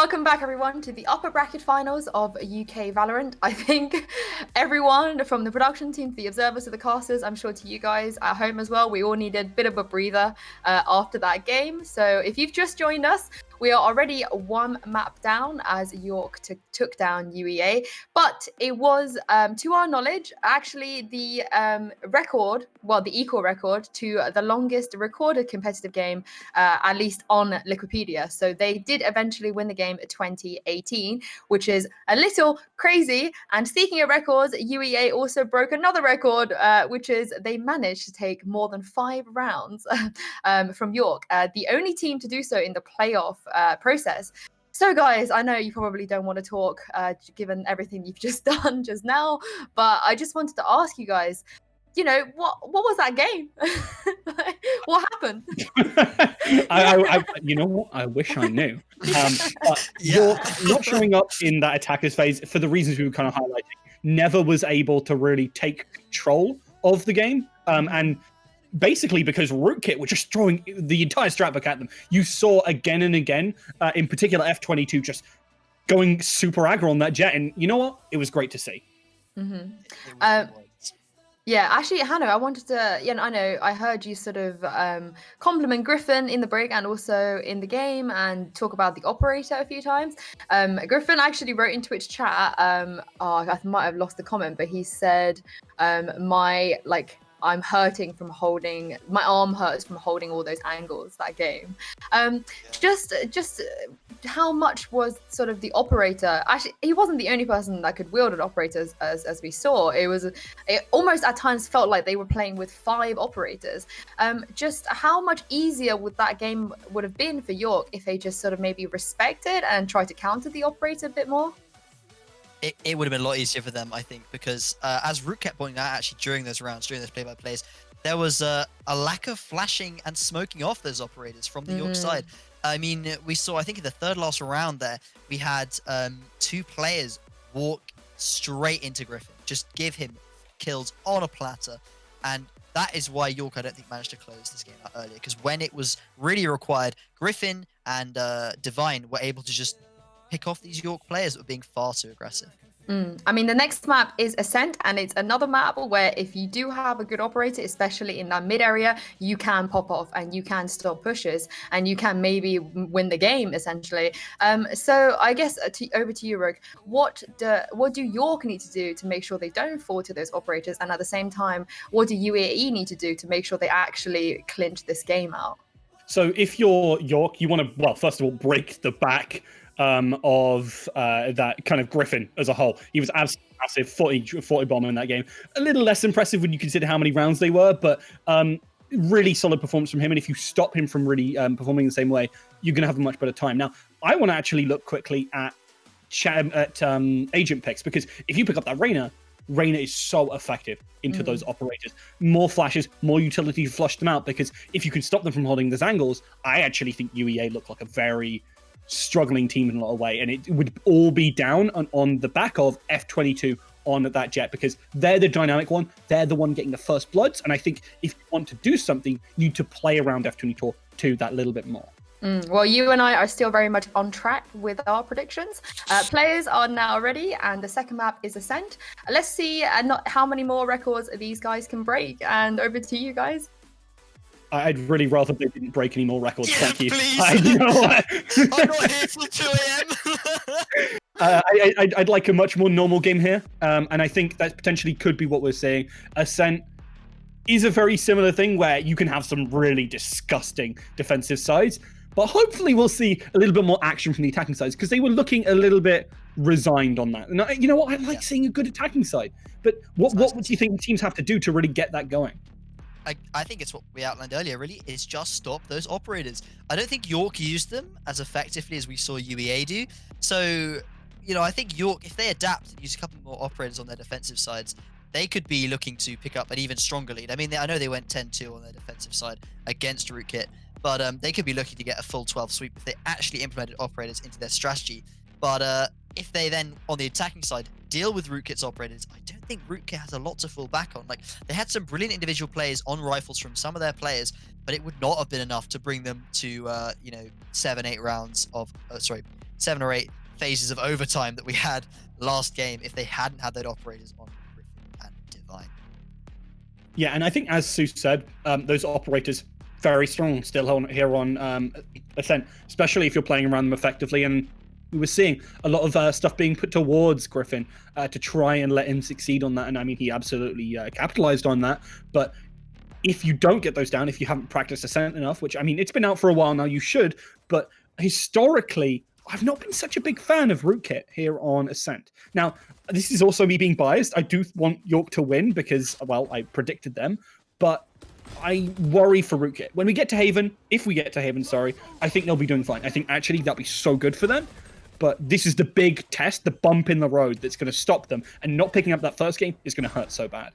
Welcome back, everyone, to the upper bracket finals of UK Valorant. I think everyone from the production team to the observers to the casters, I'm sure to you guys at home as well, we all needed a bit of a breather after that game. So if you've just joined us, we are already one map down as York took down UEA. But it was, to our knowledge, actually the record, well, the equal record to the longest recorded competitive game, at least on Wikipedia. So they did eventually win the game 2018, which is a little crazy. And speaking of records, UEA also broke another record, which is they managed to take more than 5 rounds from York, the only team to do so in the playoff process. So guys, I know you probably don't want to talk given everything you've just done just now, but I just wanted to ask you guys, you know, what was that game? What happened? You know what? I wish I knew. But York not showing up in that attackers phase for the reasons we were kind of highlighting, never was able to really take control of the game. And basically because Rootkit were just throwing the entire strat book at them. You saw again and again, in particular F22, just going super aggro on that Jet. And you know what? It was great to see. Yeah, actually, Hannah, I wanted to, I know I heard you sort of compliment Griffin in the break and also in the game and talk about the operator a few times. Griffin actually wrote in Twitch chat, I might have lost the comment, but he said, I'm hurting from holding, my arm hurts from holding all those angles that game. Just how much was sort of the operator? Actually, he wasn't the only person that could wield an operator as we saw. It almost at times felt like they were playing with 5 operators. Just how much easier would that game would have been for York if they just sort of maybe respected and tried to counter the operator a bit more? It would have been a lot easier for them, I think, because as Root kept pointing out, actually during those rounds, during those play-by-plays, there was a lack of flashing and smoking off those operators from the York side. I mean, we saw, I think in the third last round there, we had 2 players walk straight into Griffin, just give him kills on a platter. And that is why York, I don't think, managed to close this game out earlier, because when it was really required, Griffin and Divine were able to just pick off these York players that were being far too aggressive. I mean, the next map is Ascent, and it's another map where if you do have a good operator, especially in that mid area, you can pop off and you can stop pushes and you can maybe win the game, essentially. So I guess over to you, Rogue. What do York need to do to make sure they don't fall to those operators? And at the same time, what do UAE need to do to make sure they actually clinch this game out? So if you're York, you want to, well, first of all, break the back of that kind of Griffin as a whole. He was absolutely massive, 40 bomber in that game. A little less impressive when you consider how many rounds they were, but really solid performance from him. And if you stop him from really performing the same way, you're going to have a much better time. Now, I want to actually look quickly at agent picks, because if you pick up that Reyna is so effective into those operators. More flashes, more utility to flush them out, because if you can stop them from holding those angles, I actually think UEA look like a very struggling team in a lot of way, and it would all be down on the back of F22 on that Jet, because they're the dynamic one, they're the one getting the first bloods, and I think if you want to do something, you need to play around F22 that little bit more. Well, you and I are still very much on track with our predictions. Players are now ready, and the second map is Ascent. Let's see how many more records these guys can break, and over to you guys. I'd really rather they didn't break any more records. Yeah, thank you. Please. You know what? I'm not here till 2 a.m. I'd like a much more normal game here, and I think that potentially could be what we're seeing. Ascent is a very similar thing where you can have some really disgusting defensive sides, but hopefully we'll see a little bit more action from the attacking sides, because they were looking a little bit resigned on that. And you know what? I like seeing a good attacking side, but what do you think teams have to do to really get that going? I think it's what we outlined earlier, really, is just stop those operators. I don't think York used them as effectively as we saw UEA do. So, I think York, if they adapt and use a couple more operators on their defensive sides, they could be looking to pick up an even stronger lead. I mean, I know they went 10-2 on their defensive side against Rootkit, but they could be looking to get a full 12 sweep if they actually implemented operators into their strategy. But if they then, on the attacking side, deal with Rootkit's operators, I don't think Rootkit has a lot to fall back on. Like, they had some brilliant individual plays on rifles from some of their players, but it would not have been enough to bring them to, 7-8 rounds of, 7 or 8 phases of overtime that we had last game if they hadn't had those operators on Griffin and Divine. Yeah, and I think, as Sue said, those operators very strong still here on Ascent, especially if you're playing around them effectively. And we were seeing a lot of stuff being put towards Griffin to try and let him succeed on that. And I mean, he absolutely capitalized on that. But if you don't get those down, if you haven't practiced Ascent enough, which I mean, it's been out for a while now, you should. But historically, I've not been such a big fan of Rootkit here on Ascent. Now, this is also me being biased. I do want York to win because, well, I predicted them. But I worry for Rootkit. When we get to Haven, if we get to Haven, sorry, I think they'll be doing fine. I think actually that'll be so good for them. But this is the big test, the bump in the road that's going to stop them. And not picking up that first game is going to hurt so bad.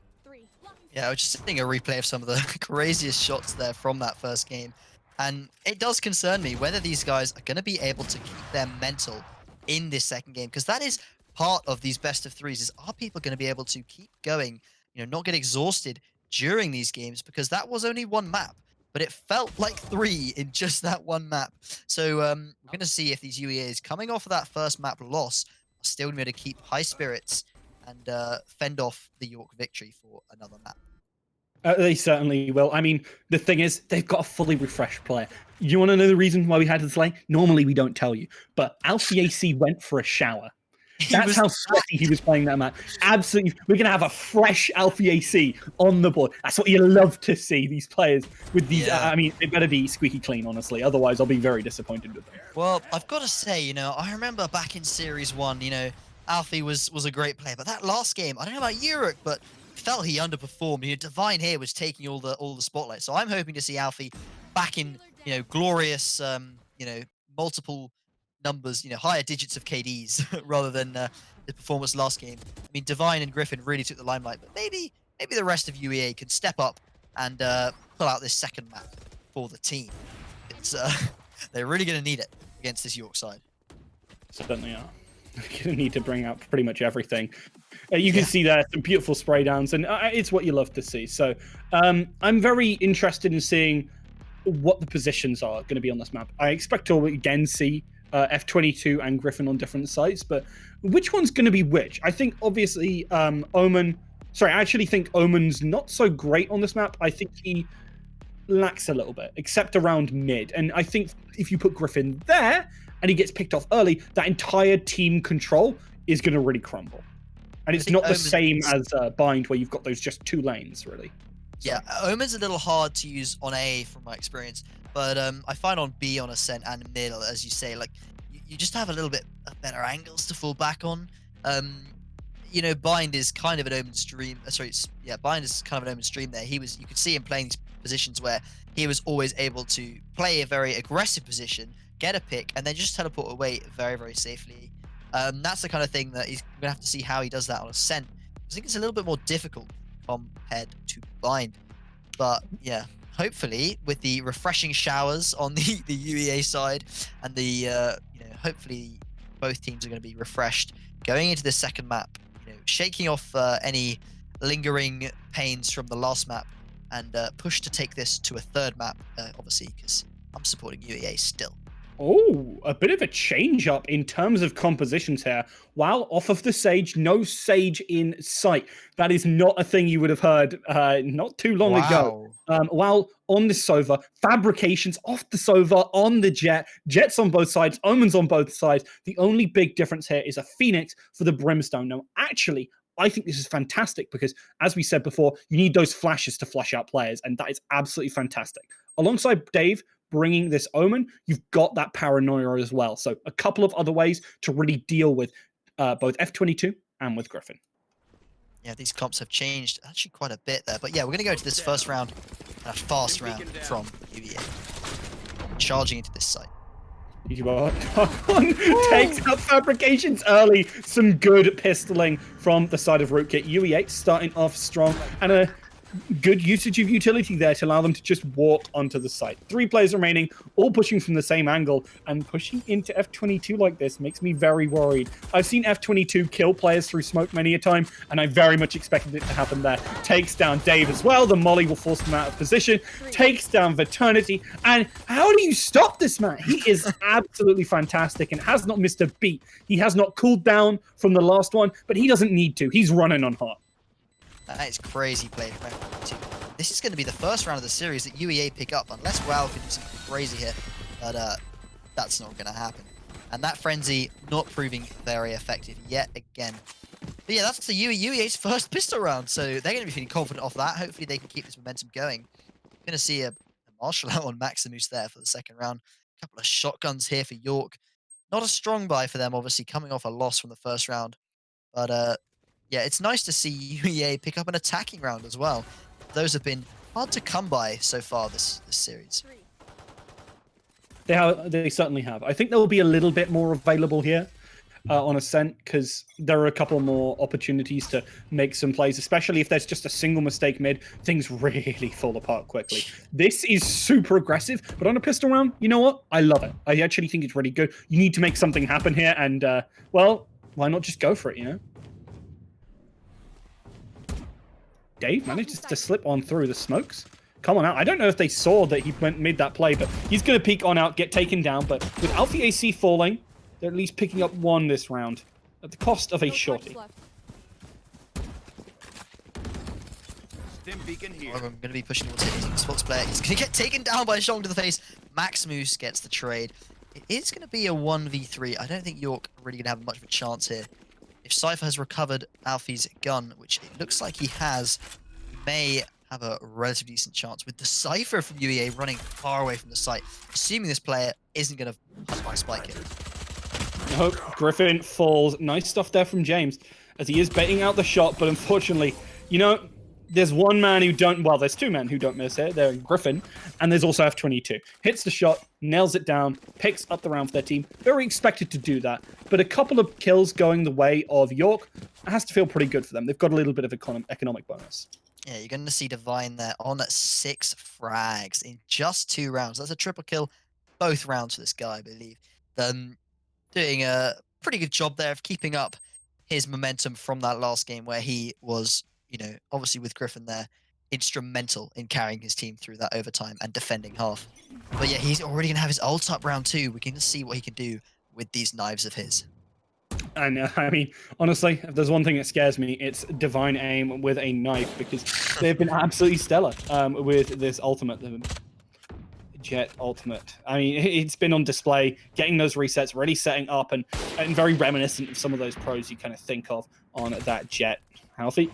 Yeah, I was just seeing a replay of some of the craziest shots there from that first game. And it does concern me whether these guys are going to be able to keep their mental in this second game. Because that is part of these best of threes, is are people going to be able to keep going, not get exhausted during these games? Because that was only one map, but it felt like 3 in just that one map. So we're going to see if these UEAs coming off of that first map loss are still going to be able to keep high spirits and fend off the York victory for another map. They certainly will. I mean, the thing is, they've got a fully refreshed player. You want to know the reason why we had to delay? Normally, we don't tell you. But Alfie AC went for a shower. That's how sweaty he was playing that match. Absolutely. We're going to have a fresh Alfie AC on the board. That's what you love to see, these players with these. I mean, it better be squeaky clean, honestly. Otherwise, I'll be very disappointed with them. Well, I've got to say, I remember back in Series 1, Alfie was a great player. But that last game, I don't know about Uruk, but felt he underperformed. Divine here was taking all the spotlight. So I'm hoping to see Alfie back in, glorious, multiple numbers, higher digits of KDs rather than the performance last game. I mean, Divine and Griffin really took the limelight, but maybe the rest of UEA can step up and pull out this second map for the team. It's they're really going to need it against this York side. Certainly are. They're going to need to bring out pretty much everything. You can see there some beautiful spray downs, and it's what you love to see. So I'm very interested in seeing what the positions are going to be on this map. I expect to again see F22 and Griffin on different sites, but which one's going to be which? I think obviously Omen. Sorry, I actually think Omen's not so great on this map. I think he lacks a little bit, except around mid. And I think if you put Griffin there and he gets picked off early, that entire team control is going to really crumble. And it's not the same as Bind, where you've got those just 2 lanes, really. So. Yeah, Omen's a little hard to use on A from my experience, but I find on B, on Ascent, and mid, as you say, like you just have a little bit of better angles to fall back on. Bind is kind of an Omen's dream. Bind is kind of an Omen's dream there. You could see him playing these positions where he was always able to play a very aggressive position, get a pick, and then just teleport away very, very safely. That's the kind of thing that he's going to have to see how he does that on Ascent. I think it's a little bit more difficult compared to Bind. But yeah, hopefully with the refreshing showers on the UEA side and the hopefully both teams are going to be refreshed going into the second map, shaking off any lingering pains from the last map and push to take this to a third map, obviously, because I'm supporting UEA still. Oh, a bit of a change up in terms of compositions here. While off of the Sage, no Sage in sight. That is not a thing you would have heard not too long ago. While on the Sova, fabrications off the Sova, on the Jet, Jets on both sides, Omens on both sides. The only big difference here is a Phoenix for the Brimstone. Now, actually, I think this is fantastic because, as we said before, you need those flashes to flush out players, and that is absolutely fantastic. Alongside Dave bringing this Omen, you've got that paranoia as well. So a couple of other ways to really deal with both F22 and with Griffin. Yeah, these comps have changed actually quite a bit there. But yeah, we're going to go to this first round, a fast round from UEA. Charging into this site. Takes up fabrications early. Some good pistoling from the side of Rootkit. UE starting off strong. And good usage of utility there to allow them to just walk onto the site. 3 players remaining, all pushing from the same angle, and pushing into F22 like this makes me very worried. I've seen F22 kill players through smoke many a time, and I very much expected it to happen there. Takes down Dave as well. The molly will force them out of position. Takes down Veternity. And how do you stop this man? He is absolutely fantastic and has not missed a beat. He has not cooled down from the last one, but he doesn't need to. He's running on hot. That is crazy play from F22. This is going to be the first round of the series that UEA pick up, unless WoW can do something crazy here. But that's not going to happen. And that Frenzy not proving very effective yet again. But yeah, that's the UEA's first pistol round, so they're going to be feeling confident off that. Hopefully they can keep this momentum going. We're going to see a martial out on Maximus there for the second round. A couple of shotguns here for York. Not a strong buy for them, obviously, coming off a loss from the first round. But yeah, it's nice to see UEA pick up an attacking round as well. Those have been hard to come by so far this series. They certainly have. I think there will be a little bit more available here on Ascent, because there are a couple more opportunities to make some plays, especially if there's just a single mistake mid. Things really fall apart quickly. This is super aggressive, but on a pistol round, you know what? I love it. I actually think it's really good. You need to make something happen here, and well, why not just go for it, you know? Dave manages to slip on through the smokes. Come on out. I don't know if they saw that he made that play, but he's going to peek on out, get taken down. But with Alfie AC falling, they're at least picking up 1 this round at the cost of a shorty. Stim beacon here. I'm going to be pushing towards hitting the Xbox player. He's going to get taken down by a shot to the face. Maximus gets the trade. It is going to be a 1v3. I don't think York are really going to have much of a chance here. If Cypher has recovered Alfie's gun, which it looks like he has, he may have a relatively decent chance with the Cypher from UEA running far away from the site, assuming this player isn't going to spike it. Nope, Griffin falls. Nice stuff there from James, as he is baiting out the shot, but unfortunately, you know, there's one man who don't, well, there's 2 men who don't miss it. They're Griffin, and there's also F22. Hits the shot, nails it down, picks up the round for their team. Very expected to do that, but a couple of kills going the way of York has to feel pretty good for them. They've got a little bit of economic bonus. Yeah, you're going to see Divine there on 6 frags in just 2 rounds. That's a triple kill both rounds for this guy, I believe. Doing a pretty good job there of keeping up his momentum from that last game where he was, you know, obviously with Griffin there, instrumental in carrying his team through that overtime and defending half. But yeah, he's already going to have his ult up round 2. We can just see what he can do with these knives of his. And I mean, honestly, if there's one thing that scares me, it's Divine Aim with a knife, because they've been absolutely stellar with this ultimate, the Jet ultimate. I mean, it's been on display, getting those resets, really setting up, and very reminiscent of some of those pros you kind of think of on that Jet. Alfie,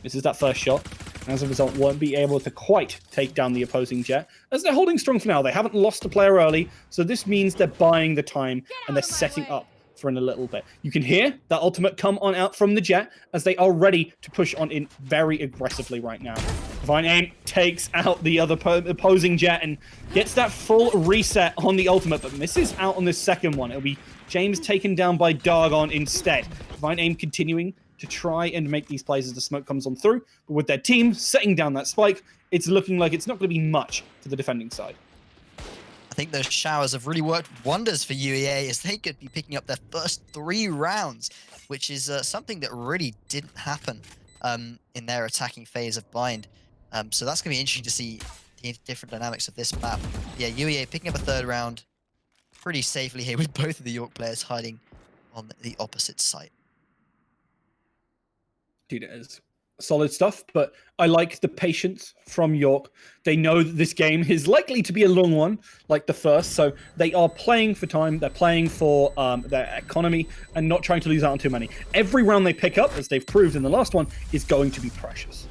this is that first shot. As a result, won't be able to quite take down the opposing Jet, as they're holding strong for now. They haven't lost a player early, so this means they're buying the time and they're setting up for in a little bit. You can hear that ultimate come on out from the Jet, as they are ready to push on in very aggressively right now. Divine Aim takes out the other opposing Jet and gets that full reset on the ultimate, but misses out on this second one. It'll be James taken down by Dargon instead. Divine Aim continuing to try and make these plays as the smoke comes on through, but with their team setting down that spike, it's looking like it's not going to be much for the defending side. I think those showers have really worked wonders for UEA, as they could be picking up their first 3 rounds, which is something that really didn't happen in their attacking phase of Bind. So that's going to be interesting to see the different dynamics of this map. Yeah, UEA picking up a 3rd round pretty safely here, with both of the York players hiding on the opposite site. Dude, it is solid stuff, but I like the patience from York. They know that this game is likely to be a long one, like the first, so they are playing for time, they're playing for their economy, and not trying to lose out on too many. Every round they pick up, as they've proved in the last one, is going to be precious.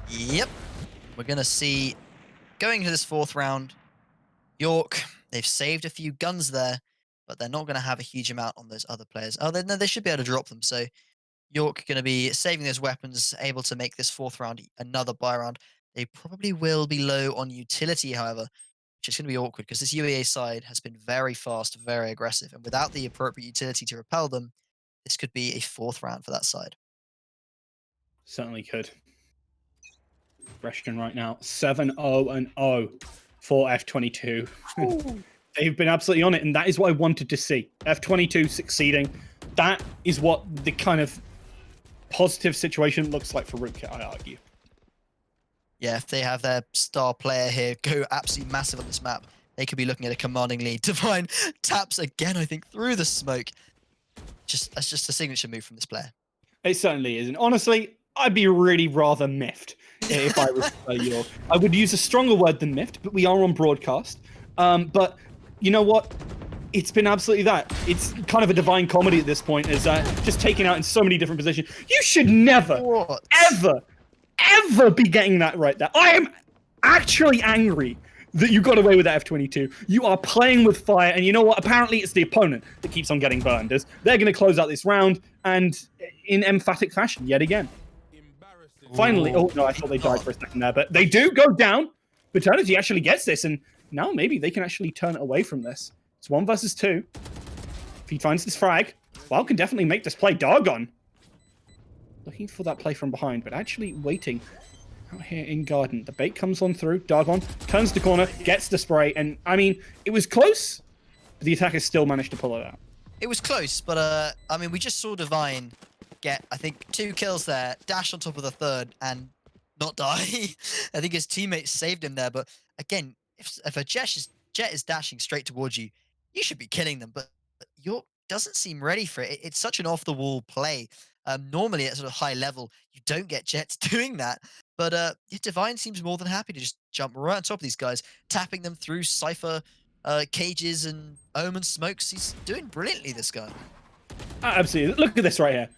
Yep. We're going to see, going into this 4th round, York, they've saved a few guns there, but they're not going to have a huge amount on those other players. Oh, no, they should be able to drop them. So York going to be saving those weapons, able to make this 4th round another buy round. They probably will be low on utility, however, which is going to be awkward, because this UEA side has been very fast, very aggressive, and without the appropriate utility to repel them, this could be a 4th round for that side. Certainly could. Aggression right now, 7-0-0 for F22. They've been absolutely on it, and that is what I wanted to see. F22 succeeding. That is what the kind of positive situation looks like for Rootkit, I argue. Yeah, if they have their star player here go absolutely massive on this map, they could be looking at a commanding lead. Divine taps again, I think, through the smoke. That's just a signature move from this player. It certainly is. And honestly, I'd be really rather miffed if I was York. I would use a stronger word than miffed, but we are on broadcast. But you know what? It's been absolutely that. It's kind of a divine comedy at this point, is just taken out in so many different positions. You should never, ever be getting that right there. I am actually angry that you got away with that F22. You are playing with fire, and you know what? Apparently, it's the opponent that keeps on getting burned. As they're going to close out this round, and in emphatic fashion, yet again. Finally, oh no, I thought they died for a second there, but they do go down. Paternity actually gets this, and now maybe they can actually turn it away from this. It's 1 versus 2. If he finds this frag, Wild can definitely make this play. Dargon looking for that play from behind, but actually waiting out here in Garden. The bait comes on through. Dargon turns the corner, gets the spray, and I mean, it was close, but the attackers still managed to pull it out. It was close, but I mean, we just saw Divine get, I think, 2 kills there, dash on top of the third, and not die. I think his teammates saved him there, but again, if a Jet is dashing straight towards you, you should be killing them, but York doesn't seem ready for it. It's such an off-the-wall play. Normally at sort of high level, you don't get Jets doing that, but Divine seems more than happy to just jump right on top of these guys, tapping them through Cypher cages and Omen smokes. He's doing brilliantly, this guy. Absolutely. Look at this right here.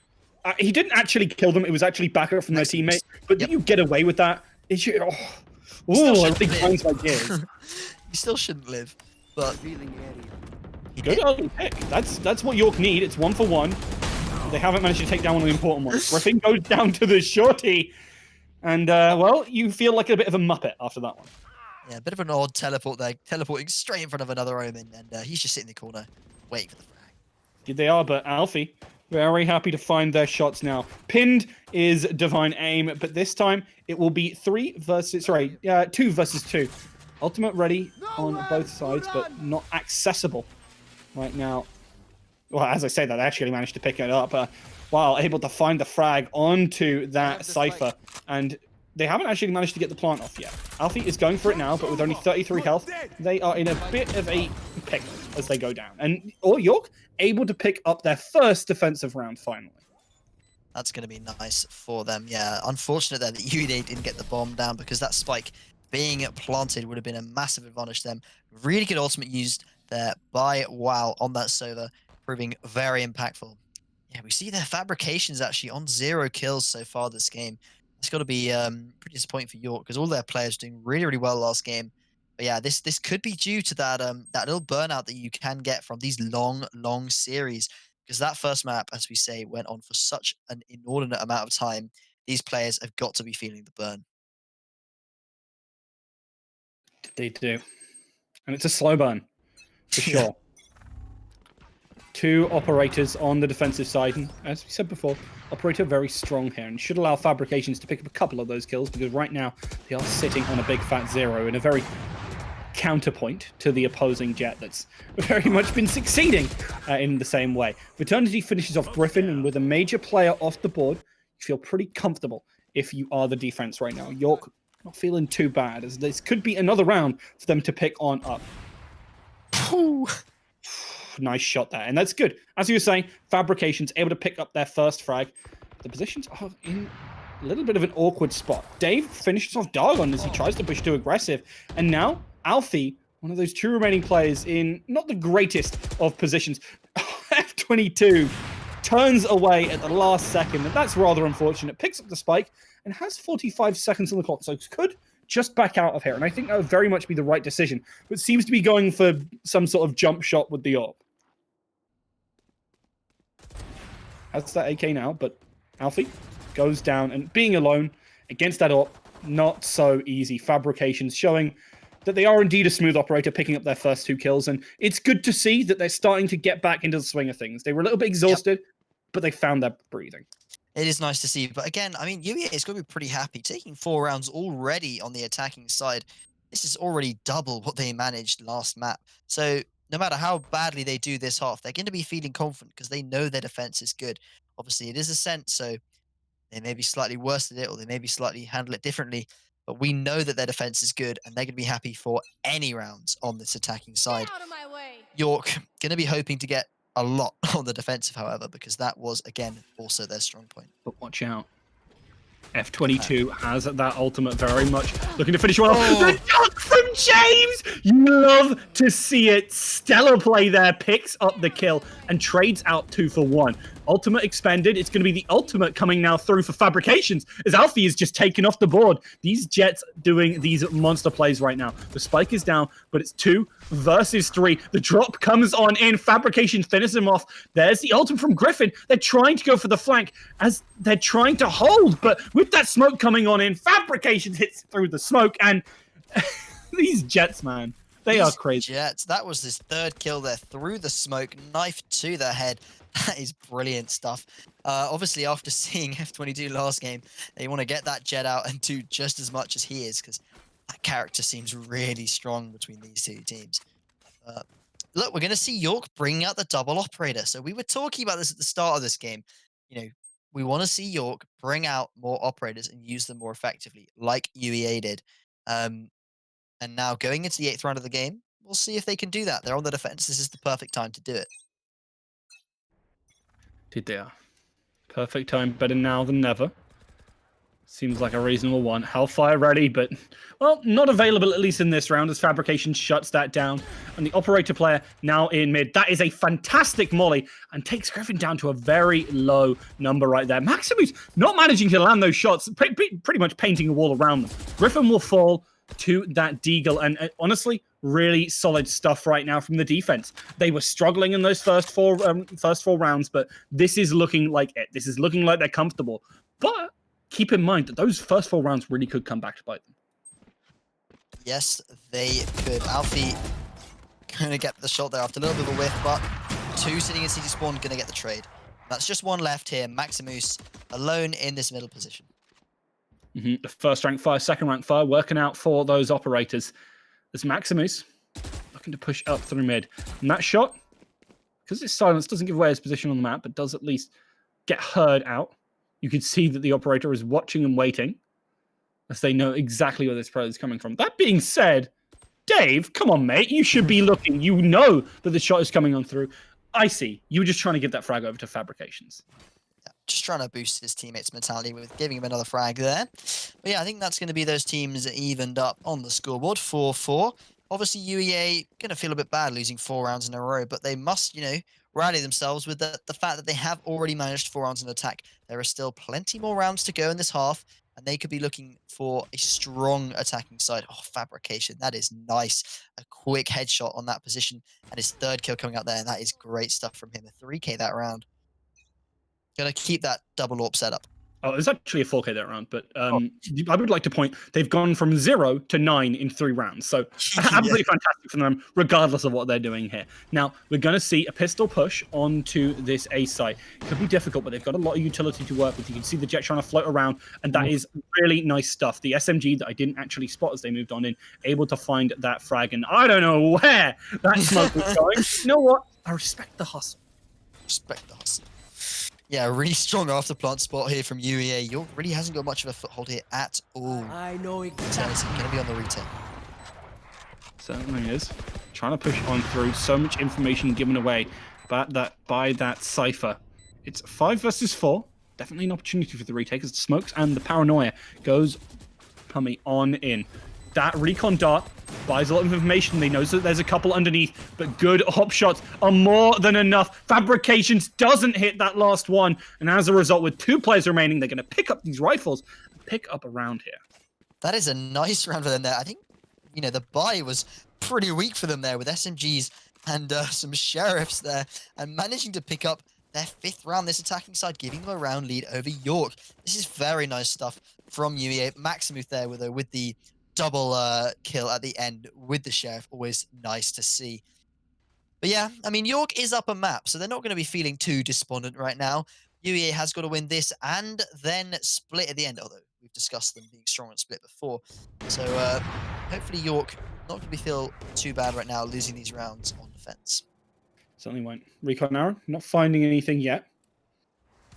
He didn't actually kill them. It was actually backup from their teammate. But you get away with that. It should, it really grinds my gears. You still shouldn't live, but good early pick. That's what York need. It's 1 for 1. They haven't managed to take down one of the important ones. Griffin goes down to the shorty. And, well, you feel like a bit of a muppet after that one. Yeah, a bit of an odd teleport there, teleporting straight in front of another Omen, and he's just sitting in the corner, waiting for the frag. They are, but Alfie, very happy to find their shots now. Pinned is Divine Aim, but this time it will be 2 versus 2. Ultimate ready on both sides, but not accessible right now. Well, as I say that, they actually managed to pick it up while able to find the frag onto that Cypher, and they haven't actually managed to get the plant off yet. Alfie is going for it now, but with only 33 health, they are in a bit of a pickle as they go down. And York able to pick up their first defensive round finally. That's going to be nice for them. Yeah, unfortunate that UEA didn't get the bomb down, because that spike being planted would have been a massive advantage to them. Really good ultimate used there by WoW on that Sova, proving very impactful. Yeah, we see their fabrications actually on 0 kills so far this game. It's got to be pretty disappointing for York, because all their players doing really, really well last game. But yeah, this could be due to that that little burnout that you can get from these long series, because that first map, as we say, went on for such an inordinate amount of time. These players have got to be feeling the burn. They do. And it's a slow burn, for sure. 2 operators on the defensive side, and as we said before, Operator very strong here, and should allow Fabrications to pick up a couple of those kills, because right now they are sitting on a big fat 0 in a very counterpoint to the opposing Jet that's very much been succeeding in the same way. Eternity finishes off Griffin, and with a major player off the board, you feel pretty comfortable if you are the defense right now. York not feeling too bad, as this could be another round for them to pick on up. Nice shot there, and that's good. As you were saying, Fabrications able to pick up their first frag. The positions are in a little bit of an awkward spot. Dave finishes off Dargon as he tries to push too aggressive, and now Alfie, one of those 2 remaining players in not the greatest of positions. F22 turns away at the last second, and that's rather unfortunate. Picks up the spike and has 45 seconds on the clock, so could just back out of here, and I think that would very much be the right decision, but seems to be going for some sort of jump shot with the AWP. That's that AK now, but Alfie goes down, and being alone against that AWP, not so easy. Fabrications showing that they are indeed a smooth operator, picking up their first 2 kills, and it's good to see that they're starting to get back into the swing of things. They were a little bit exhausted, but they found their breathing. It is nice to see, but again, I mean, UEA is going to be pretty happy. Taking 4 rounds already on the attacking side, this is already double what they managed last map. So no matter how badly they do this half, they're going to be feeling confident because they know their defense is good. Obviously, it is Ascent, so they may be slightly worse at it, or they may be slightly handle it differently. But we know that their defense is good, and they're going to be happy for any rounds on this attacking side. Get out of my way. York going to be hoping to get a lot on the defensive, however, because that was, again, also their strong point. But watch out. F22 has that ultimate very much looking to finish one off. Oh. The dunk from James! You love to see it. Stellar play there, picks up the kill and trades out 2 for 1. Ultimate expended. It's going to be the ultimate coming now through for Fabrications as Alfie is just taken off the board. These Jets doing these monster plays right now. The spike is down, but it's 2 versus 3. The drop comes on in. Fabrication finishes him off. There's the ultimate from Griffin. They're trying to go for the flank as they're trying to hold, but with that smoke coming on in, Fabrications hits through the smoke, and these Jets, man, they are crazy. Jets, that was his 3rd kill there through the smoke, knife to the head. That is brilliant stuff. Obviously, after seeing F22 last game, they want to get that Jet out and do just as much as he is, because that character seems really strong between these 2 teams. Look, we're going to see York bringing out the double operator. So we were talking about this at the start of this game. You know, we want to see York bring out more operators and use them more effectively, like UEA did. And now going into the 8th round of the game, we'll see if they can do that. They're on the defense. This is the perfect time to do it. Did they? Perfect time, better now than never. Seems like a reasonable one. Hellfire ready, but, well, not available at least in this round as Fabrication shuts that down. And the operator player now in mid. That is a fantastic molly and takes Griffin down to a very low number right there. Maximus not managing to land those shots, pretty much painting a wall around them. Griffin will fall to that Deagle, and honestly, really solid stuff right now from the defense. They were struggling in those first four rounds, but this is looking like it. This is looking like they're comfortable. But keep in mind that those first 4 rounds really could come back to bite them. Yes, they could. Alfie going to get the shot there after a little bit of a whiff, but 2 sitting in CT spawn going to get the trade. That's just 1 left here. Maximus alone in this middle position. The first rank fire, second rank fire, working out for those operators. There's Maximus looking to push up through mid. And that shot, because it's silence, doesn't give away his position on the map, but does at least get heard out. You can see that the operator is watching and waiting as they know exactly where this player is coming from. That being said, Dave, come on, mate. You should be looking. You know that the shot is coming on through. I see. You were just trying to give that frag over to Fabrications. Just trying to boost his teammates' mentality with giving him another frag there. But yeah, I think that's going to be those teams evened up on the scoreboard, 4-4. Obviously, UEA going to feel a bit bad losing 4 rounds in a row, but they must, you know, rally themselves with the fact that they have already managed 4 rounds in attack. There are still plenty more rounds to go in this half, and they could be looking for a strong attacking side. Oh, Fabrication, that is nice. A quick headshot on that position, and his 3rd kill coming out there, and that is great stuff from him. A 3K that round. Gonna keep that double AWP setup. Oh, it's actually a 4K that round, but I would like to point, they've gone from 0 to 9 in 3 rounds. So absolutely fantastic for them, regardless of what they're doing here. Now, we're going to see a pistol push onto this A site. Could be difficult, but they've got a lot of utility to work with. You can see the jet trying to float around, and that is really nice stuff. The SMG that I didn't actually spot as they moved on in, able to find that frag, and I don't know where that smoke was going. You know what? I respect the hustle. Respect the hustle. Yeah, a really strong after plant spot here from UEA. York really hasn't got much of a foothold here at all. I know Eternity going to be on the retake. Certainly is. Trying to push on through. So much information given away by that Cypher. It's 5 versus 4. Definitely an opportunity for the retake as the smokes and the paranoia goes coming on in. That recon dart buys a lot of information. They know that there's a couple underneath, but good hop shots are more than enough. Fabrications doesn't hit that last one, and as a result, with 2 players remaining, they're going to pick up these rifles and pick up a round here. That is a nice round for them there. I think, you know, the buy was pretty weak for them there with SMGs and some sheriffs there, and managing to pick up their 5th round this attacking side, giving them a round lead over York. This is very nice stuff from UEA. Maximus there with the double kill at the end with the sheriff, always nice to see. But yeah, I mean, York is up a map, so they're not going to be feeling too despondent right now. UEA has got to win this and then split at the end, although we've discussed them being strong and split before. So hopefully York not going to feel too bad right now losing these rounds on defense. Certainly won't. Recon arrow, not finding anything yet.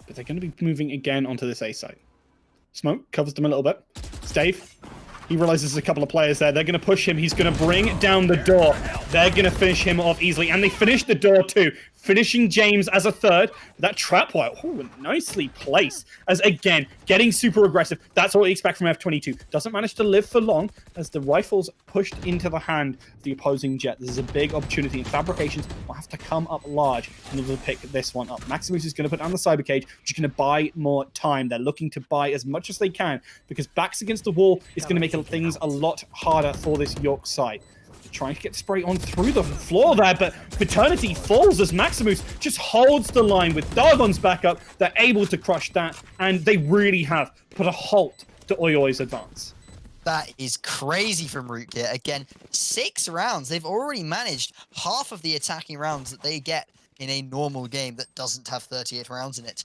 But they're going to be moving again onto this A site. Smoke covers them a little bit. It's Dave. He realizes there's a couple of players there. They're going to push him. He's going to bring down the door. They're going to finish him off easily. And they finish the door too. Finishing James as a third. That trap wire, nicely placed. As again, getting super aggressive. That's what we expect from F22. Doesn't manage to live for long as the rifles pushed into the hand of the opposing jet. This is a big opportunity, and Fabrications will have to come up large in order to pick this one up. Maximus is going to put down the cyber cage, which is going to buy more time. They're looking to buy as much as they can because backs against the wall is going to make things a lot harder for this York side. Trying to get spray on through the floor there, but Fraternity falls as Maximus just holds the line with Dargon's backup. They're able to crush that, and they really have put a halt to Oyoi's advance. That is crazy from Rootkit. Again, 6 rounds. They've already managed half of the attacking rounds that they get in a normal game that doesn't have 38 rounds in it.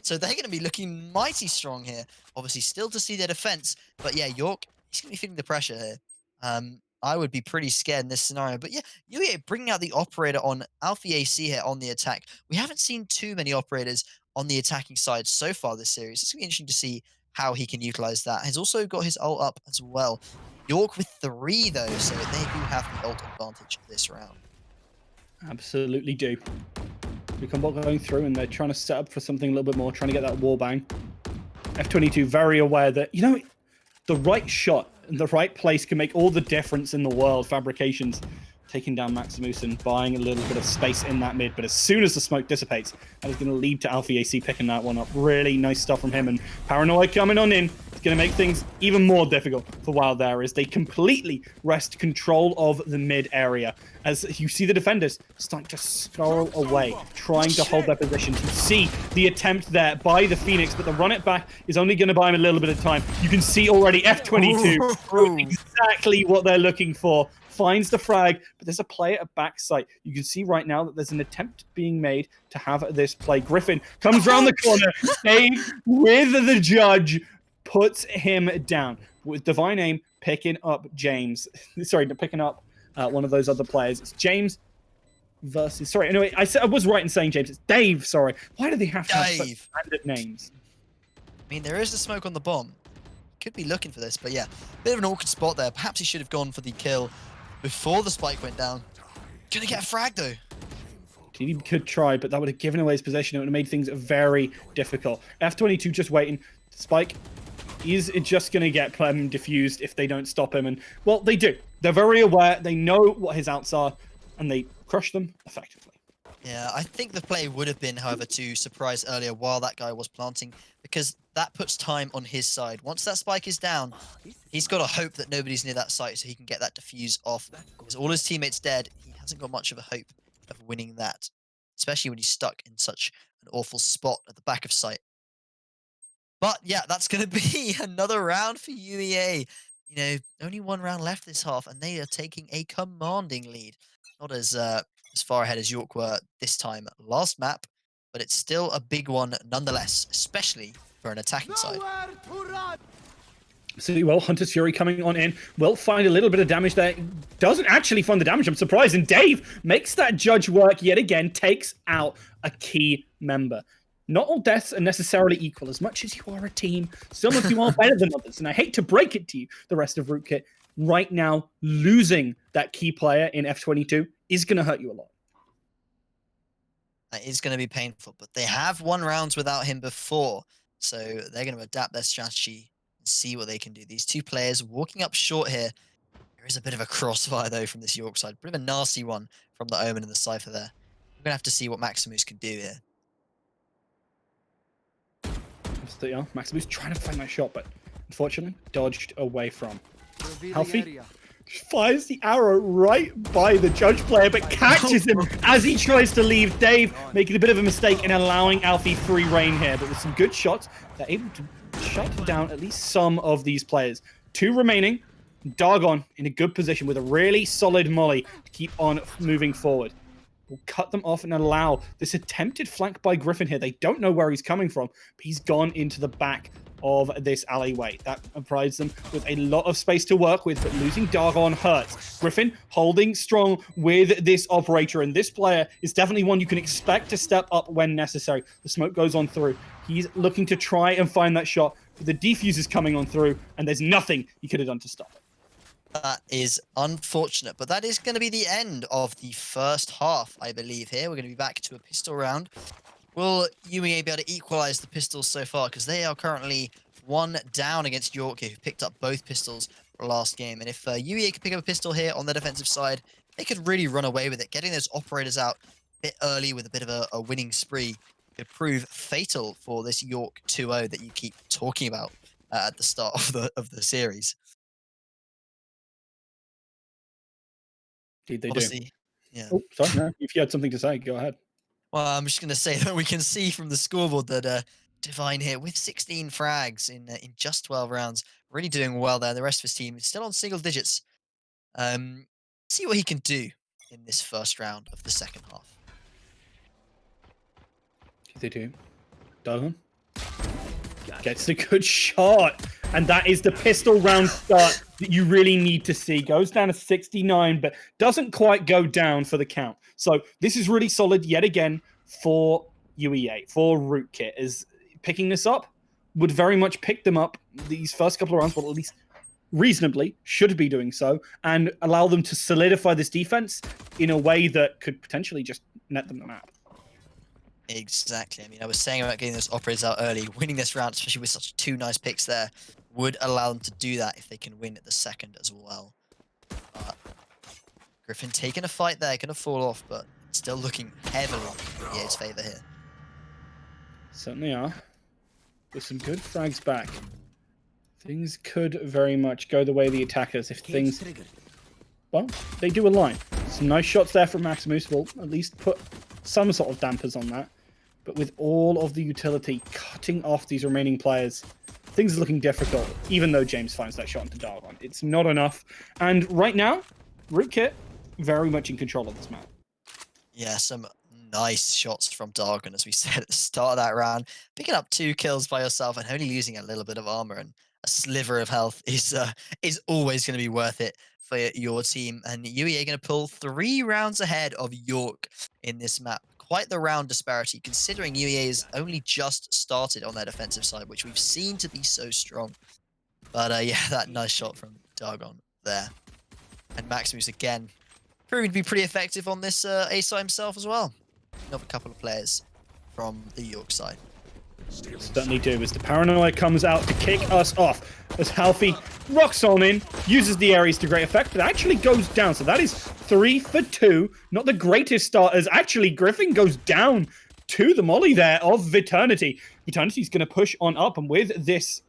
So they're going to be looking mighty strong here. Obviously, still to see their defense, but yeah, York, he's going to be feeling the pressure here. I would be pretty scared in this scenario. But yeah, UEA bringing out the operator on Alpha AC here on the attack. We haven't seen too many operators on the attacking side so far this series. It's going to be interesting to see how he can utilize that. He's also got his ult up as well. York with 3, though, so they do have the ult advantage this round. Absolutely do. Recon bot going through, and they're trying to set up for something a little bit more, trying to get that wall bang. F22 very aware that, you know, the right shot in the right place can make all the difference in the world. Fabrications taking down Maximus and buying a little bit of space in that mid. But as soon as the smoke dissipates, that is going to lead to Alpha AC picking that one up. Really nice stuff from him. And Paranoid coming on in. It's going to make things even more difficult for Wild there as they completely wrest control of the mid area. As you see the defenders starting to scurry away, trying to hold their position. You see the attempt there by the Phoenix, but the run it back is only going to buy him a little bit of time. You can see already F22 exactly what they're looking for. Finds the frag, but there's a player at backside. You can see right now that there's an attempt being made to have this play. Griffin comes around the corner, stays with the judge, puts him down. With Divine Aim picking up James. Sorry, picking up one of those other players. It's James versus... Sorry, anyway, I was right in saying James. It's Dave, sorry. Why do they have to have such standard names? I mean, there is the smoke on the bomb. Could be looking for this, but yeah, bit of an awkward spot there. Perhaps he should have gone for the kill before the spike went down. Gonna get a frag though. He could try, but that would have given away his possession. It would have made things very difficult. F22 just waiting. Spike is just going to get Clem diffused if they don't stop him. And, well, they do. They're very aware. They know what his outs are, and they crush them effectively. Yeah, I think the play would have been, however, to surprise earlier while that guy was planting, because that puts time on his side. Once that spike is down, he's got to hope that nobody's near that site so he can get that defuse off. Because all his teammates dead, he hasn't got much of a hope of winning that, especially when he's stuck in such an awful spot at the back of site. But yeah, that's going to be another round for UEA. You know, only 1 round left this half, and they are taking a commanding lead. Not as far ahead as York were this time last map, but it's still a big one nonetheless, especially for an attacking side. Absolutely well. Hunter's Fury coming on in. Will find a little bit of damage there. Doesn't actually find the damage. I'm surprised. And Dave makes that judge work yet again. Takes out a key member. Not all deaths are necessarily equal. As much as you are a team, some of you are better than others. And I hate to break it to you, the rest of Rootkit, right now, losing that key player in F22 is going to hurt you a lot. That is going to be painful, but they have won rounds without him before. So they're going to adapt their strategy and see what they can do. These 2 players walking up short here. There is a bit of a crossfire, though, from this York side. Bit of a nasty one from the Omen and the Cypher there. We're going to have to see what Maximus can do here. Absolutely are. Maximus trying to find that shot, but unfortunately dodged away from. Healthy fires the arrow right by the judge player, but catches him as he tries to leave. Dave making a bit of a mistake in allowing Alfie free reign here, but with some good shots, they're able to shut down at least some of these players. 2 remaining. Dargon in a good position with a really solid molly to keep on moving forward. will cut them off and allow this attempted flank by Griffin here. They don't know where he's coming from, but he's gone into the back of this alleyway. That provides them with a lot of space to work with, but losing Dargon hurts. Griffin holding strong with this operator, and this player is definitely one you can expect to step up when necessary. The smoke goes on through. He's looking to try and find that shot, but the defuse is coming on through, and there's nothing he could have done to stop it. That is unfortunate, but that is going to be the end of the first half, I believe, here. We're going to be back to a pistol round. Will UEA be able to equalize the pistols so far? Because they are currently 1 down against York, who picked up both pistols for last game. And if UEA could pick up a pistol here on the defensive side, they could really run away with it. Getting those operators out a bit early with a bit of a winning spree could prove fatal for this York 2-0 that you keep talking about at the start of the series. They Obviously, do. yeah. Oh, sorry. No, if you had something to say, go ahead. Well, I'm just going to say that we can see from the scoreboard that Divine here with 16 frags in just 12 rounds, really doing well there. The rest of his team is still on single digits. See what he can do in this first round of the second half. They do. Dargon gets a good shot, and that is the pistol round start that you really need to see. Goes down to 69, but doesn't quite go down for the count. So this is really solid yet again for UEA, for Rootkit, as picking this up would very much pick them up these first couple of rounds, well, at least reasonably should be doing so, and allow them to solidify this defense in a way that could potentially just net them the map. Exactly. I mean, I was saying about getting those operators out early, winning this round, especially with such 2 nice picks there, would allow them to do that if they can win at the second as well. Griffin taking a fight there, going to fall off, but still looking heavily in EA's favour here. Certainly are. With some good frags back, things could very much go the way of the attackers if things... Well, they do align. Some nice shots there from Maximus will at least put some sort of dampers on that. But with all of the utility cutting off these remaining players, things are looking difficult, even though James finds that shot into Dargon. It's not enough. And right now, Rootkit very much in control of this map. Yeah, some nice shots from Dargon, as we said at the start of that round. Picking up 2 kills by yourself and only losing a little bit of armor and a sliver of health is always going to be worth it for your team. And UEA going to pull 3 rounds ahead of York in this map. Quite the round disparity, considering UEA has only just started on their defensive side, which we've seen to be so strong. But yeah, that nice shot from Dargon there. And Maximus again, proving to be pretty effective on this A side himself as well. Another couple of players from the York side. Certainly do, as the paranoia comes out to kick us off. As Halfie rocks on in, uses the Ares to great effect, but actually goes down. So that is 3 for 2. Not the greatest start, as actually Griffin goes down to the molly there of Viternity. Viternity's going to push on up, and with this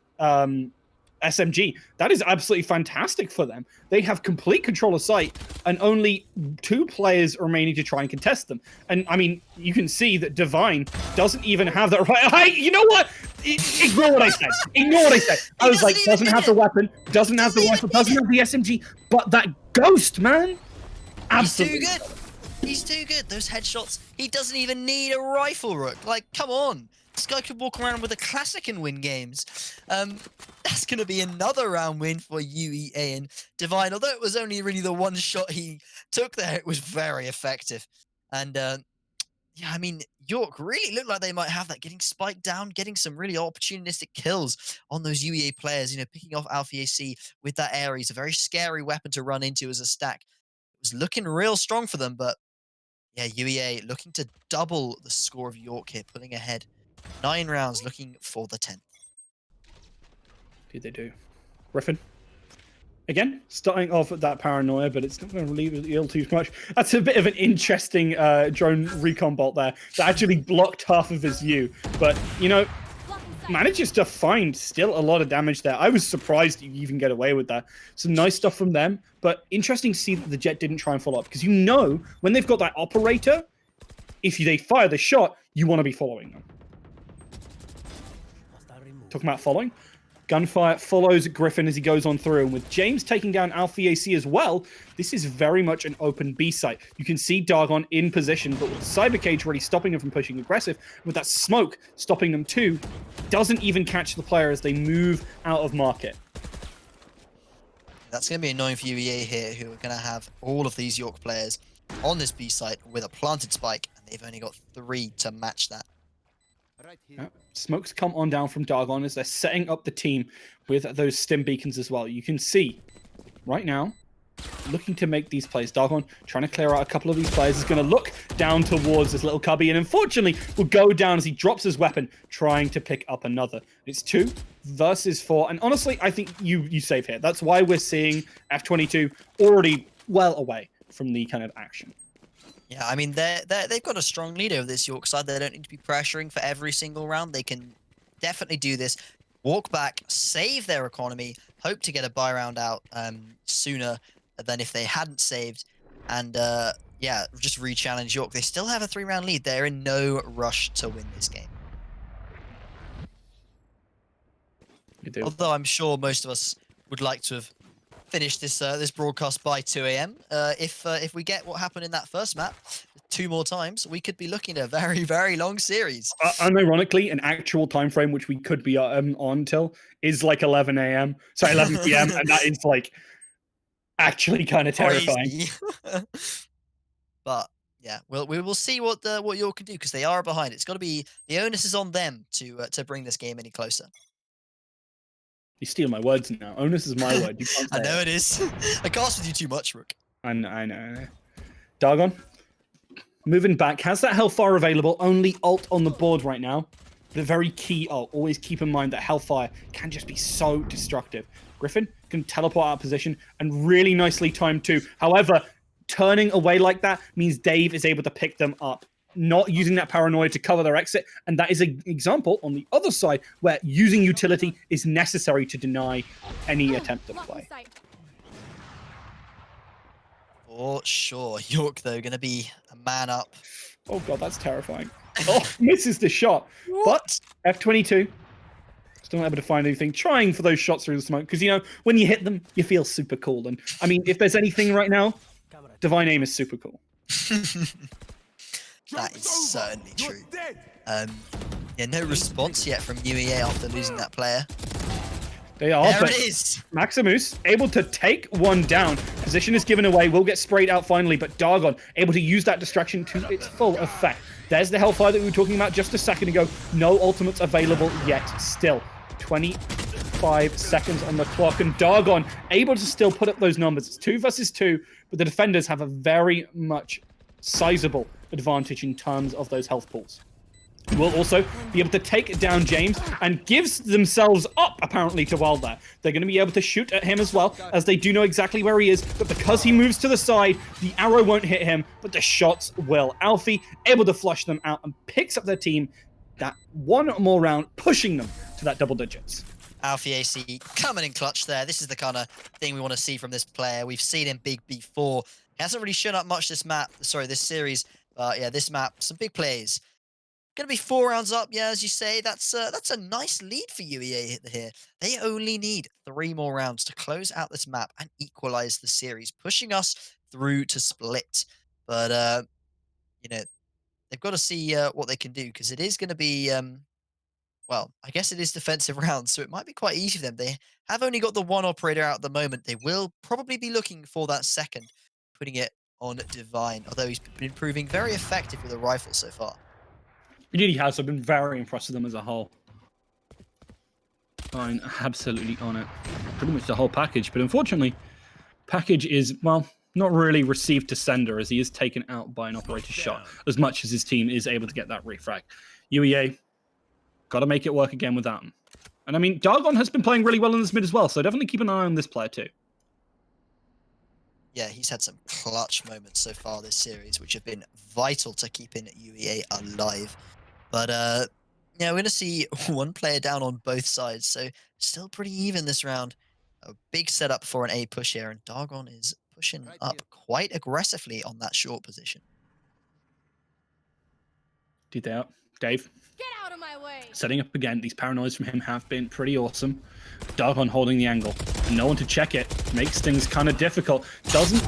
SMG, that is absolutely fantastic for them. They have complete control of sight and only 2 players remaining to try and contest them. And I mean, you can see that Divine doesn't even have that right. You know what? Ignore what I said. Ignore what I said. I was like, doesn't have the weapon, doesn't have the rifle, doesn't have the SMG, but that ghost, man. Absolutely. He's too good. He's too good. Those headshots. He doesn't even need a rifle, Rook. Like, come on. This guy could walk around with a classic and win games. That's going to be another round win for UEA and Divine. Although it was only really the 1 shot he took there, it was very effective. And yeah, I mean, York really looked like they might have that, getting spiked down, getting some really opportunistic kills on those UEA players, you know, picking off Alpha AC with that Ares, a very scary weapon to run into as a stack. It was looking real strong for them, but yeah, UEA looking to double the score of York here, pulling ahead. 9 rounds, looking for the 10th. Did they do? Griffin. Again, starting off with that paranoia, but it's not going to relieve the ill too much. That's a bit of an interesting drone recon bolt there that actually blocked half of his view. But, you know, manages to find still a lot of damage there. I was surprised you even get away with that. Some nice stuff from them, but interesting to see that the Jet didn't try and follow up, because you know when they've got that operator, if they fire the shot, you want to be following them. Talking about following, Gunfire follows Griffin as he goes on through, and with James taking down Alpha AC as well, this is very much an open B site. You can see Dargon in position, but with Cyber Cage really stopping him from pushing aggressive, with that smoke stopping them too, doesn't even catch the player as they move out of market. That's going to be annoying for UEA here, who are going to have all of these York players on this B site with a planted spike, and they've only got 3 to match that. Smokes come on down from Dargon as they're setting up the team with those stim beacons as well. You can see right now, looking to make these plays. Dargon trying to clear out a couple of these players. Is going to look down towards this little cubby and unfortunately will go down as he drops his weapon, trying to pick up another. It's 2 versus 4. And honestly, I think you save here. That's why we're seeing F22 already well away from the kind of action. Yeah, I mean, they've got a strong leader of this York side. They don't need to be pressuring for every single round. They can definitely do this. Walk back, save their economy, hope to get a buy round out sooner than if they hadn't saved. And yeah, just re-challenge York. They still have a 3-round lead. They're in no rush to win this game. You do. Although I'm sure most of us would like to have finished this this broadcast by 2 a.m. If we get what happened in that first map 2 more times, we could be looking at a very, very long series. Unironically, an actual time frame which we could be on till is like 11 a.m. Sorry, 11 p.m. and that is like actually kind of terrifying. But yeah, we will see what York can do because they are behind. It's got to be the onus is on them to bring this game any closer. You steal my words now. Onus is my word. You can't say I know it is. I cast with you too much, Rook. I know. Dargon, moving back, has that Hellfire available. Only ult on the board right now. The very key ult. Always keep in mind that Hellfire can just be so destructive. Griffin can teleport out of position and really nicely timed too. However, turning away like that means Dave is able to pick them up, not using that paranoia to cover their exit. And that is an example on the other side where using utility is necessary to deny any attempt at play. For sure. York, though, going to be a man up. Oh, God, that's terrifying. Oh, misses the shot. What? But F22, still not able to find anything. Trying for those shots through the smoke. Because, you know, when you hit them, you feel super cool. And, I mean, if there's anything right now, Divine Aim is super cool. That is certainly true. Yeah, no response yet from UEA after losing that player. They are, There but it is. Maximus able to take one down. Position is given away. Will get sprayed out finally, but Dargon able to use that distraction to its full effect. There's the Hellfire that we were talking about just a second ago. No ultimates available yet. Still, 25 seconds on the clock, and Dargon able to still put up those numbers. It's 2 versus 2, but the defenders have a very much sizable advantage in terms of those health pools. Will also be able to take down James and gives themselves up apparently to Wild there. They're going to be able to shoot at him as well, as they do know exactly where he is, but because he moves to the side, the arrow won't hit him, but the shots will. Alfie able to flush them out and picks up their team that one more round, pushing them to that double digits. Alfie AC coming in clutch there. This is the kind of thing we want to see from this player. We've seen him big before. He hasn't really shown up much this series. But yeah, this map, some big plays. Going to be 4 rounds up, yeah, as you say. That's a nice lead for UEA here. They only need 3 more rounds to close out this map and equalize the series, pushing us through to split. But, you know, they've got to see what they can do, because it is going to be, well, I guess it is defensive rounds, so it might be quite easy for them. They have only got the 1 operator out at the moment. They will probably be looking for that second, putting it on Divine, although he's been proving very effective with a rifle so far. He really has. I've been very impressed with them as a whole. I'm absolutely on it. Pretty much the whole package. But unfortunately, package is, well, not really received to sender, as he is taken out by an operator shot, as much as his team is able to get that refrag. UEA, got to make it work again without him. And I mean, Dargon has been playing really well in this mid as well, so definitely keep an eye on this player too. Yeah, he's had some clutch moments so far this series, which have been vital to keeping UEA alive. But, yeah, we're going to see 1 player down on both sides, so still pretty even this round. A big setup for an A push here, and Dargon is pushing up quite aggressively on that short position. Did they out? Dave? Get out Out of my way. Setting up again, these paranoids from him have been pretty awesome. Dargon holding the angle. No one to check it. Makes things kind of difficult. Doesn't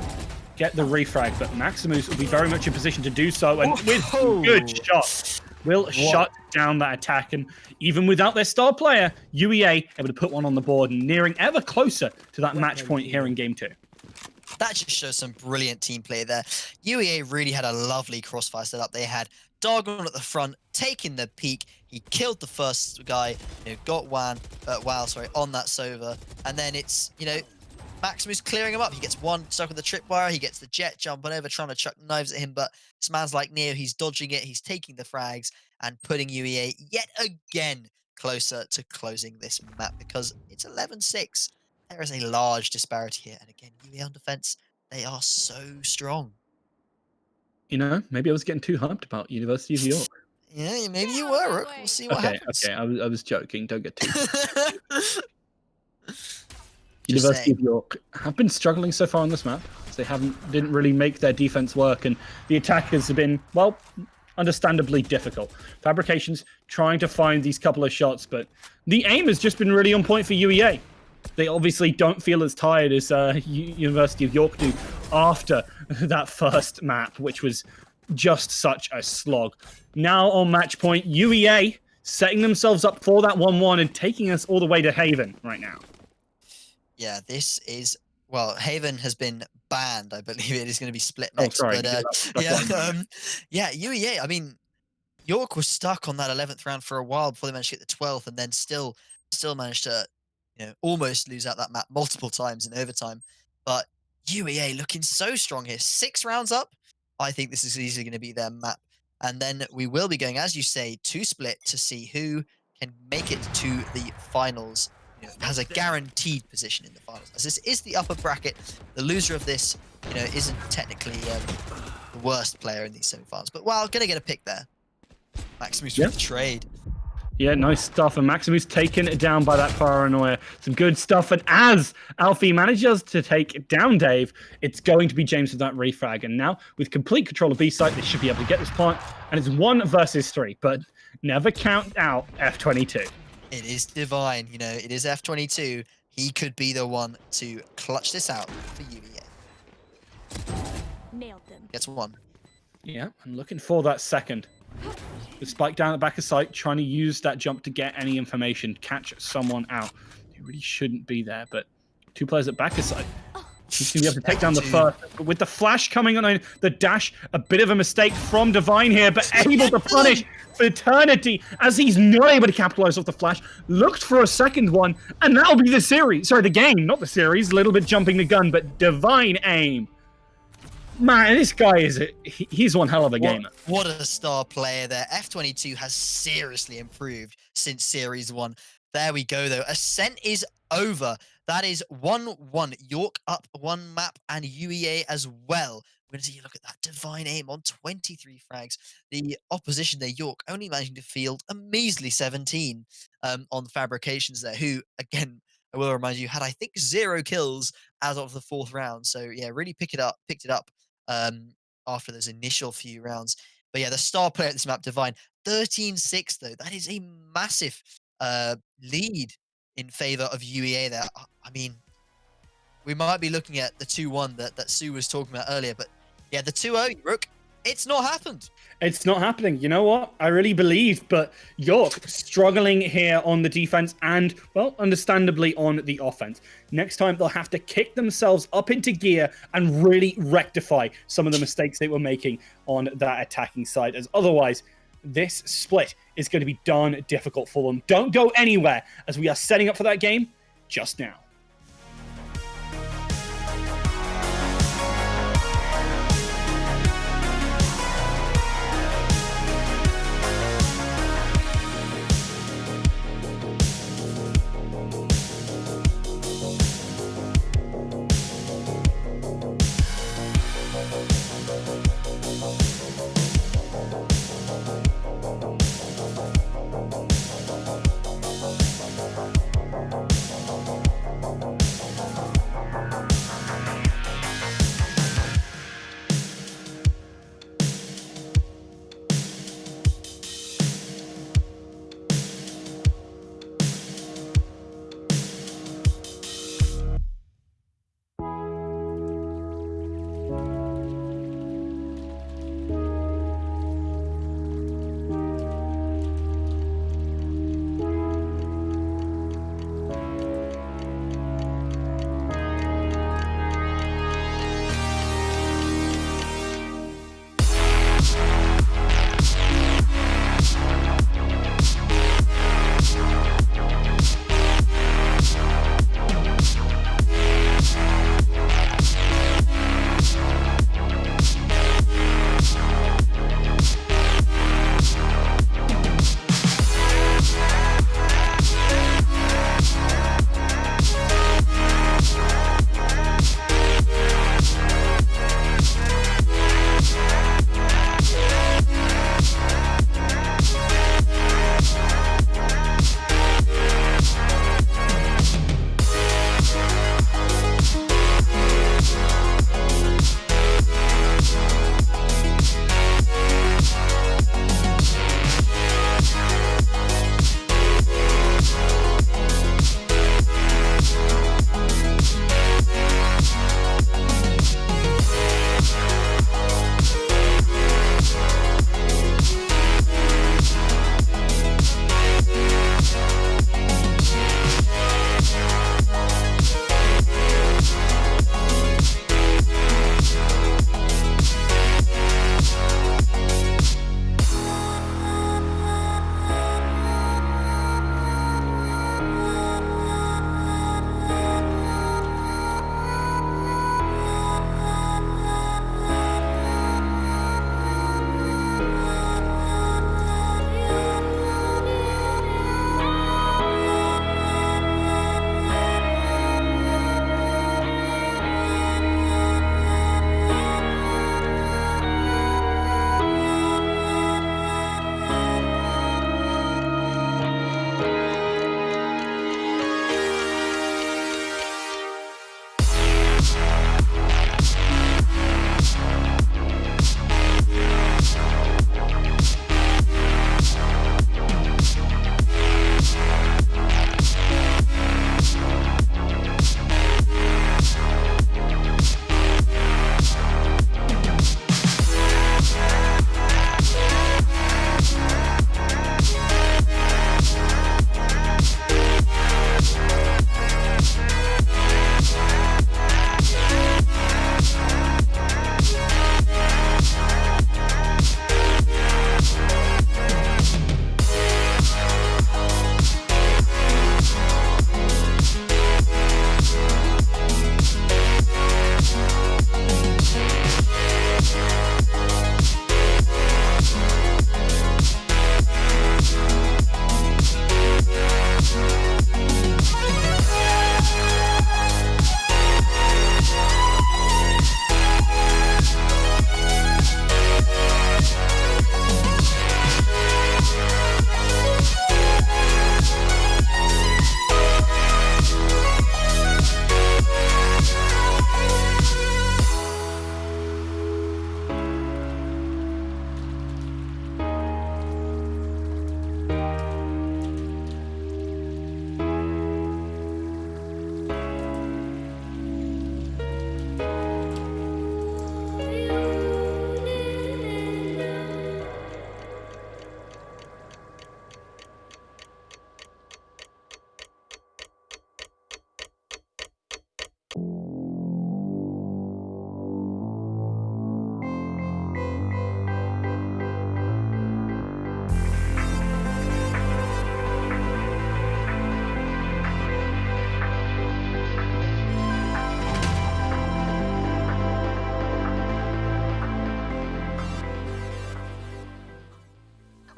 get the refrag, but Maximus will be very much in position to do so. And with good shots, will shut down that attack. And even without their star player, UEA able to put one on the board and nearing ever closer to that match point here in game 2. That just shows some brilliant team play there. UEA really had a lovely crossfire setup. They had Dargon at the front, taking the peak. He killed the first guy, got wow, on that Sova. And then it's, Maximus clearing him up. He gets one stuck on the tripwire. He gets the jet jumping over, trying to chuck knives at him. But this man's like Neo. He's dodging it. He's taking the frags and putting UEA yet again closer to closing this map because it's 11-6. There is a large disparity here. And again, UEA on defense, they are so strong. Maybe I was getting too hyped about University of York. Yeah, maybe you were, Rook. We'll see what happens. Okay, I was joking. Don't get too University of York have been struggling so far on this map. They didn't really make their defense work, and the attackers have been, well, understandably difficult. Fabrications trying to find these couple of shots, but the aim has just been really on point for UEA. They obviously don't feel as tired as University of York do after that first map, which was just such a slog. Now on match point, UEA setting themselves up for that 1-1 and taking us all the way to Haven right now. Yeah, this is... Well, Haven has been banned. I believe it is going to be split next. Oh, sorry. But, UEA, I mean, York was stuck on that 11th round for a while before they managed to get the 12th, and then still managed to almost lose out that map multiple times in overtime. But UEA looking so strong here. 6 rounds up. I think this is easily going to be their map. And then we will be going, as you say, to split to see who can make it to the finals. Has a guaranteed position in the finals. As this is the upper bracket, the loser of this, isn't technically the worst player in these semi-finals. But, well, going to get a pick there. Maximus with the trade. Yeah, nice stuff. And Maximus taken down by that paranoia. Some good stuff. And as Alfie manages to take down Dave, it's going to be James with that refrag. And now, with complete control of B-site, they should be able to get this point. And it's 1 versus 3. But never count out F22. It is Divine. It is F22. He could be the one to clutch this out for UEA. Nailed them. Gets 1. Yeah, I'm looking for that second. The spike down the back of sight, trying to use that jump to get any information, catch someone out. He really shouldn't be there, but 2 players at back of sight. He's going to be able to take down the first. But with the flash coming on the dash, a bit of a mistake from Divine here, but able to punish for eternity as he's not able to capitalize off the flash. Looked for a second one, and that'll be the series. Sorry, the game, not the series. A little bit jumping the gun, but Divine aim. Man, this guy he's one hell of a gamer. What a star player there. F22 has seriously improved since Series 1. There we go, though. Ascent is over. That is 1-1. York up 1 map and UEA as well. We're going to see a look at that Divine aim on 23 frags. The opposition there, York, only managing to field a measly 17 on Fabrications there, who, again, I will remind you, had, I think, 0 kills as of the 4th round. So, yeah, really picked it up after those initial few rounds. But, yeah, the star player at this map, Divine, 13-6, though. That is a massive lead in favor of UEA there. I mean, we might be looking at the 2-1 that Sue was talking about earlier, but yeah, the 2-0, Rook, it's not happened. It's not happening. You know what? I really believe, but York struggling here on the defense and, well, understandably on the offense. Next time, they'll have to kick themselves up into gear and really rectify some of the mistakes they were making on that attacking side, as otherwise, this split is going to be darn difficult for them. Don't go anywhere as we are setting up for that game just now.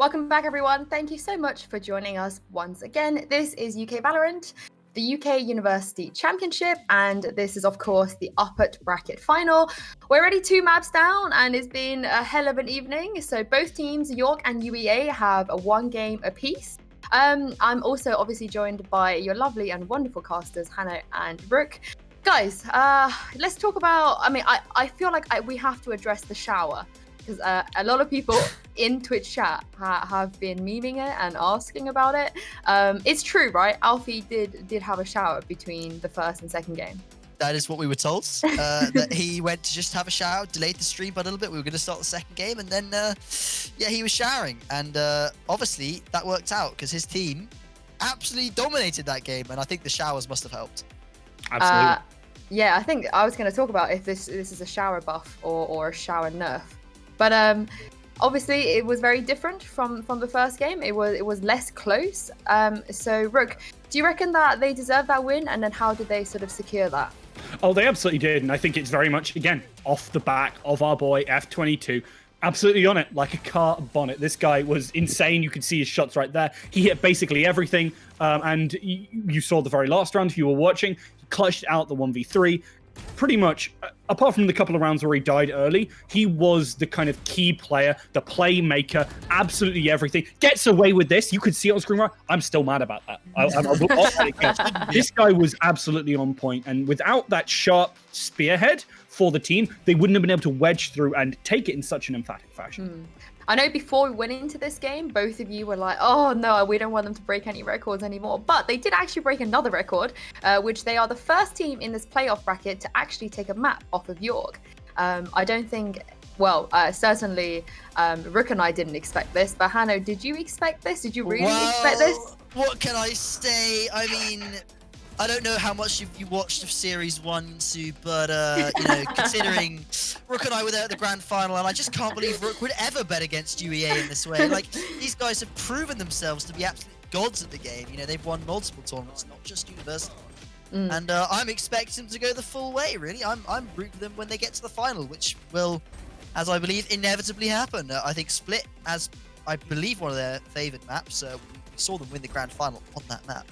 Welcome back, everyone. Thank you so much for joining us once again. This is UK Valorant, the UK University Championship, and this is, of course, the upper bracket final. We're already 2 maps down, and it's been a hell of an evening. So both teams, York and UEA, have a 1 game apiece. I'm also obviously joined by your lovely and wonderful casters, Hannah and Rook. Guys, let's talk about, I feel like we have to address the shower, because a lot of people in Twitch chat have been memeing it and asking about it. It's true, right? Alfie did have a shower between the first and second game. That is what we were told. That he went to just have a shower, delayed the stream by a little bit. We were going to start the second game, and then, yeah, he was showering. And obviously, that worked out because his team absolutely dominated that game, and I think the showers must have helped. Absolutely. Yeah, I think I was going to talk about if this is a shower buff or a shower nerf. But obviously, it was very different from the first game. It was less close. So, Rook, do you reckon that they deserve that win? And then how did they sort of secure that? Oh, they absolutely did. And I think it's very much, again, off the back of our boy F22. Absolutely on it, like a car bonnet. This guy was insane. You could see his shots right there. He hit basically everything. And you saw the very last round if you were watching. He clutched out the 1v3. Pretty much, apart from the couple of rounds where he died early, he was the kind of key player, the playmaker, absolutely everything. Gets away with this. You could see it on screen, right? I'm still mad about that. This guy was absolutely on point, and without that sharp spearhead for the team, they wouldn't have been able to wedge through and take it in such an emphatic fashion. I know before we went into this game, both of you were like, oh no, we don't want them to break any records anymore. But they did actually break another record, which they are the first team in this playoff bracket to actually take a map off of York. I don't think, well, certainly Rook and I didn't expect this, but Hanno, did you expect this? Did you really expect this? What can I say? I mean, I don't know how much you watched of Series 1, Sue, but, you know, considering Rook and I were there at the grand final, and I just can't believe Rook would ever bet against UEA in this way. Like, these guys have proven themselves to be absolute gods at the game. You know, they've won multiple tournaments, not just University. And I'm expecting them to go the full way, really. I'm rooting for them when they get to the final, which will, as I believe, inevitably happen. I think Split, as I believe one of their favoured maps, we saw them win the grand final on that map.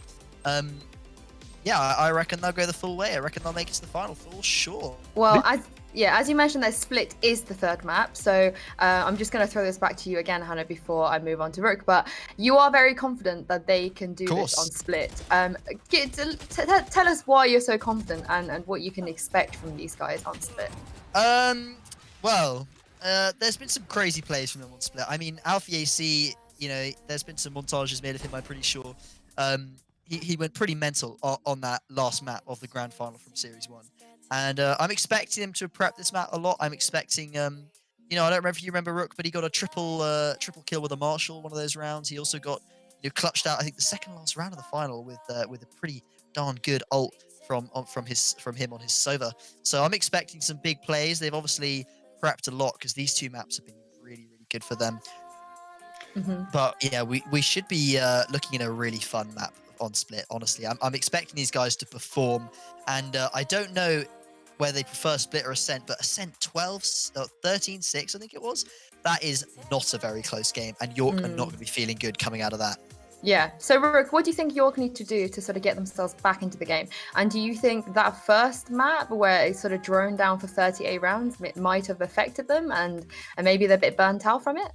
Yeah, I reckon they'll go the full way. I reckon they'll make it to the final for sure. Well, as you mentioned, their Split is the third map. So I'm just going to throw this back to you again, Hannah, before I move on to Rook. But you are very confident that they can do this on Split. Tell us why you're so confident and what you can expect from these guys on Split. Well, there's been some crazy plays from them on Split. I mean, Alfie AC, you know, there's been some montages made of him, I'm pretty sure. He went pretty mental on that last map of the grand final from Series 1. And I'm expecting him to prep this map a lot. I'm expecting, you know, I don't remember if you remember Rook, but he got a triple kill with a Marshall one of those rounds. He also got, you know, clutched out, I think, the second last round of the final with a pretty darn good ult from him on his Sova. So I'm expecting some big plays. They've obviously prepped a lot because these 2 maps have been really, really good for them. But yeah, we should be looking at a really fun map on Split. Honestly, I'm expecting these guys to perform, and I don't know whether they prefer Split or Ascent, but Ascent 13-6, I think it was. That is not a very close game, and York are not going to be feeling good coming out of that. Yeah. So, Rook, what do you think York need to do to sort of get themselves back into the game? And do you think that first map, where it sort of droned down for 38 rounds, might have affected them, and maybe they're a bit burnt out from it?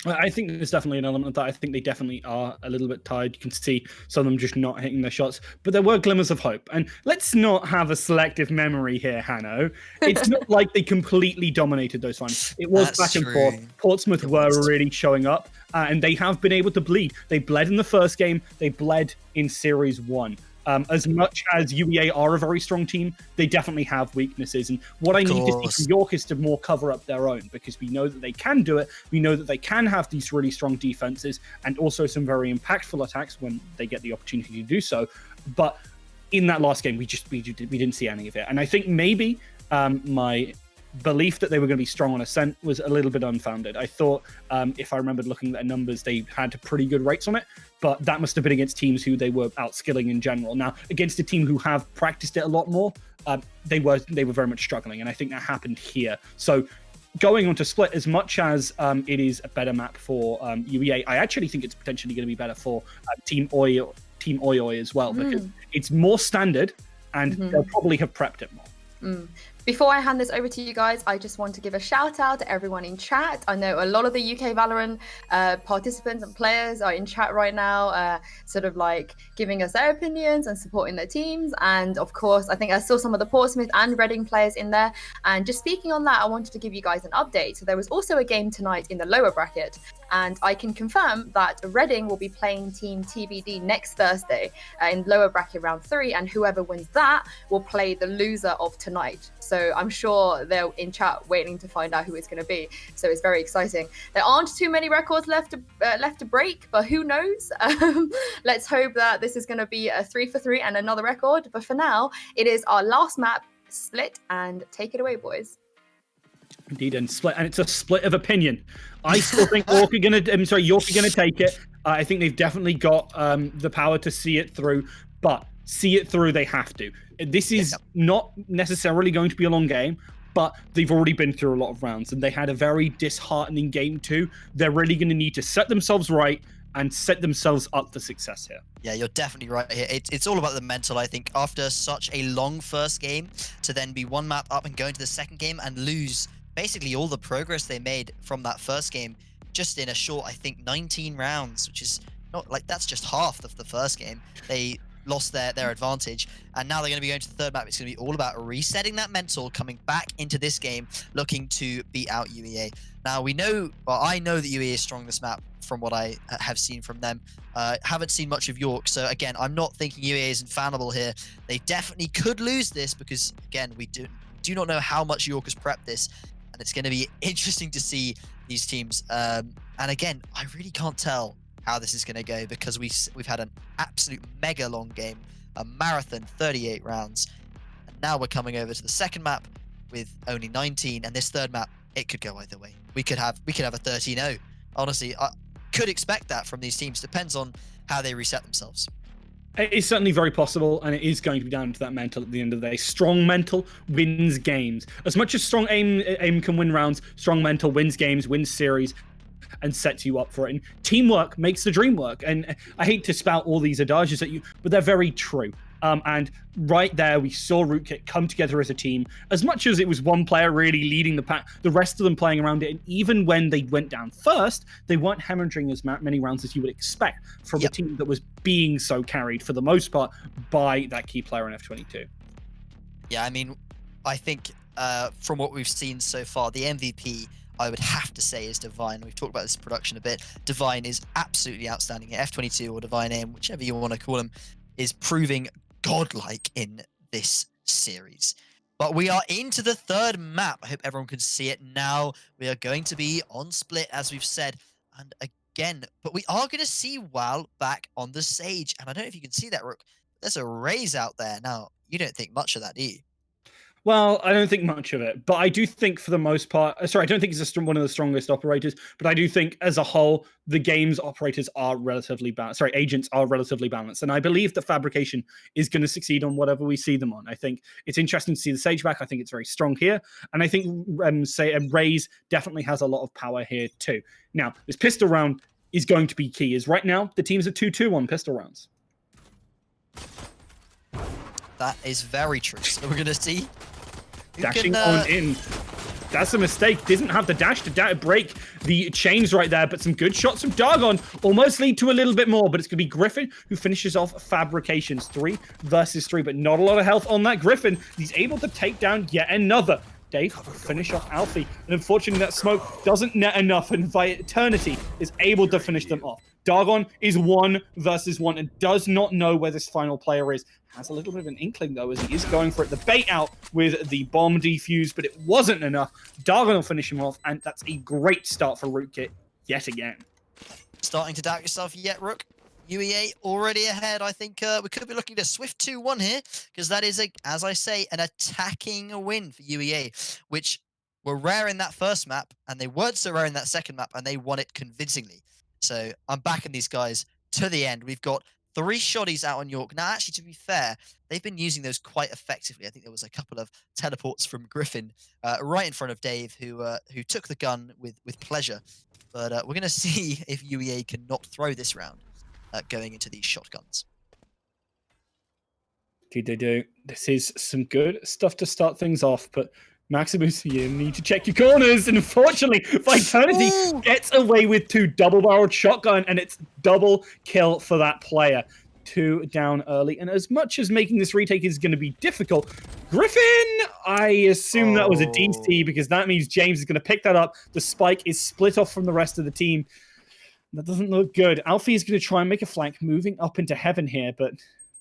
I think there's definitely an element of that. I think they definitely are a little bit tired. You can see some of them just not hitting their shots, but there were glimmers of hope. And let's not have a selective memory here, Hanno. It's not like they completely dominated those finals. It was back and forth. Portsmouth were really showing up, and they have been able to bleed. They bled in the first game. They bled in Series 1. As much as UEA are a very strong team, they definitely have weaknesses. And what I need to see from York is to more cover up their own, because we know that they can do it. We know that they can have these really strong defenses and also some very impactful attacks when they get the opportunity to do so. But in that last game, we didn't see any of it. And I think maybe my belief that they were going to be strong on Ascent was a little bit unfounded. I thought, if I remembered looking at their numbers, they had pretty good rates on it, but that must have been against teams who they were outskilling in general. Now, against a team who have practiced it a lot more, they were very much struggling, and I think that happened here. So going on to Split, as much as it is a better map for UEA, I actually think it's potentially going to be better for Team Oi as well, because it's more standard and they'll probably have prepped it more. Before I hand this over to you guys, I just want to give a shout out to everyone in chat. I know a lot of the UK Valorant participants and players are in chat right now, sort of like giving us their opinions and supporting their teams. And of course, I think I saw some of the Portsmouth and Reading players in there. And just speaking on that, I wanted to give you guys an update. So there was also a game tonight in the lower bracket. And I can confirm that Reading will be playing Team TBD next Thursday in lower bracket round 3. And whoever wins that will play the loser of tonight. So I'm sure they're in chat waiting to find out who it's going to be. So it's very exciting. There aren't too many records left to break, but who knows? Let's hope that this is going to be a 3 for 3 and another record. But for now, it is our last map, Split, and take it away, boys. Indeed, and Split, and it's a split of opinion. I still think York are going to take it. I think they've definitely got the power to see it through, but see it through they have to. This is not necessarily going to be a long game, but they've already been through a lot of rounds, and they had a very disheartening game too. They're really going to need to set themselves right and set themselves up for success here. Yeah, you're definitely right here. It's all about the mental, I think. After such a long first game, to then be one map up and go into the second game and lose basically all the progress they made from that first game just in a short, I think, 19 rounds, which is not like, that's just half of the first game. They lost their advantage, and now they're going to be going to the third map. It's going to be all about resetting that mental, coming back into this game, looking to beat out UEA. Now we know, well, I know that UEA is strong this map from what I have seen from them. Haven't seen much of York, so again, I'm not thinking UEA is infallible here. They definitely could lose this because, again, we do not know how much York has prepped this, and it's going to be interesting to see these teams. And again, I really can't tell how this is going to go because we've had an absolute mega long game, a marathon, 38 rounds, and now we're coming over to the second map with only 19, and this third map, it could go either way. We could have a 13-0. Honestly, I could expect that from these teams. Depends on how they reset themselves. It's certainly very possible, and it is going to be down to that mental at the end of the day. Strong mental wins games. As much as strong aim can win rounds, strong mental wins games, wins series, and sets you up for it. And teamwork makes the dream work. And I hate to spout all these adages at you, but they're very true. And right there, we saw Rootkit come together as a team. As much as it was one player really leading the pack, the rest of them playing around it. And even when they went down first, they weren't hemorrhaging as many rounds as you would expect from a team that was being so carried for the most part by that key player in F22. Yeah, I mean, I think from what we've seen so far, the MVP, I would have to say, is Divine. We've talked about this production a bit. Divine is absolutely outstanding. F22 or Divine Aim, whichever you want to call him, is proving godlike in this series. But we are into the third map. I hope everyone can see it now. We are going to be on Split, as we've said. And again, but we are going to see WoW back on the Sage. And I don't know if you can see that, Rook. There's a raise out there. Now, you don't think much of that, do you? Well, I don't think much of it, but I do think for the most part, I don't think he's one of the strongest operators, but I do think as a whole, the game's operators are relatively balanced. Agents are relatively balanced. And I believe that Fabrication is going to succeed on whatever we see them on. I think it's interesting to see the Sage back. I think it's very strong here. And I think Raze definitely has a lot of power here too. Now, this pistol round is going to be key, is right now the teams are 2-2 on pistol rounds. That is very true. So we're going to see. Dashing on in. That's a mistake. Didn't have the dash to break the chains right there, but some good shots from Dargon almost lead to a little bit more, but it's going to be Griffin who finishes off Fabrications. 3 versus 3, but not a lot of health on that Griffin. He's able to take down yet another. Dave finish off Alfie, and unfortunately that smoke doesn't net enough, and Eternity is able to finish them off. Dargon is 1 versus 1 and does not know where this final player is. Has a little bit of an inkling though, as he is going for it. The bait out with the bomb defuse, but it wasn't enough. Dargon will finish him off, and that's a great start for Rootkit yet again. Starting to doubt yourself yet, Rook? UEA already ahead. I think we could be looking at a swift 2-1 here, because that is, as I say, an attacking win for UEA, which were rare in that first map, and they weren't so rare in that second map, and they won it convincingly. So I'm backing these guys to the end. We've got 3 shotties out on York. Now, actually, to be fair, they've been using those quite effectively. I think there was a couple of teleports from Griffin right in front of Dave, who took the gun with pleasure. But we're going to see if UEA can not throw this round going into these shotguns. Indeed they do. This is some good stuff to start things off, but Maximus, you need to check your corners, and unfortunately, Vitality gets away with 2 double-barreled shotgun, and it's double kill for that player. 2 down early, and as much as making this retake is going to be difficult, Griffin, I assume that was a DC, because that means James is going to pick that up. The spike is split off from the rest of the team. That doesn't look good. Alfie is going to try and make a flank, moving up into heaven here, but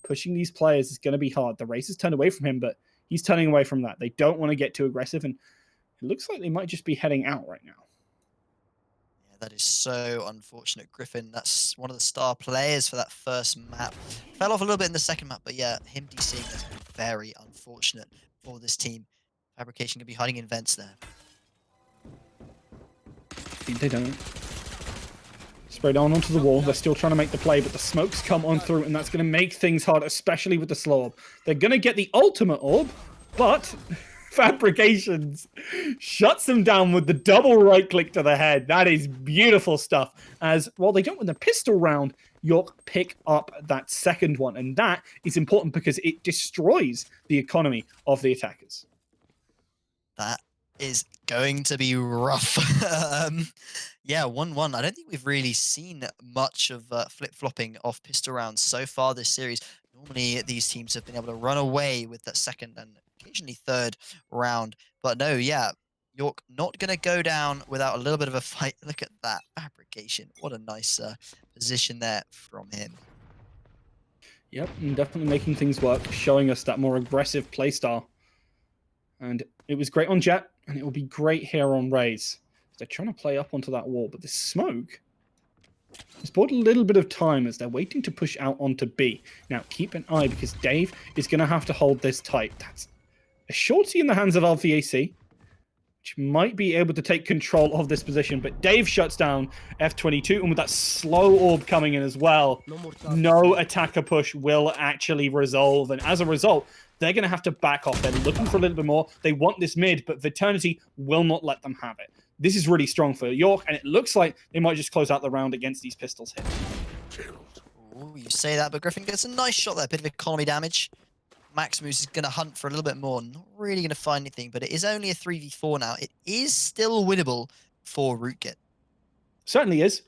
pushing these players is going to be hard. The race is turned away from him, but he's turning away from that. They don't want to get too aggressive, and it looks like they might just be heading out right now. Yeah, that is so unfortunate. Griffin, that's one of the star players for that first map. Fell off a little bit in the second map, but yeah, him DCing is very unfortunate for this team. Fabrication could be hiding in vents there. They don't. Sprayed on onto the wall. They're still trying to make the play, but the smokes come on through, and that's going to make things hard, especially with the slow orb. They're going to get the ultimate orb, but Fabrications shuts them down with the double right click to the head. That is beautiful stuff. As, while they don't win the pistol round, York pick up that second one, and that is important because it destroys the economy of the attackers. That is going to be rough. Yeah, 1-1. I don't think we've really seen much of flip-flopping off pistol rounds so far this series. Normally, these teams have been able to run away with that second and occasionally third round. But no, yeah, York not going to go down without a little bit of a fight. Look at that fabrication. What a nice position there from him. Yep, and definitely making things work, showing us that more aggressive playstyle. And it was great on Jet, and it will be great here on Raze. They're trying to play up onto that wall, but the smoke has bought a little bit of time as they're waiting to push out onto B. Now, keep an eye, because Dave is going to have to hold this tight. That's a shorty in the hands of LVAC, which might be able to take control of this position, but Dave shuts down F22, and with that slow orb coming in as well, no attacker push will actually resolve, and as a result, they're going to have to back off. They're looking for a little bit more. They want this mid, but Viternity will not let them have it. This is really strong for York, and it looks like they might just close out the round against these pistols here. Ooh, you say that, but Griffin gets a nice shot there. Bit of economy damage. Maximus is going to hunt for a little bit more. Not really going to find anything, but it is only a 3v4 now. It is still winnable for Rootkit. Certainly is.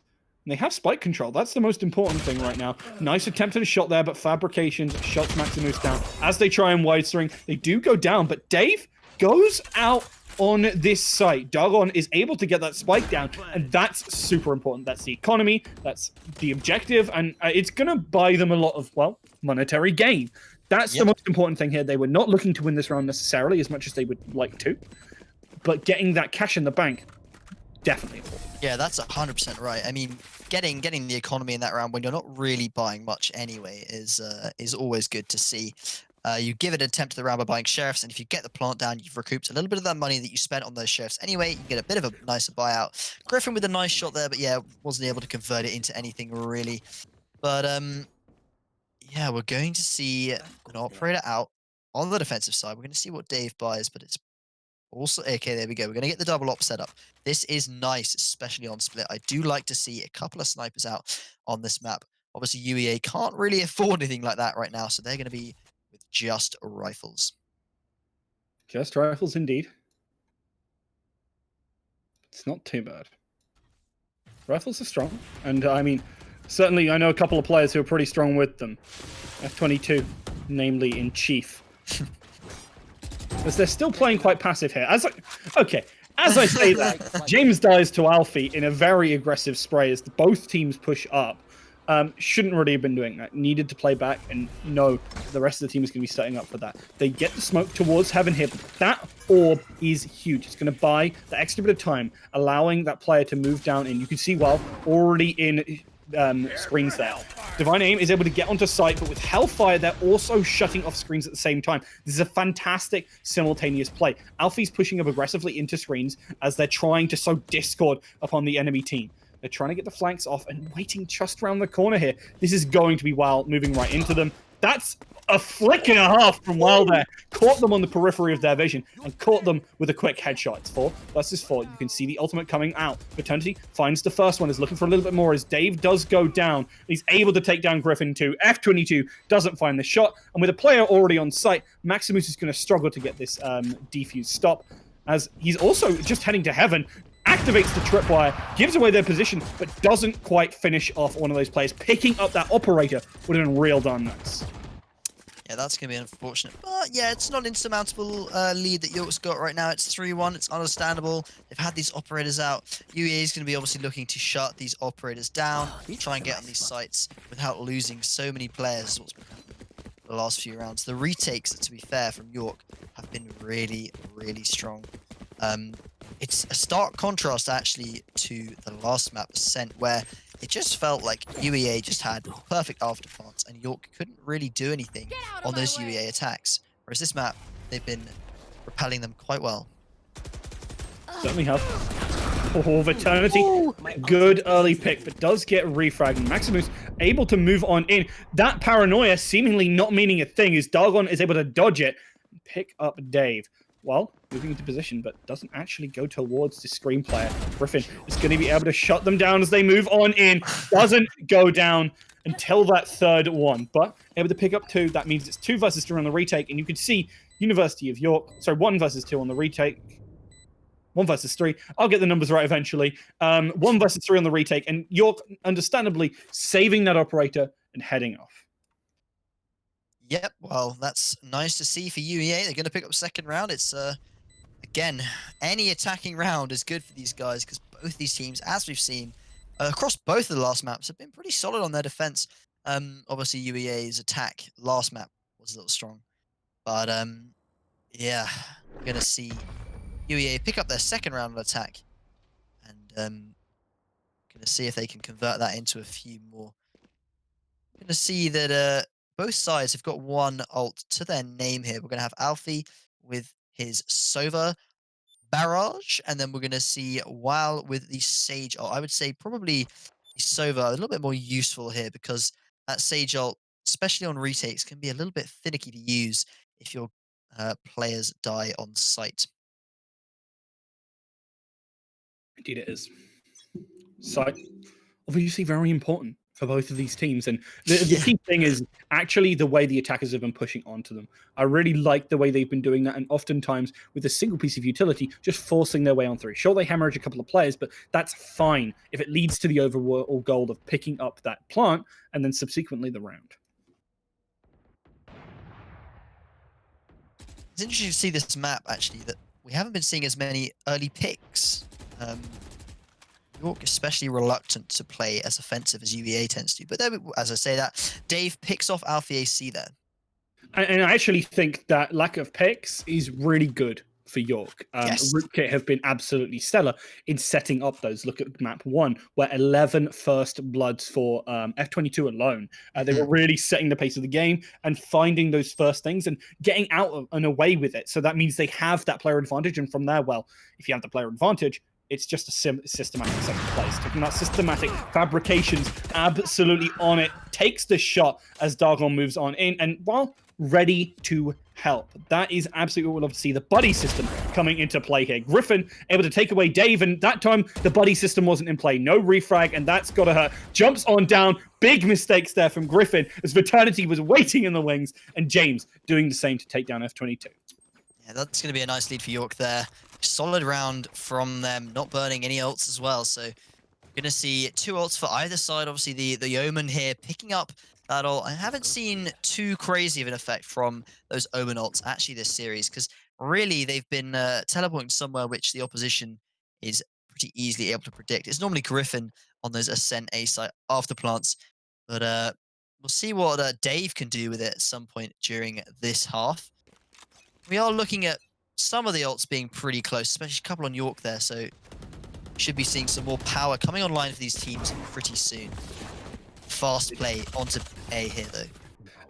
And they have spike control. That's the most important thing right now. Nice attempt at a shot there, but Fabrications shuts Maximus down. As they try and wide string, they do go down, but Dave goes out on this site. Dagon is able to get that spike down, and that's super important. That's the economy, that's the objective, and it's going to buy them a lot of, well, monetary gain. That's the most important thing here. They were not looking to win this round necessarily as much as they would like to, but getting that cash in the bank, definitely important. Yeah, that's 100% right. I mean, getting the economy in that round when you're not really buying much anyway is always good to see. You give it an attempt to the round by buying sheriffs, and if you get the plant down, you've recouped a little bit of that money that you spent on those sheriffs anyway. You get a bit of a nicer buyout. Griffin with a nice shot there, but yeah, wasn't able to convert it into anything really. But yeah, we're going to see an operator out on the defensive side. We're going to see what Dave buys, but it's also okay. There we go. We're going to get the double op set up. This is nice, especially on split. I do like to see a couple of snipers out on this map. Obviously, UEA can't really afford anything like that right now, so they're going to be with just rifles. Just rifles, indeed. It's not too bad. Rifles are strong, and I mean, certainly I know a couple of players who are pretty strong with them. F22, namely in chief. Because they're still playing quite passive here. As I say that, James dies to Alfie in a very aggressive spray as both teams push up. Shouldn't really have been doing that. Needed to play back, and no, the rest of the team is going to be setting up for that. They get the smoke towards heaven here, but that orb is huge. It's going to buy the extra bit of time, allowing that player to move down in. You can see, well, already in screens there. Divine Aim is able to get onto site, but with Hellfire, they're also shutting off screens at the same time. This is a fantastic simultaneous play. Alfie's pushing up aggressively into screens as they're trying to sow discord upon the enemy team. They're trying to get the flanks off and waiting just around the corner here. This is going to be Wow moving right into them. That's a flick and a half from Wow there. Caught them on the periphery of their vision and caught them with a quick headshot. It's 4 versus 4. You can see the ultimate coming out. Eternity finds the first one, is looking for a little bit more as Dave does go down. He's able to take down Griffin too. F22 doesn't find the shot. And with a player already on site, Maximus is going to struggle to get this defuse stop, as he's also just heading to heaven. Activates the tripwire, gives away their position, but doesn't quite finish off one of those players. Picking up that operator would have been real darn nice. Yeah, that's going to be unfortunate. But yeah, it's not an insurmountable lead that York's got right now. It's 3-1. It's understandable. They've had these operators out. UEA is going to be obviously looking to shut these operators down, try and get on these sites without losing so many players. What's been happening the last few rounds. The retakes, to be fair, from York have been really, really strong. It's a stark contrast, actually, to the last map, Ascent, where it just felt like UEA just had perfect afterparts, and York couldn't really do anything on those UEA attacks. Whereas this map, they've been repelling them quite well. Certainly have. Oh, Eternity. Good early pick, but does get refragged. Maximus able to move on in. That paranoia seemingly not meaning a thing as Dargon is able to dodge it and pick up Dave. Well, moving into position, but doesn't actually go towards the screen player. Griffin is going to be able to shut them down as they move on in. Doesn't go down until that third one, but able to pick up 2. That means it's 2 versus 3 on the retake, and you can see University of York, sorry, 1 versus 2 on the retake. 1 versus 3. I'll get the numbers right eventually. 1 versus 3 on the retake, and York, understandably, saving that operator and heading off. Yep, well, that's nice to see for UEA. They're going to pick up second round. It's, again, any attacking round is good for these guys because both these teams, as we've seen, across both of the last maps, have been pretty solid on their defense. Obviously, UEA's attack last map was a little strong. But, yeah, we're going to see UEA pick up their second round of attack. And going to see if they can convert that into a few more. Going to see that both sides have got one ult to their name here. We're going to have Alfie with his Sova barrage, and then we're going to see Wow with the Sage ult. I would say probably the Sova a little bit more useful here because that Sage ult, especially on retakes, can be a little bit finicky to use if your players die on sight. Indeed it is. So, obviously very important for both of these teams. And the key thing is actually the way the attackers have been pushing onto them. I really like the way they've been doing that, and oftentimes with a single piece of utility, just forcing their way on through. Sure, they hemorrhage a couple of players, but that's fine if it leads to the overall goal of picking up that plant and then subsequently the round. It's interesting to see this map, actually, that we haven't been seeing as many early picks. York especially reluctant to play as offensive as UEA tends to. But then, as I say that, Dave picks off Alpha AC there. And I actually think that lack of picks is really good for York. Yes. Rootkit have been absolutely stellar in setting up those. Look at map 1, where 11 first bloods for F22 alone. They were really setting the pace of the game and finding those first things and getting out of, and away with it. So that means they have that player advantage. And from there, well, if you have the player advantage, it's just a systematic second place. Talking about systematic fabrications, absolutely on it. Takes the shot as Dargon moves on in, and well, ready to help. That is absolutely what we'll love to see. The buddy system coming into play here. Griffin able to take away Dave, and that time the buddy system wasn't in play. No refrag, and that's gotta hurt. Jumps on down. Big mistakes there from Griffin as Eternity was waiting in the wings, and James doing the same to take down F22. Yeah, that's going to be a nice lead for York there. Solid round from them, not burning any ults as well. So we're going to see 2 ults for either side. Obviously, the Omen here picking up that ult. I haven't seen too crazy of an effect from those Omen ults actually this series, because really they've been teleporting somewhere which the opposition is pretty easily able to predict. It's normally Griffin on those Ascent A site after plants, but we'll see what Dave can do with it at some point during this half. We are looking at some of the ults being pretty close, especially a couple on York there, so should be seeing some more power coming online for these teams pretty soon. Fast play onto A here, though.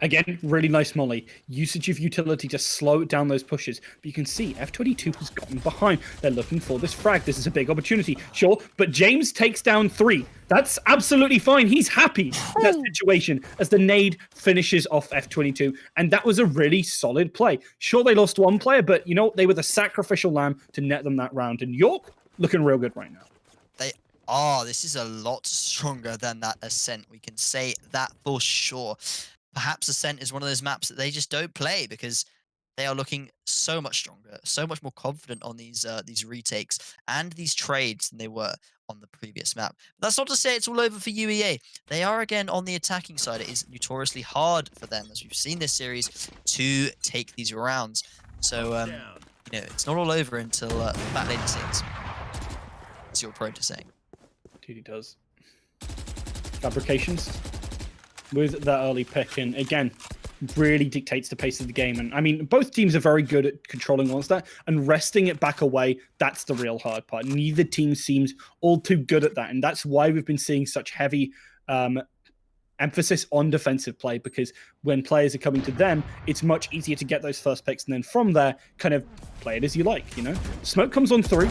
Again, really nice molly. Usage of utility to slow down those pushes. But you can see F22 has gotten behind. They're looking for this frag. This is a big opportunity, sure. But James takes down 3. That's absolutely fine. He's happy in that situation as the nade finishes off F22. And that was a really solid play. Sure, they lost 1 player, but you know, they were the sacrificial lamb to net them that round. And York looking real good right now. They are. This is a lot stronger than that Ascent. We can say that for sure. Perhaps Ascent is one of those maps that they just don't play because they are looking so much stronger, so much more confident on these retakes and these trades than they were on the previous map. But that's not to say it's all over for UEA. They are again on the attacking side. It is notoriously hard for them, as we've seen this series, to take these rounds. So you know, it's not all over until Fat Lady sings. That's your pro to saying. Dude, he does. Fabrications with that early pick, and again, really dictates the pace of the game. And I mean, both teams are very good at controlling monster and resting it back away. That's the real hard part. Neither team seems all too good at that, and that's why we've been seeing such heavy emphasis on defensive play, because when players are coming to them, it's much easier to get those first picks, and then from there, kind of play it as you like, you know? Smoke comes on through,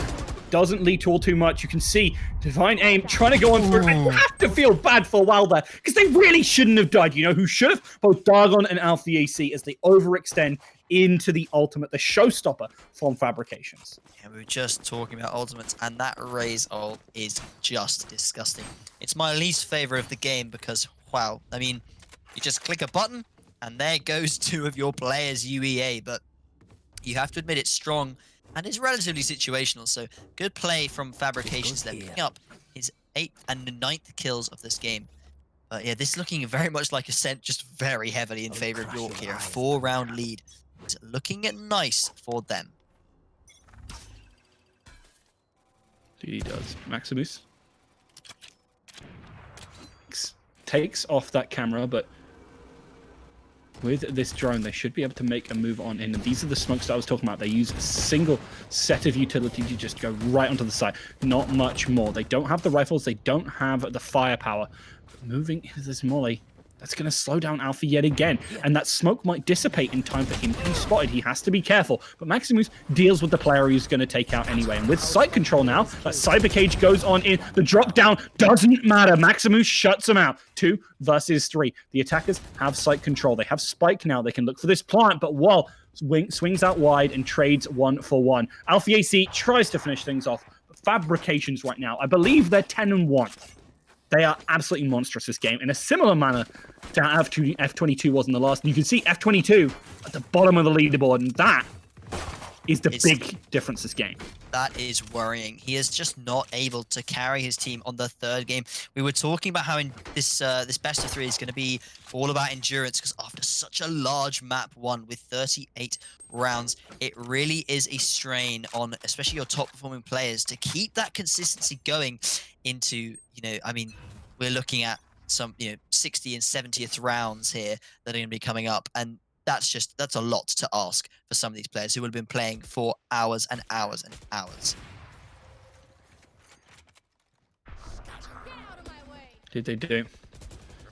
doesn't lead to all too much. You can see Divine Aim trying to go on through, and you have to feel bad for a while there, because they really shouldn't have died. You know who should have? Both Dargon and Alpha AC, as they overextend into the ultimate, the showstopper from Fabrications. And we were just talking about ultimates, and that Raze ult is just disgusting. It's my least favorite of the game because, wow, I mean, you just click a button, and there goes 2 of your players UEA, but you have to admit it's strong, and it's relatively situational, so good play from Fabrications there, picking up his 8th and 9th kills of this game. But yeah, this is looking very much like Ascent, just very heavily in favor of York here. A 4-round lead. It's looking nice for them. He does. Maximus takes off that camera, but with this drone, they should be able to make a move on in. And these are the smokes that I was talking about. They use a single set of utility to just go right onto the side. Not much more. They don't have the rifles. They don't have the firepower. Moving this molly, that's going to slow down Alpha yet again. And that smoke might dissipate in time for him to be spotted. He has to be careful. But Maximus deals with the player he's going to take out anyway. And with sight control now, that cyber cage goes on in. The drop down doesn't matter. Maximus shuts him out. 2 versus 3. The attackers have sight control. They have spike now. They can look for this plant. But Wall swings out wide and trades 1 for 1. Alpha AC tries to finish things off. But Fabrications right now, I believe they're 10-1. They are absolutely monstrous this game, in a similar manner to how F22 was in the last. And you can see F22 at the bottom of the leaderboard, and that is the big difference this game. That is worrying. He is just not able to carry his team on the 3rd game. We were talking about how in this this best of 3 is going to be all about endurance, because after such a large map 1 with 38 rounds, it really is a strain on especially your top performing players to keep that consistency going into, you know, I mean, we're looking at some, you know, 60 and 70th rounds here that are going to be coming up, and that's a lot to ask for some of these players who would have been playing for hours and hours and hours. Did they do?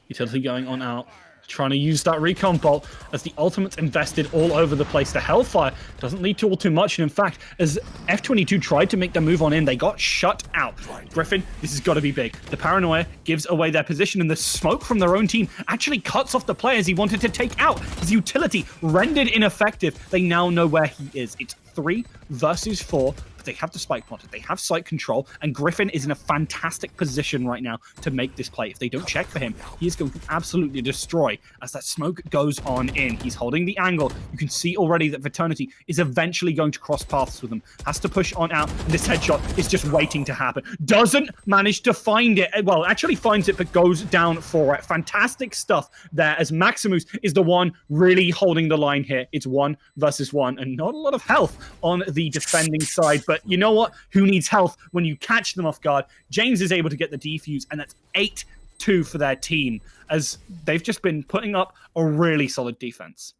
Utility going on out. Trying to use that recon bolt as the ultimate's invested all over the place. The Hellfire doesn't lead to all too much. And in fact, as F22 tried to make the move on in, they got shut out. Griffin, this has got to be big. The Paranoia gives away their position, and the smoke from their own team actually cuts off the players he wanted to take out. His utility rendered ineffective. They now know where he is. It's 3 versus 4. They have the spike plotted, they have sight control, and Griffin is in a fantastic position right now to make this play. If they don't check for him, he is going to absolutely destroy as that smoke goes on in. He's holding the angle. You can see already that Fraternity is eventually going to cross paths with him. Has to push on out, and this headshot is just waiting to happen. Doesn't manage to find it. Well, actually finds it, but goes down for it. Fantastic stuff there, as Maximus is the one really holding the line here. It's 1 versus 1, and not a lot of health on the defending side, but you know what? Who needs health when you catch them off guard? James is able to get the defuse, and that's 8-2 for their team, as they've just been putting up a really solid defense.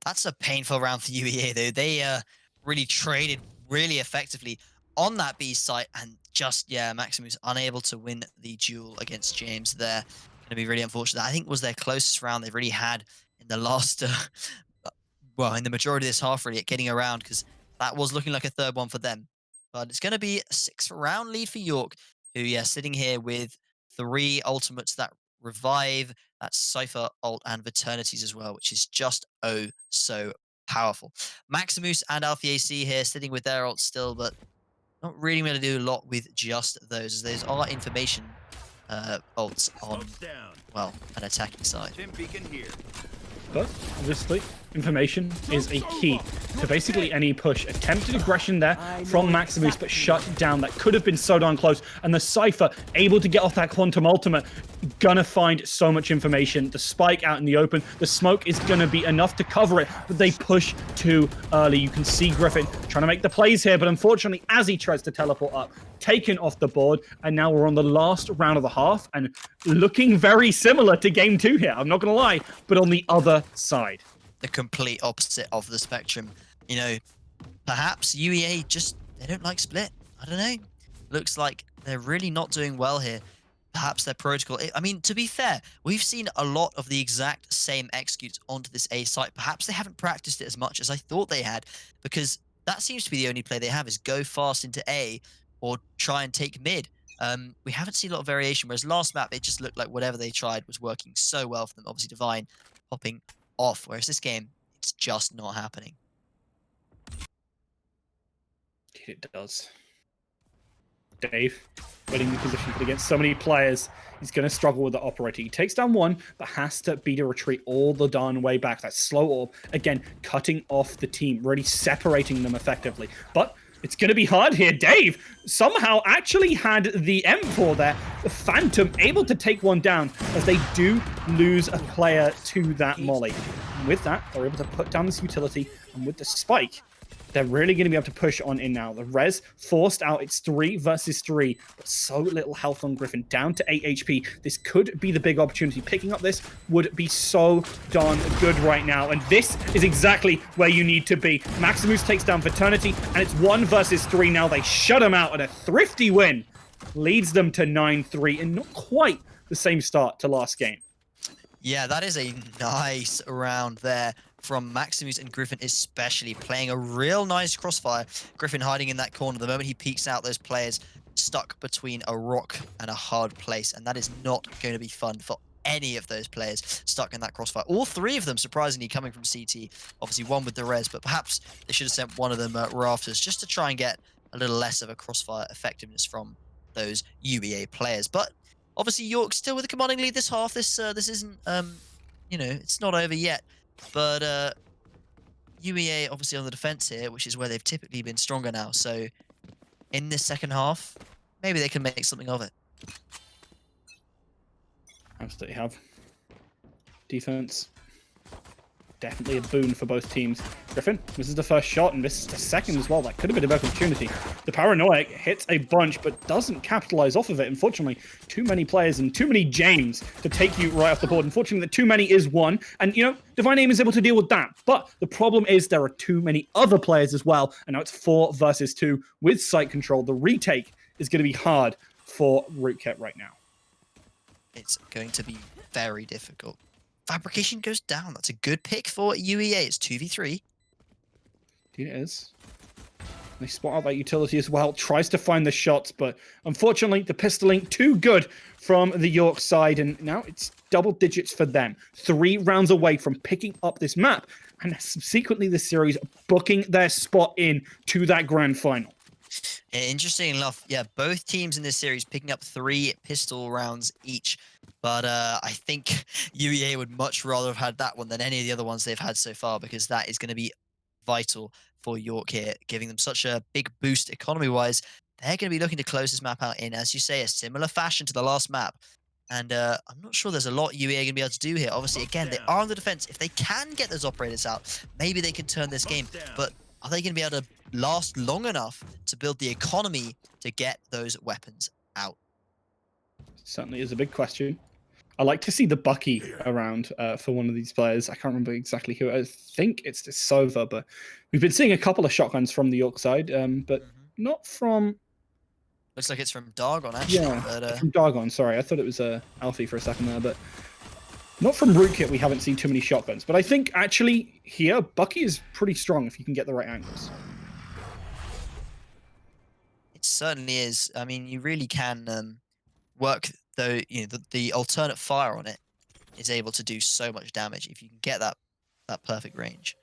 That's a painful round for UEA, though. They really traded really effectively on that B site, and just, yeah, Maximus unable to win the duel against James there. Going to be really unfortunate. I think was their closest round they've really had in in the last, well, in the majority of this half, really, at getting around, because that was looking like a third one for them. But it's going to be a 6th-round lead for York, who, yeah, sitting here with 3 ultimates that revive, that Cypher, ult, and Viternities as well, which is just oh so powerful. Maximus and Alpha AC here sitting with their ults still, but not really going to do a lot with just those, as those are information ults on, well, an attacking side. But obviously, information is a key to basically any push. Attempted aggression there from Maximus, but shut down. That could have been so darn close. And the Cypher able to get off that Quantum Ultimate. Gonna find so much information. The spike out in the open. The smoke is gonna be enough to cover it, but they push too early. You can see Griffin trying to make the plays here, but unfortunately, as he tries to teleport up, taken off the board, and now we're on the last round of the half, and looking very similar to game 2 here, I'm not gonna lie, but on the other side. The complete opposite of the spectrum. You know, perhaps UEA they don't like split. I don't know. Looks like they're really not doing well here. Perhaps their protocol. I mean, to be fair, we've seen a lot of the exact same executes onto this A site. Perhaps they haven't practiced it as much as I thought they had, because that seems to be the only play they have, is go fast into A or try and take mid. We haven't seen a lot of variation, whereas last map, it just looked like whatever they tried was working so well for them. Obviously, Divine popping off, whereas this game, it's just not happening. It does. Dave, winning the position, but against so many players, he's going to struggle with the operator. He takes down one, but has to beat a retreat all the darn way back. That slow orb, again, cutting off the team, really separating them effectively. But it's going to be hard here. Dave somehow actually had the M4 there. The Phantom able to take one down, as they do lose a player to that molly. And with that, they're able to put down this utility, and with the spike, they're really going to be able to push on in now. The res forced out. It's 3 versus 3, but so little health on Griffin, down to 8 HP. This could be the big opportunity. Picking up this would be so darn good right now, and this is exactly where you need to be. Maximus takes down Fraternity, and it's 1 versus 3 now. They shut him out, and a thrifty win leads them to 9-3, and not quite the same start to last game. Yeah, that is a nice round there from Maximus, and Griffin especially playing a real nice crossfire. Griffin hiding in that corner. The moment he peeks out, those players stuck between a rock and a hard place, and that is not going to be fun for any of those players stuck in that crossfire. All 3 of them, surprisingly, coming from CT. Obviously, one with the res, but perhaps they should have sent one of them rafters just to try and get a little less of a crossfire effectiveness from those UEA players. But obviously, York still with a commanding lead this half. This isn't, you know, it's not over yet. But UEA obviously on the defense here, which is where they've typically been stronger now. So in this second half, maybe they can make something of it. Absolutely have. Defense. Definitely a boon for both teams. Griffin, this is the first shot, and this is the second as well. That could have been a big opportunity. The Paranoiac hits a bunch, but doesn't capitalize off of it. Unfortunately, too many players and too many James to take you right off the board. Unfortunately, the too many is 1. And, you know, Divine Aim is able to deal with that. But the problem is there are too many other players as well. And now it's 4 versus 2 with site control. The retake is going to be hard for Rootkit right now. It's going to be very difficult. Fabrication goes down. That's a good pick for UEA. It's 2v3. It is. They spot out that utility as well. Tries to find the shots, but unfortunately, the pistoling too good from the York side, and now it's double digits for them. 3 rounds away from picking up this map, and subsequently the series booking their spot in to that grand final. Interesting enough, yeah, both teams in this series picking up 3 pistol rounds each. But I think UEA would much rather have had that one than any of the other ones they've had so far, because that is going to be vital for York here, giving them such a big boost economy-wise. They're going to be looking to close this map out in, as you say, a similar fashion to the last map. And I'm not sure there's a lot UEA are going to be able to do here. Obviously, again, they are on the defense. If they can get those operators out, maybe they can turn this game. But are they going to be able to last long enough to build the economy to get those weapons out? Certainly is a big question. I like to see the Bucky around for one of these players. I can't remember exactly who. I think it's this Sova, but we've been seeing a couple of shotguns from the York side, but not from... Looks like it's from Dargon, actually. Yeah, but, from Dargon, sorry. I thought it was Alfie for a second there, but Not from Rootkit, we haven't seen too many shotguns, but I think actually here, Bucky is pretty strong if you can get the right angles. It certainly is. I mean, you really can work though. The alternate fire on it is able to do so much damage if you can get that perfect range.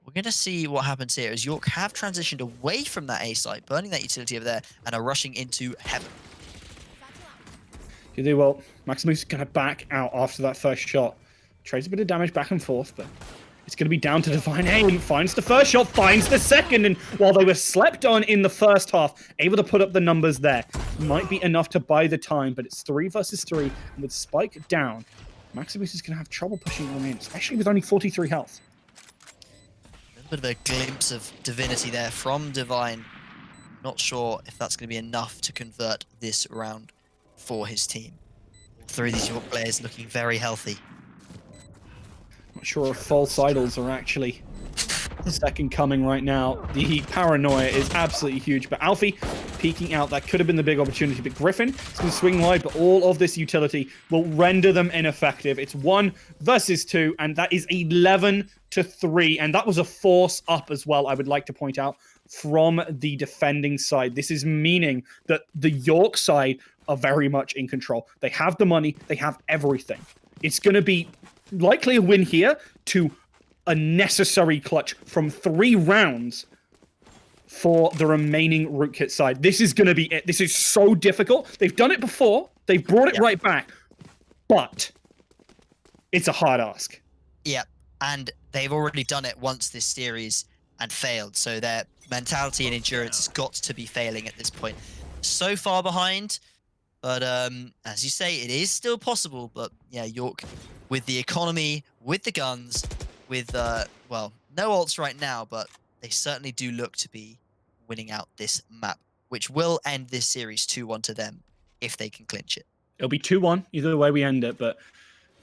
We're going to see what happens here as York have transitioned away from that A site, burning that utility over there, and are rushing into heaven. You do well. Maximus is going to back out after that first shot. Trades a bit of damage back and forth, but it's going to be down to Divine Aim. Finds the first shot, finds the second, and while they were slept on in the first half, able to put up the numbers there. Might be enough to buy the time, but it's 3 versus 3, and with Spike down, Maximus is going to have trouble pushing them in, especially with only 43 health. A little bit of a glimpse of divinity there from Divine. Not sure if that's going to be enough to convert this round for his team. All 3 of these York players looking very healthy. Not sure if false idols are actually second coming right now. The paranoia is absolutely huge, but Alfie peeking out. That could have been the big opportunity, but Griffin is going to swing wide, but all of this utility will render them ineffective. It's 1 versus 2, and that is 11-3, and that was a force up as well, I would like to point out, from the defending side. This is meaning that the York side are very much in control. They have the money, they have everything. It's going to be likely a win here to a necessary clutch from 3 rounds for the remaining Rootkit side. This is going to be it. This is so difficult. They've done it before. They've brought it right back. But it's a hard ask. Yep, and they've already done it once this series and failed. So their mentality and endurance has got to be failing at this point. So far behind, but as you say, it is still possible. But yeah, York with the economy, with the guns, with, well, no ults right now, but they certainly do look to be winning out this map, which will end this series 2-1 to them if they can clinch it. It'll be 2-1 either way we end it, but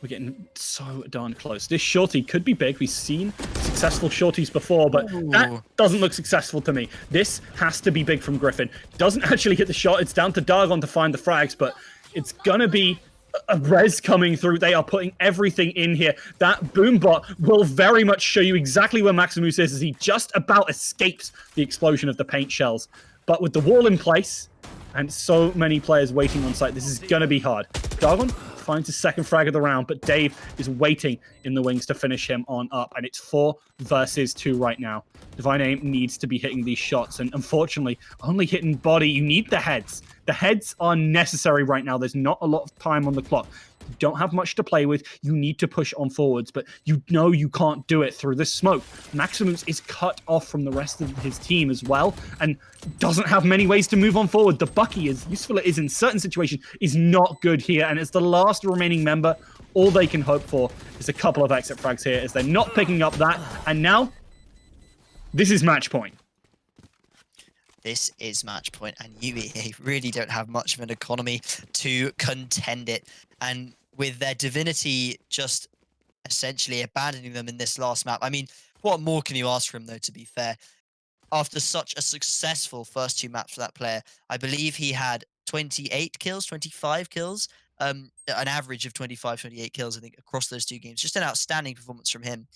we're getting so darn close. This shorty could be big. We've seen successful shorties before, but that doesn't look successful to me. This has to be big from Griffin. Doesn't actually hit the shot. It's down to Dargon to find the frags, but it's gonna be a res coming through. They are putting everything in here. That boombot will very much show you exactly where Maximus is as he just about escapes the explosion of the paint shells. But with the wall in place and so many players waiting on site, this is going to be hard. Dargon finds his second frag of the round, but Dave is waiting in the wings to finish him on up, and it's 4 versus 2 right now. Divine Aim needs to be hitting these shots, and unfortunately, only hitting body. You need the heads. The heads are necessary right now. There's not a lot of time on the clock. You don't have much to play with. You need to push on forwards, but you know you can't do it through the smoke. Maximus is cut off from the rest of his team as well, and doesn't have many ways to move on forward. The Bucky, as useful it is in certain situations, is not good here, and it's the last remaining member. All they can hope for is a couple of exit frags here, as they're not picking up that, and now this is match point. This is match point, and UEA really don't have much of an economy to contend it. And with their divinity just essentially abandoning them in this last map, I mean, what more can you ask from them, though, to be fair? After such a successful first 2 maps for that player, I believe he had 28 kills, 25 kills, an average of 25, 28 kills, I think, across those 2 games. Just an outstanding performance from him.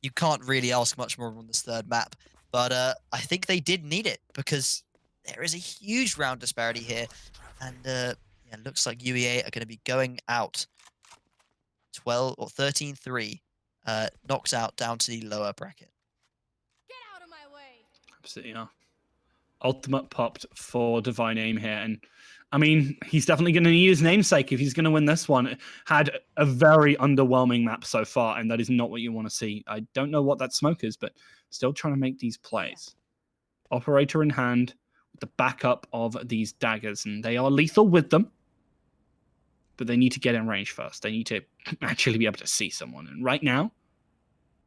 You can't really ask much more on this 3rd map. But I think they did need it because there is a huge round disparity here. And yeah, it looks like UEA are going to be going out 12 or 13-3, knocked out down to the lower bracket. Get out of my way. Absolutely not. Ultimate popped for Divine Aim here. And I mean, he's definitely going to need his namesake if he's going to win this one. Had a very underwhelming map so far, and that is not what you want to see. I don't know what that smoke is, but still trying to make these plays. Operator in hand with the backup of these daggers, and they are lethal with them, but they need to get in range first. They need to actually be able to see someone. And right now,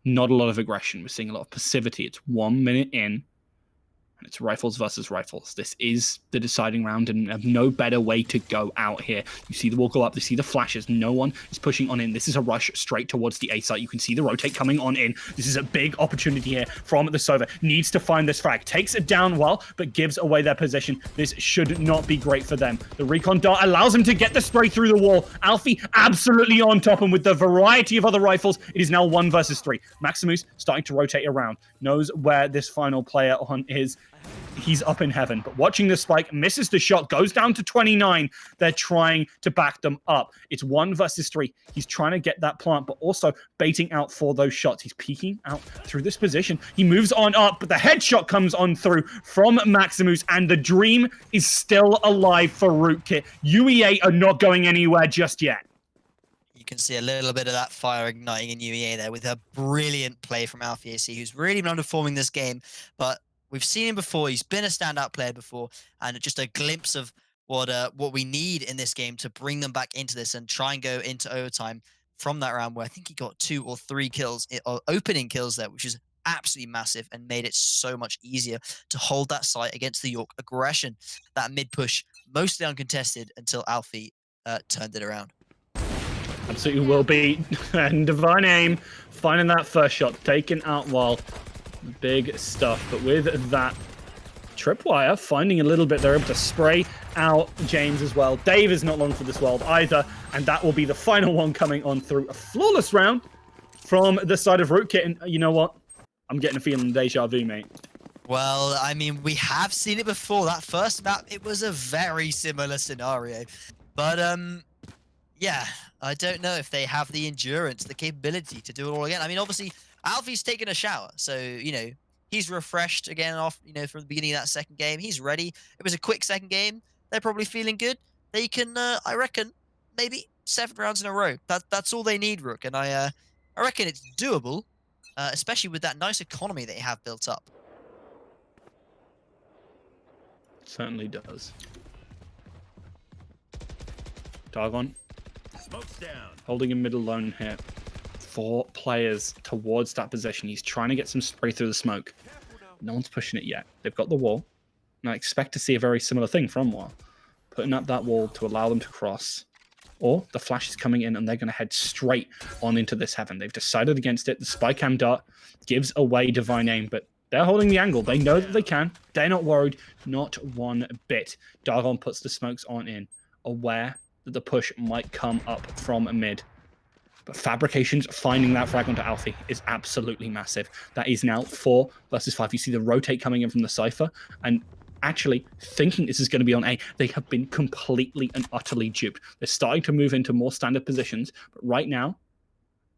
not a lot of aggression. We're seeing a lot of passivity. It's 1 minute in. And it's rifles versus rifles. This is the deciding round, and no better way to go out here. You see the wall go up, you see the flashes. No one is pushing on in. This is a rush straight towards the A site. You can see the rotate coming on in. This is a big opportunity here from the Sova. Needs to find this frag. Takes it down well, but gives away their position. This should not be great for them. The recon dart allows him to get the spray through the wall. Alfie absolutely on top, and with the variety of other rifles, it is now 1 versus 3. Maximus starting to rotate around. Knows where this final player on is. He's up in heaven, but watching the spike, misses the shot, goes down to 29. They're trying to back them up. It's 1 versus 3. He's trying to get that plant, but also baiting out for those shots. He's peeking out through this position. He moves on up, but the headshot comes on through from Maximus, and the dream is still alive for Rootkit. UEA are not going anywhere just yet. You can see a little bit of that fire igniting in UEA there with a brilliant play from Alfie AC, who's really been underperforming this game, but we've seen him before. He's been a standout player before, and just a glimpse of what we need in this game to bring them back into this and try and go into overtime from that round where I think he got 2 or 3 kills, or opening kills there, which is absolutely massive and made it so much easier to hold that site against the York aggression. That mid push, mostly uncontested until Alfie turned it around. Absolutely will be. And Divine Aim finding that first shot, taken out while big stuff. But with that tripwire, finding a little bit, they're able to spray out James as well. Dave is not long for this world either, and that will be the final one coming on through. A flawless round from the side of Rootkit, and you know what? I'm getting a feeling deja vu, mate. Well, I mean, we have seen it before. That first map, it was a very similar scenario. But, yeah, I don't know if they have the endurance, the capability to do it all again. I mean, obviously, Alfie's taken a shower, so, you know, he's refreshed again off, you know, from the beginning of that second game. He's ready. It was a quick second game. They're probably feeling good. They can, I reckon, maybe 7 rounds in a row. That's all they need, Rook. And I reckon it's doable, especially with that nice economy that they have built up. Certainly does. Dargon. Smoke's down. Holding him middle alone here. 4 players towards that position. He's trying to get some spray through the smoke. No one's pushing it yet. They've got the wall. And I expect to see a very similar thing from Wall. Putting up that wall to allow them to cross. Or the flash is coming in and they're going to head straight on into this heaven. They've decided against it. The spy cam dart gives away Divine Aim, but they're holding the angle. They know that they can. They're not worried. Not one bit. Dargon puts the smokes on in, aware that the push might come up from mid. But Fabrications finding that frag onto Alfie is absolutely massive. That is now 4 versus 5. You see the rotate coming in from the Cypher, and actually thinking this is going to be on A, they have been completely and utterly duped. They're starting to move into more standard positions, but right now,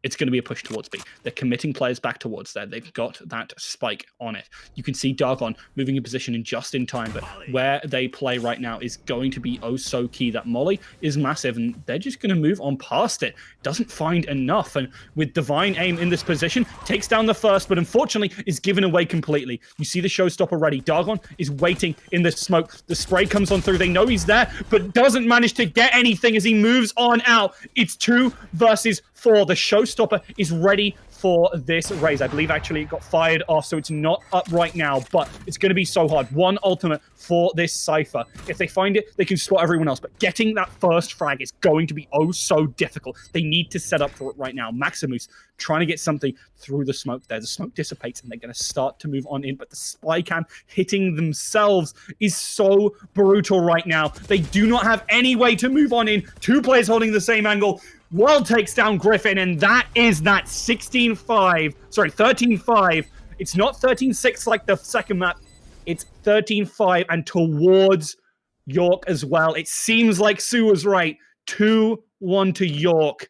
it's going to be a push towards B. They're committing players back towards there. They've got that spike on it. You can see Dargon moving in position in just in time, but where they play right now is going to be oh so key. That molly is massive, and they're just going to move on past it. Doesn't find enough, and with Divine Aim in this position, takes down the first, but unfortunately is given away completely. You see the showstopper ready. Dargon is waiting in the smoke. The spray comes on through. They know he's there, but doesn't manage to get anything as he moves on out. It's 2 versus 4. The showstopper is ready for this raise. I believe actually it got fired off, so it's not up right now, but it's going to be so hard. 1 ultimate for this Cypher. If they find it, they can spot everyone else, but getting that first frag is going to be oh so difficult. They need to set up for it right now. Maximus trying to get something through the smoke there. The smoke dissipates and they're going to start to move on in, but the spy cam hitting themselves is so brutal right now. They do not have any way to move on in. 2 players holding the same angle. World takes down Griffin, and that is that 13-5. It's not 13-6 like the second map. It's 13-5 and towards York as well. It seems like Sue was right. 2-1 to York.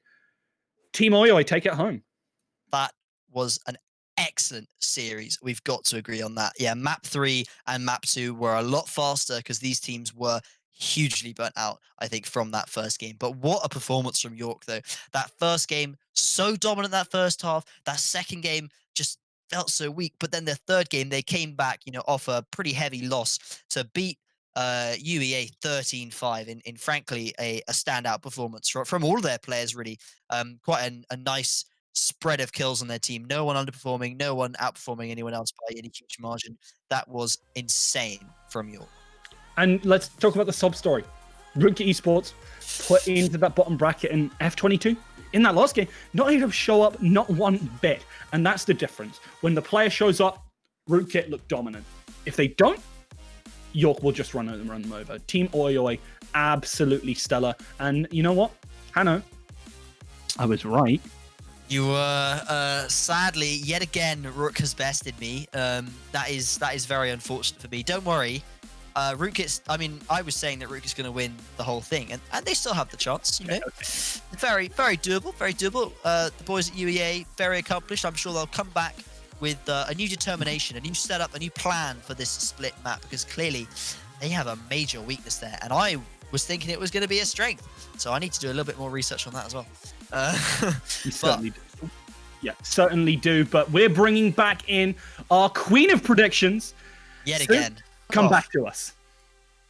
Team Oyo, take it home. That was an excellent series. We've got to agree on that. Yeah, map 3 and map 2 were a lot faster because these teams were hugely burnt out, I think, from that first game. But what a performance from York, though. That first game, so dominant that first half. That second game just felt so weak. But then the third game, they came back, you know, off a pretty heavy loss to beat UEA 13-5 in frankly, a standout performance from all of their players, really. Quite a nice spread of kills on their team. No one underperforming, no one outperforming anyone else by any huge margin. That was insane from York. And let's talk about the sub story. Rookie Esports put into that bottom bracket in F22 in that last game, not able to show up, not one bit. And that's the difference. When the player shows up, Rootkit look dominant. If they don't, York will just run them over. Team OIOA, absolutely stellar. And you know what, Hanno, I was right. You were sadly yet again. Rook has bested me. That is very unfortunate for me. Don't worry. Rootkit's. I mean, I was saying that Rook is going to win the whole thing, and they still have the chance. You know, very doable, very doable. The boys at UEA, very accomplished. I'm sure they'll come back with a new determination, a new setup, a new plan for this split map, because clearly they have a major weakness there, and I was thinking it was going to be a strength. So I need to do a little bit more research on that as well. You certainly do. Yeah, certainly do. But we're bringing back in our queen of predictions. Yet again. Come back to us.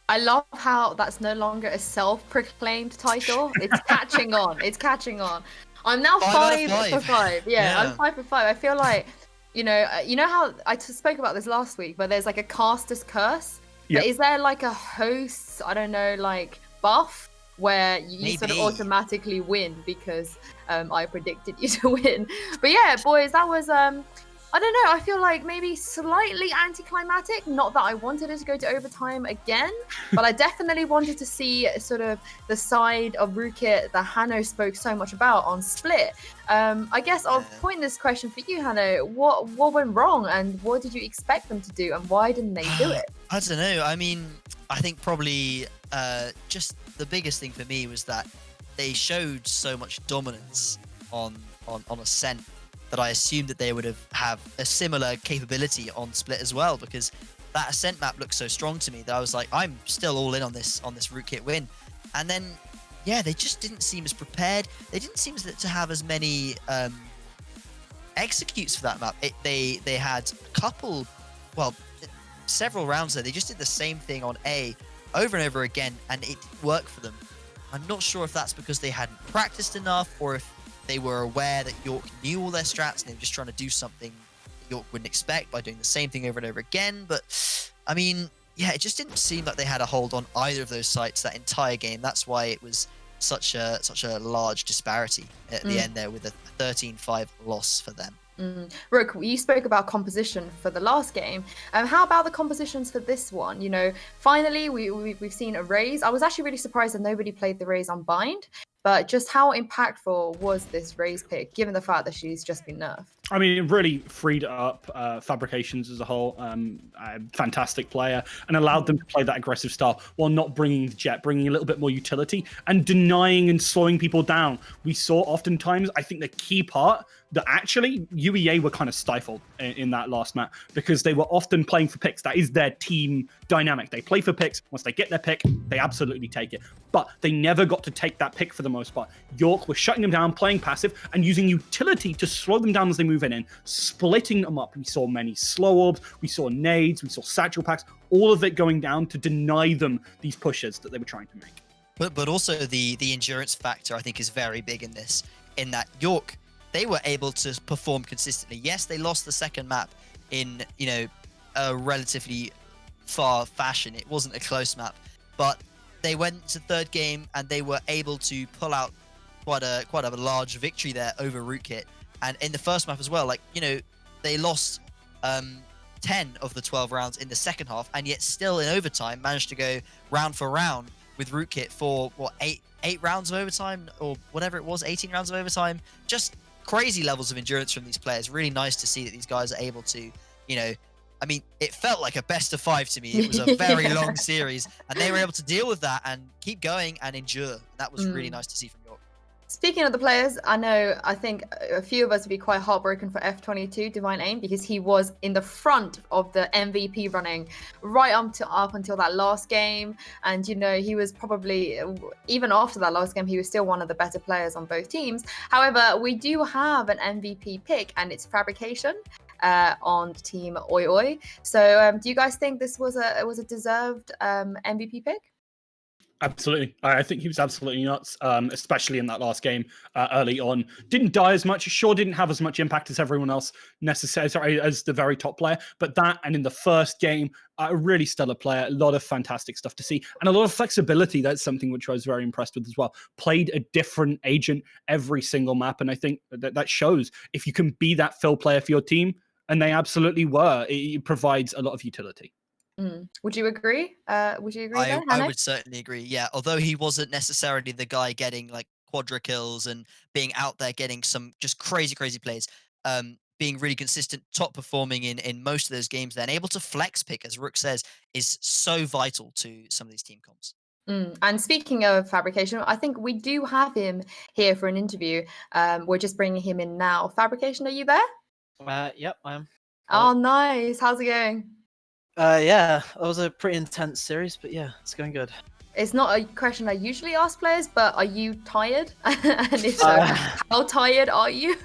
I love how that's no longer a self-proclaimed title. It's catching on. It's catching on. I'm now 5 for 5. Yeah, I'm 5 for 5. I feel like, you know how I spoke about this last week, but there's like a caster's curse. Yep. But is there like a host's, I don't know, like buff where you sort of automatically win because I predicted you to win? But yeah, boys, that was I don't know. I feel like maybe slightly anticlimactic. Not that I wanted it to go to overtime again, but I definitely wanted to see sort of the side of Rootkit that Hanno spoke so much about on Split. I guess I'll point this question for you, Hanno. What went wrong, and what did you expect them to do, and why didn't they do it? I don't know. I mean, I think probably just the biggest thing for me was that they showed so much dominance on Ascent that I assumed that they would have a similar capability on Split as well, because that Ascent map looked so strong to me that I was like, I'm still all in on this Rootkit win. And then, yeah, they just didn't seem as prepared. They didn't seem to have as many executes for that map. They had a couple, well, several rounds there. They just did the same thing on A over and over again, and it worked for them. I'm not sure if that's because they hadn't practiced enough, or if they were aware that York knew all their strats and they were just trying to do something that York wouldn't expect by doing the same thing over and over again. But I mean, yeah, it just didn't seem like they had a hold on either of those sites that entire game. That's why it was such a large disparity at the end there, with a 13-5 loss for them. Rook, you spoke about composition for the last game. How about the compositions for this one? You know, finally we've seen a raise. I was actually really surprised that nobody played the raise on Bind, but just how impactful was this raise pick, given the fact that she's just been nerfed? I mean, it really freed up Fabrications as a whole. A fantastic player, and allowed them to play that aggressive style while not bringing the jet, bringing a little bit more utility and denying and slowing people down. We saw oftentimes, I think the key part that actually UEA were kind of stifled in that last map, because they were often playing for picks. That is their team dynamic. They play for picks. Once they get their pick, they absolutely take it. But they never got to take that pick for the most part. York was shutting them down, playing passive, and using utility to slow them down as they move in, splitting them up. We saw many slow orbs, we saw nades, we saw satchel packs, all of it going down to deny them these pushes that they were trying to make. But also the endurance factor, I think, is very big in this, in that York, they were able to perform consistently. Yes, they lost the second map in, you know, a relatively far fashion. It wasn't a close map, but they went to third game and they were able to pull out quite a large victory there over Rootkit. And in the first map as well, like, you know, they lost 10 of the 12 rounds in the second half, and yet still in overtime managed to go round for round with Rootkit for what, eight rounds of overtime, or whatever it was, 18 rounds of overtime. Just crazy levels of endurance from these players. Really nice to see that these guys are able to, you know, I mean, it felt like a best of 5 to me. It was a very long series, and they were able to deal with that and keep going and endure. That was really nice to see from York. Speaking of the players, I think a few of us would be quite heartbroken for F22 Divine Aim, because he was in the front of the MVP running right up until that last game. And, you know, he was probably, even after that last game, he was still one of the better players on both teams. However, we do have an MVP pick, and it's Fabrication on Team Oi Oi. So do you guys think this was a deserved MVP pick? Absolutely. I think he was absolutely nuts, especially in that last game early on. Didn't die as much, sure didn't have as much impact as everyone else necessarily, as the very top player, but that and in the first game, a really stellar player, a lot of fantastic stuff to see, and a lot of flexibility. That's something which I was very impressed with as well. Played a different agent every single map, and I think that shows if you can be that fill player for your team, and they absolutely were, it provides a lot of utility. Would you agree? Would you agree there, I Hanno? would certainly agree. Yeah, although he wasn't necessarily the guy getting like quadra kills and being out there getting some just crazy, crazy plays, being really consistent, top performing in most of those games, then able to flex pick, as Rook says, is so vital to some of these team comps. And speaking of Fabrication, I think we do have him here for an interview. We're just bringing him in now. Fabrication, are you there? Yep, I am. Oh, nice. How's it going? Yeah, that was a pretty intense series, but yeah, it's going good. It's not a question I usually ask players, but are you tired? And if so, Uh, how tired are you?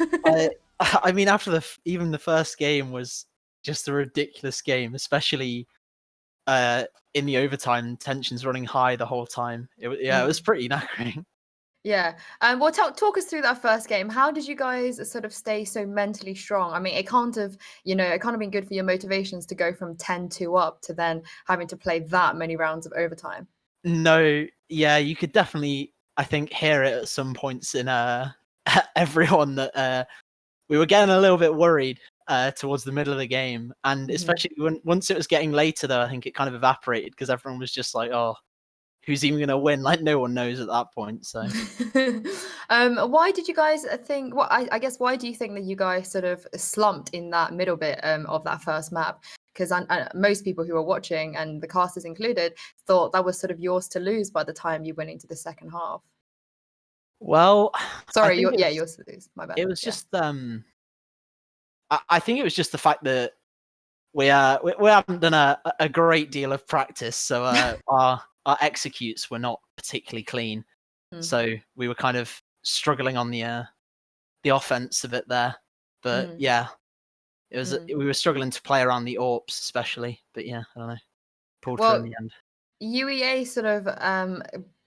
I mean, after even the first game was just a ridiculous game, especially in the overtime, tensions running high the whole time. It was pretty knackering. Yeah. Well, talk us through that first game. How did you guys sort of stay so mentally strong? I mean, it can't have been good for your motivations to go from 10-2 up to then having to play that many rounds of overtime. No, yeah, you could definitely, I think, hear it at some points in everyone that we were getting a little bit worried towards the middle of the game, and especially once it was getting later, though, I think it kind of evaporated because everyone was just like, "Oh, who's even going to win?" Like no one knows at that point. So, why did you guys think? Well, I guess why do you think that you guys sort of slumped in that middle bit of that first map? Because most people who were watching, and the casters included, thought that was sort of yours to lose by the time you went into the second half. well, Sorry, yours to lose. My bad. it was just I think it was just the fact that we haven't done a great deal of practice, so our executes were not particularly clean. So we were kind of struggling on the offense a bit there. But yeah, it was we were struggling to play around the AWPs especially. But yeah, I don't know, pulled through in the end. UEA sort of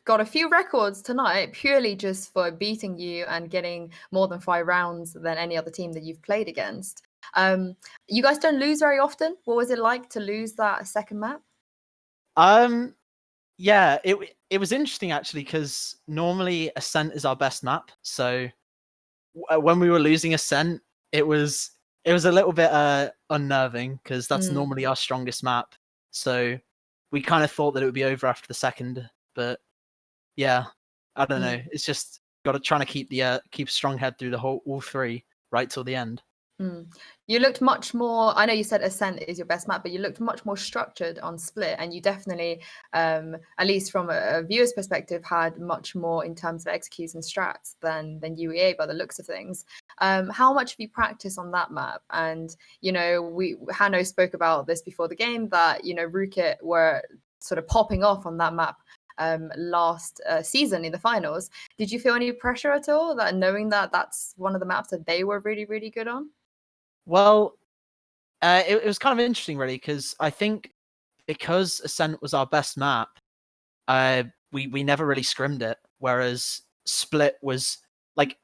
got a few records tonight purely just for beating you and getting more than 5 rounds than any other team that you've played against. You guys don't lose very often. What was it like to lose that second map? Yeah, it was interesting actually because normally Ascent is our best map. So when we were losing Ascent, it was a little bit unnerving because that's normally our strongest map. So we kind of thought that it would be over after the second, but yeah, I don't know. It's just got to trying to keep keep a strong head through the all three right till the end. You looked much more. I know you said Ascent is your best map, but you looked much more structured on Split, and you definitely, at least from a viewer's perspective, had much more in terms of executes and strats than UEA by the looks of things. How much have you practiced on that map? And Hanno spoke about this before the game that Rootkit were sort of popping off on that map last season in the finals. Did you feel any pressure at all, that knowing that that's one of the maps that they were really, really good on? Well, it was kind of interesting, really, because I think because Ascent was our best map, we never really scrimmed it, whereas Split was like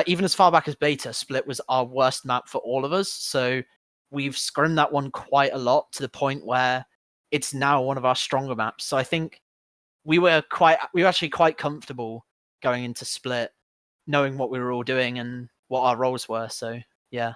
even as far back as beta, Split was our worst map for all of us. So we've scrimmed that one quite a lot to the point where it's now one of our stronger maps. So I think we were actually quite comfortable going into Split, knowing what we were all doing and what our roles were. So yeah.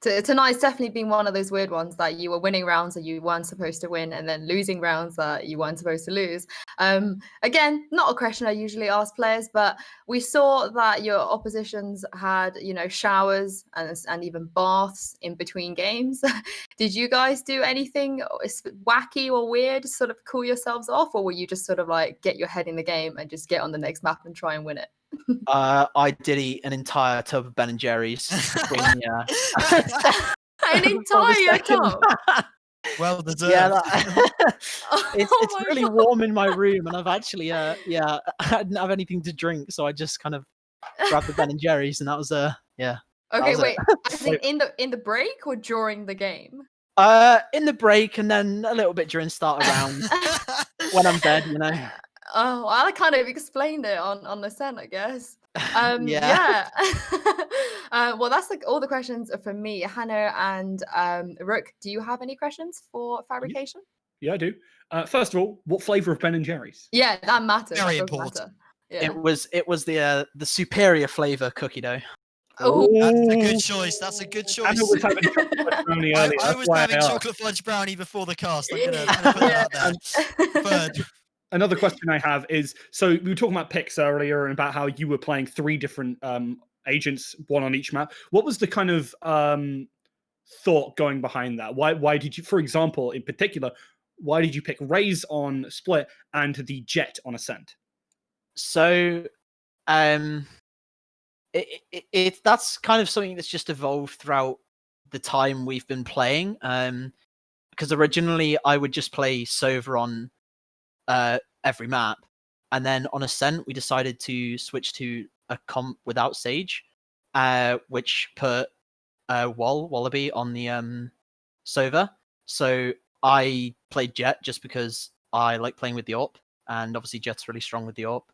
Tonight's definitely been one of those weird ones that you were winning rounds that you weren't supposed to win, and then losing rounds that you weren't supposed to lose. Again, not a question I usually ask players, but we saw that your oppositions had, showers and even baths in between games. Did you guys do anything wacky or weird to sort of cool yourselves off, or were you just sort of like get your head in the game and just get on the next map and try and win it? I did eat an entire tub of Ben and Jerry's. An entire tub. Well deserved. Yeah, Oh it's my really God. warm in my room, and I've actually I didn't have anything to drink, so I just kind of grabbed the Ben and Jerry's, and that was yeah. Okay, was wait. it. I think in the break or during the game? In the break, and then a little bit during start of round when I'm dead, you know. Oh, well, I kind of explained it on the scent, I guess. Yeah. Well, that's like all the questions for me. Hanno and Rook, do you have any questions for Fabrication? Yeah, I do. First of all, what flavor of Ben and Jerry's? Yeah, that matters. Very that does important. matter. Yeah. It was the superior flavor cookie dough. Oh, That's a good choice. That's a good choice. Anna was having chocolate fudge brownie earlier. I That's was why having I asked. chocolate fudge brownie before the cast. I'm gonna put that out there. Third. Another question I have is, so we were talking about picks earlier and about how you were playing 3 different agents, 1 on each map. What was the kind of thought going behind that? Why did you, for example, in particular, why did you pick Raze on Split and the Jet on Ascent? So, that's kind of something that's just evolved throughout the time we've been playing. Because originally I would just play Sova on every map, and then on Ascent we decided to switch to a comp without Sage, which put Wallaby on the Sova. So I played Jet just because I like playing with the AWP, and obviously Jet's really strong with the AWP.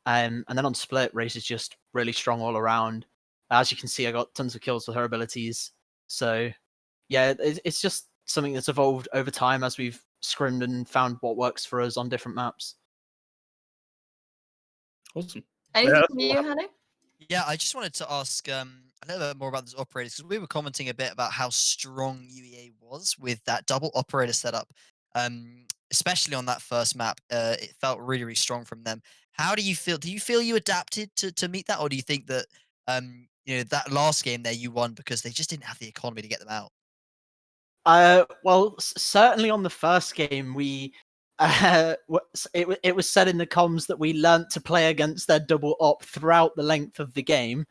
And then on Split, Raze is just really strong all around. As you can see, I got tons of kills with her abilities. So yeah, it's just something that's evolved over time as we've scrimmed and found what works for us on different maps. Awesome. anything from you, Hanno? Yeah, I just wanted to ask a little bit more about those operators, because we were commenting a bit about how strong UEA was with that double operator setup, especially on that first map. It felt really, really strong from them. How do you feel? Do you feel you adapted to meet that, or do you think that that last game there you won because they just didn't have the economy to get them out? Well, certainly on the first game, we it was said in the comms that we learnt to play against their double op throughout the length of the game,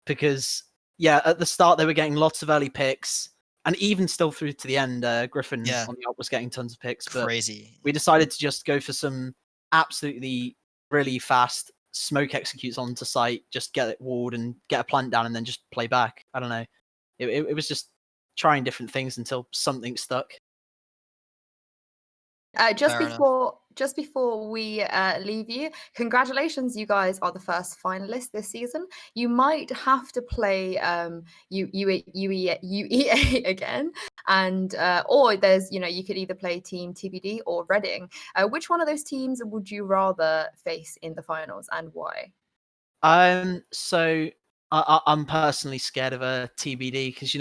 because yeah, at the start they were getting lots of early picks, and even still through to the end, Griffin on the op was getting tons of picks. Crazy. But we decided to just go for some absolutely really fast smoke executes onto site, just get it walled and get a plant down, and then just play back. I don't know. It was just trying different things until something stuck. Just before we leave you, congratulations, you guys are the first finalists this season. You might have to play UEA again, and or there's you could either play Team TBD or Reading. Which one of those teams would you rather face in the finals, and why? So I'm personally scared of a TBD because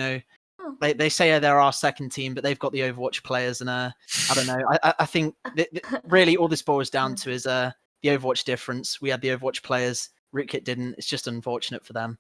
they say they're our second team, but they've got the Overwatch players, and I don't know. I think really all this boils down to is the Overwatch difference. We had the Overwatch players, Rootkit didn't. It's just unfortunate for them.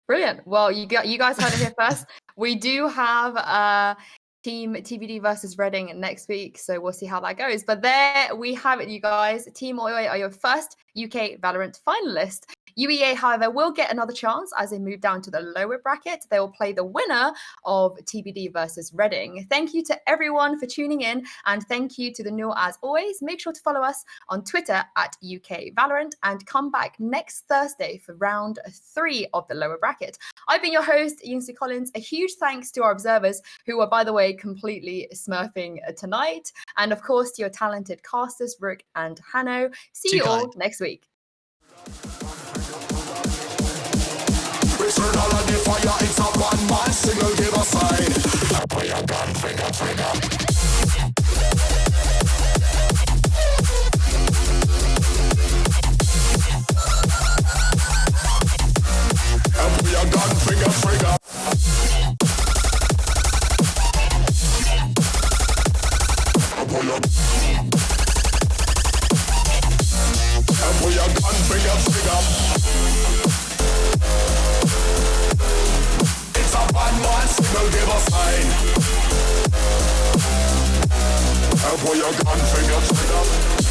Brilliant. Well, you guys heard it here first. We do have Team TBD versus Reading next week, so we'll see how that goes. But there we have it, you guys. Team UEA are your first UK Valorant finalist. UEA, however, will get another chance as they move down to the lower bracket. They will play the winner of TBD versus Reading. Thank you to everyone for tuning in, and thank you to the Noor as always. Make sure to follow us on Twitter at UK Valorant, and come back next Thursday for round 3 of the lower bracket. I've been your host, Yingsi Collins. A huge thanks to our observers, who are, by the way, completely smurfing tonight. And of course, to your talented casters, Rook and Hanno. See you all next week. Return all of the fire, it's a one-man single, give a sign. Put your gun, trigger. And put your gun, trigger. And put your gun, trigger. It's a one-man signal, give a sign. And put your gun, trigger.